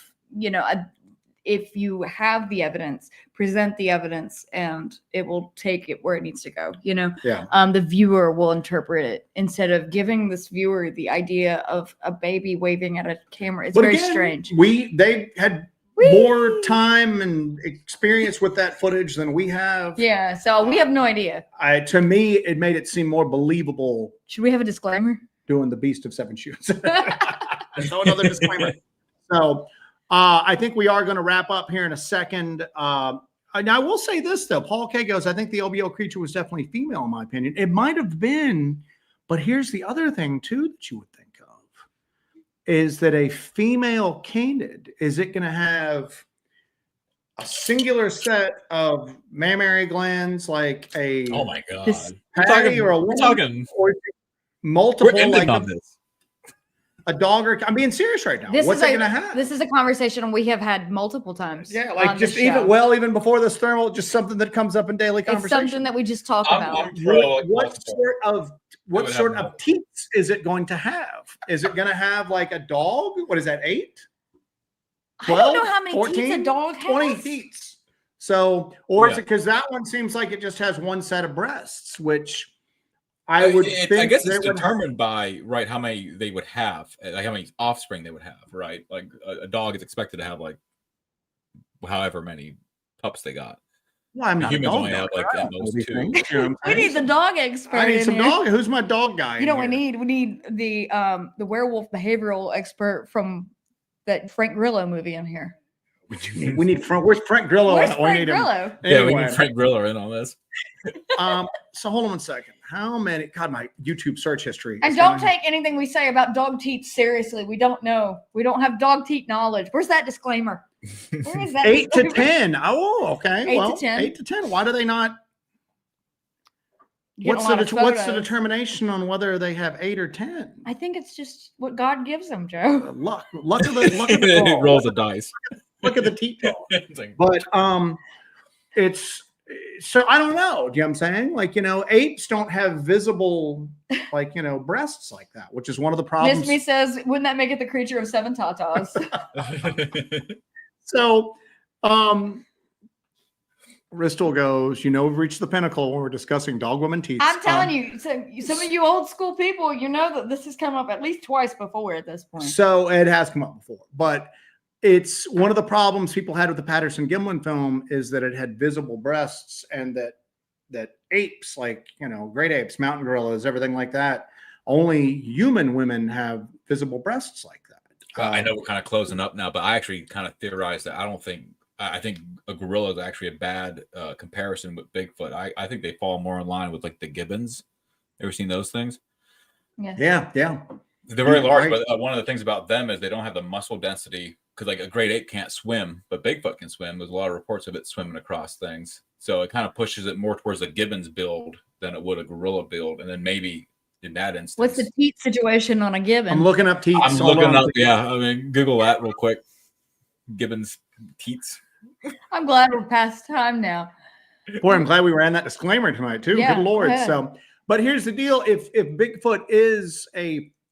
if you have the evidence, present the evidence, and it will take it where it needs to go. The viewer will interpret it instead of giving this viewer the idea of a baby waving at a camera. It's very strange. They had more time and experience with that footage than we have. Yeah, so we have no idea. To me, it made it seem more believable. Should we have a disclaimer? Doing the Beast of Seven Shoes. There's no another disclaimer. So I think we are going to wrap up here in a second. Now, I will say this, though. Paul K goes, I think the LBO creature was definitely female, in my opinion. It might have been, but here's the other thing, too, that you would think of, is that a female canid, is it going to have a singular set of mammary glands like a oh my god, patty or a woman, or multiple, like a dog, or I'm being serious right now. What's it going to have? This is a conversation we have had multiple times. Yeah, like just even before this thermal, just something that comes up in daily conversation. It's something that we just talk about. What sort of teats is it going to have? Is it going to have like a dog? What is that, 8? 12, I don't know how many 14, teats a dog has. 20 teats. So, or is it because that one seems like it just has one set of breasts, which I would think. I guess it's determined by how many they would have, like how many offspring they would have, right? Like a dog is expected to have like however many pups they got. Well, I'm not humans a dog only have like at most 2. We need the dog expert. I need some here. dog. Who's my dog guy? You know what we need? We need the werewolf behavioral expert from that Frank Grillo movie in here. We need Frank. Where's Frank Grillo? Where's Frank Grillo? Anyway. Yeah, we need Frank Grillo in on this. So hold on one second. How many? God, my YouTube search history. And don't take anything we say about dog teeth seriously. We don't know. We don't have dog teeth knowledge. Where's that disclaimer? Where is that? 8 to 10. Oh, okay. 8 to 10. 8 to 10. Why do they not? What's the determination on whether they have 8 or 10? I think it's just what God gives them, Joe. Luck of the It rolls a dice. Look at the teeth. But it's so I don't know. Do you know what I'm saying? Like, apes don't have visible, like, breasts like that, which is one of the problems. Mystery says, wouldn't that make it the creature of 7 tatas? So, Ristel goes, we've reached the pinnacle when we're discussing dog woman teeth. I'm telling you, so some of you old school people, that this has come up at least twice before at this point. So it has come up before, but it's one of the problems people had with the Patterson Gimlin film is that it had visible breasts, and that apes, like, great apes, mountain gorillas, everything like that, only human women have visible breasts like that. I know we're kind of closing up now, but I actually kind of theorized that I think a gorilla is actually a bad comparison with Bigfoot. I think they fall more in line with like the gibbons. Ever seen those things? Yeah. They're very large, but one of the things about them is they don't have the muscle density, because like a great ape can't swim, but Bigfoot can swim. There's a lot of reports of it swimming across things. So it kind of pushes it more towards a gibbon's build than it would a gorilla build. And then maybe in that instance. What's the teat situation on a gibbon? I'm looking up teats. I'm Hold looking on. up. Yeah, I mean, Google that real quick. Gibbons teats. I'm glad we're past time now. Boy, I'm glad we ran that disclaimer tonight too. Yeah, Good go Lord. ahead. So, but here's the deal: if Bigfoot is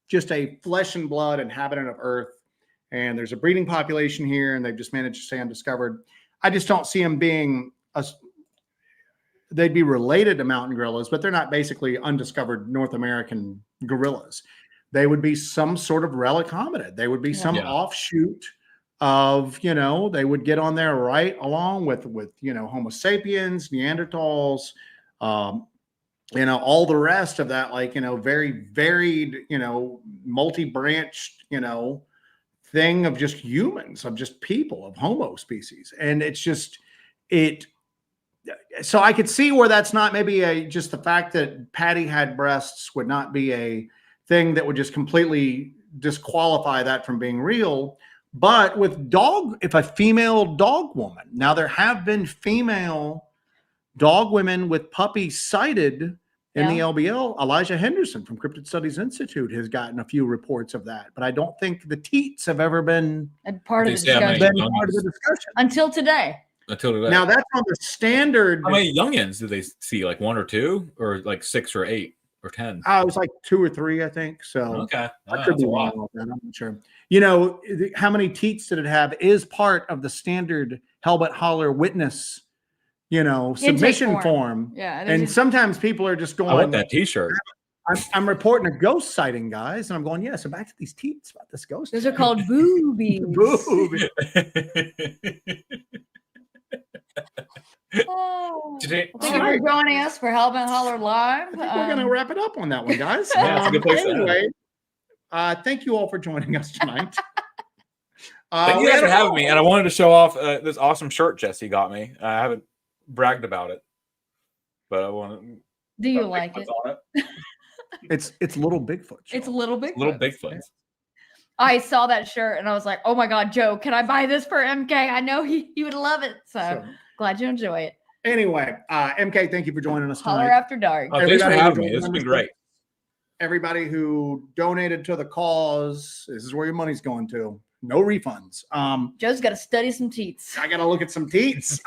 just a flesh and blood inhabitant of Earth, and there's a breeding population here, and they've just managed to stay undiscovered, I just don't see them being they'd be related to mountain gorillas, but they're not basically undiscovered North American gorillas. They would be some sort of relic hominid. They would be some offshoot of, they would get on there right along with Homo sapiens, Neanderthals, all the rest of that, very varied, multi-branched, thing of just humans, of just people, of Homo species. And it's just, so I could see where that's not maybe just the fact that Patty had breasts would not be a thing that would just completely disqualify that from being real. But with if a female dog woman, now there have been female dog women with puppies sighted in the LBL. Elijah Henderson from Cryptid Studies Institute has gotten a few reports of that, but I don't think the teats have ever been part of the discussion until today. Now that's on the standard. How many youngins do they see? Like 1 or 2, or like 6 or 8 or 10? It was like 2 or 3, I think. So okay, I could be wrong with that. I'm not sure. How many teats did it have is part of the standard Helmut Holler witness, submission form. Yeah, and sometimes people are just going, I want that T-shirt. I'm reporting a ghost sighting, guys, and I'm going, so back to these teats about this ghost. Those are called boobies. Boobies. Thank you for joining us for Helmut Holler Live. I think we're going to wrap it up on that one, guys. It's a good place anyway, thank you all for joining us tonight. Thank you guys for having me, and I wanted to show off this awesome shirt Jesse got me. I haven't bragged about it, but I want to. Do you like it? It's little Bigfoot. It's little Bigfoot. Little Bigfoot. I saw that shirt and I was like, oh my God, Joe, can I buy this for MK? I know he would love it. So glad you enjoy it. Anyway, MK, thank you for joining us tonight. Holler After Dark. Thanks for having me. It's been great. Everybody who donated to the cause, this is where your money's going to. No refunds. Joe's got to study some teats. I got to look at some teats.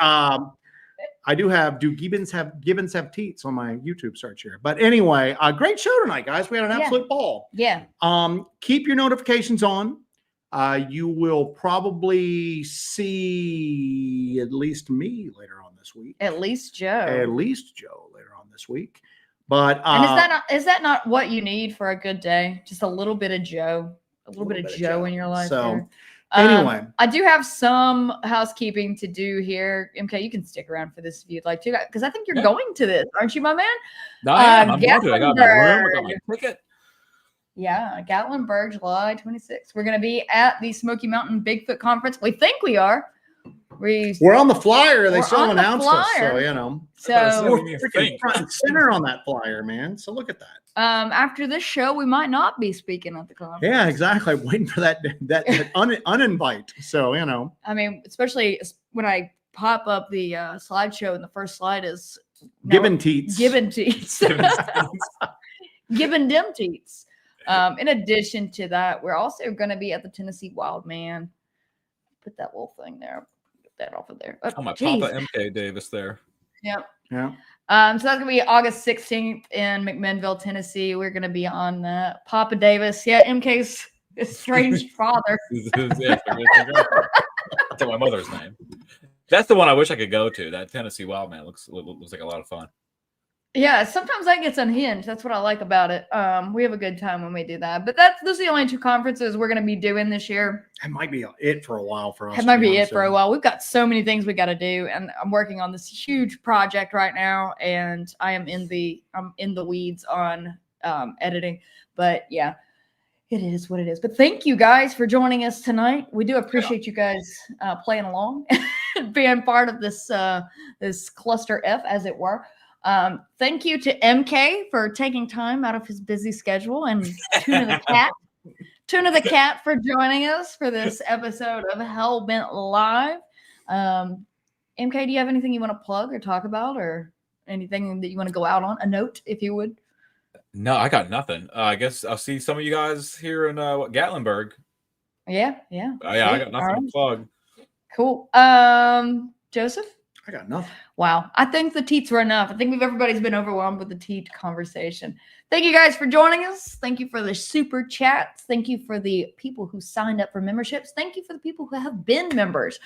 I do gibbons have teats on my YouTube search here. But anyway, great show tonight, guys. We had an absolute ball. Yeah. Keep your notifications on. You will probably see at least me later on this week. At least Joe. Later on this week. But and is that not what you need for a good day? Just a little bit of Joe. A little bit of Joe in your life. So anyway, I do have some housekeeping to do here. MK, you can stick around for this if you'd like to, because I think you're going to this, aren't you, my man? No, I'm going to. I got my room. I got my ticket. Yeah, Gatlinburg, July 26th. We're going to be at the Smoky Mountain Bigfoot Conference. We think we are. We're on the flyer. They still announced us, so So we're freaking front and center on that flyer, man. So look at that. After this show, we might not be speaking at the conference. Yeah, exactly. I'm waiting for that uninvite. So I mean, especially when I pop up the slideshow, and the first slide is Gibbon teats. Gibbon teats. Gibbon dim teats. In addition to that, we're also going to be at the Tennessee Wild Man. Put that little thing there. Get that off of there. Oh, my Papa MK Davis there. Yep. Yeah. So that's going to be August 16th in McMinnville, Tennessee. We're going to be on Papa Davis. Yeah, MK's estranged father. That's my mother's name. That's the one I wish I could go to. That Tennessee Wild Man looks like a lot of fun. Yeah, sometimes that gets unhinged. That's what I like about it. We have a good time when we do that. But those are the only 2 conferences we're going to be doing this year. That might be it for a while for us. It might be it for a while. We've got so many things we got to do, and I'm working on this huge project right now, and I'm in the weeds on editing. But yeah, it is what it is. But thank you guys for joining us tonight. We do appreciate you guys playing along, being part of this this cluster F, as it were. Thank you to MK for taking time out of his busy schedule, and Tuna the Cat for joining us for this episode of Hellbent Live. MK, do you have anything you want to plug or talk about, or anything that you want to go out on? A note, if you would. No, I got nothing. I guess I'll see some of you guys here in Gatlinburg. Yeah. Yeah, I Sweet. got nothing All right. to plug. Cool. Joseph? I got nothing. Wow. I think the teats were enough. I think everybody's been overwhelmed with the teat conversation. Thank you guys for joining us. Thank you for the super chats. Thank you for the people who signed up for memberships. Thank you for the people who have been members.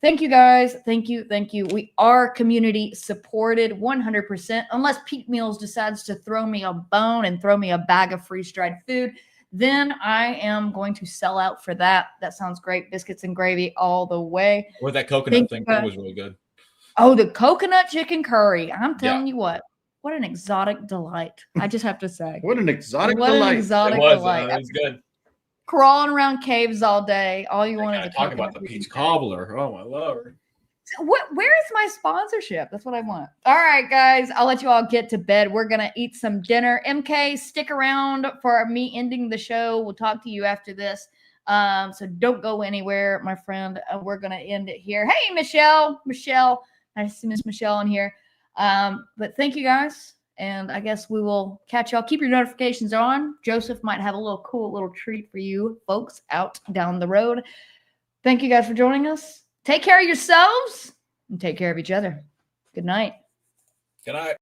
Thank you guys. Thank you. Thank you. We are community supported 100%. Unless Pete Meals decides to throw me a bone and throw me a bag of freeze-dried food, then I am going to sell out for that. That sounds great. Biscuits and gravy all the way. Or that coconut thing too was really good. Oh, the coconut chicken curry. I'm telling you what an exotic delight. I just have to say. What an exotic What delight. an exotic It was. delight. It was good. Crawling around caves all day. All you want is a Talk coconut about the chicken peach curry. cobbler. Oh my lord. Where is my sponsorship? That's what I want. All right, guys. I'll let you all get to bed. We're going to eat some dinner. MK, stick around for me ending the show. We'll talk to you after this. So don't go anywhere, my friend. We're going to end it here. Hey, Michelle. Nice to see Miss Michelle in here. But thank you, guys. And I guess we will catch y'all. Keep your notifications on. Joseph might have a little cool little treat for you folks out down the road. Thank you guys for joining us. Take care of yourselves and take care of each other. Good night. Good night.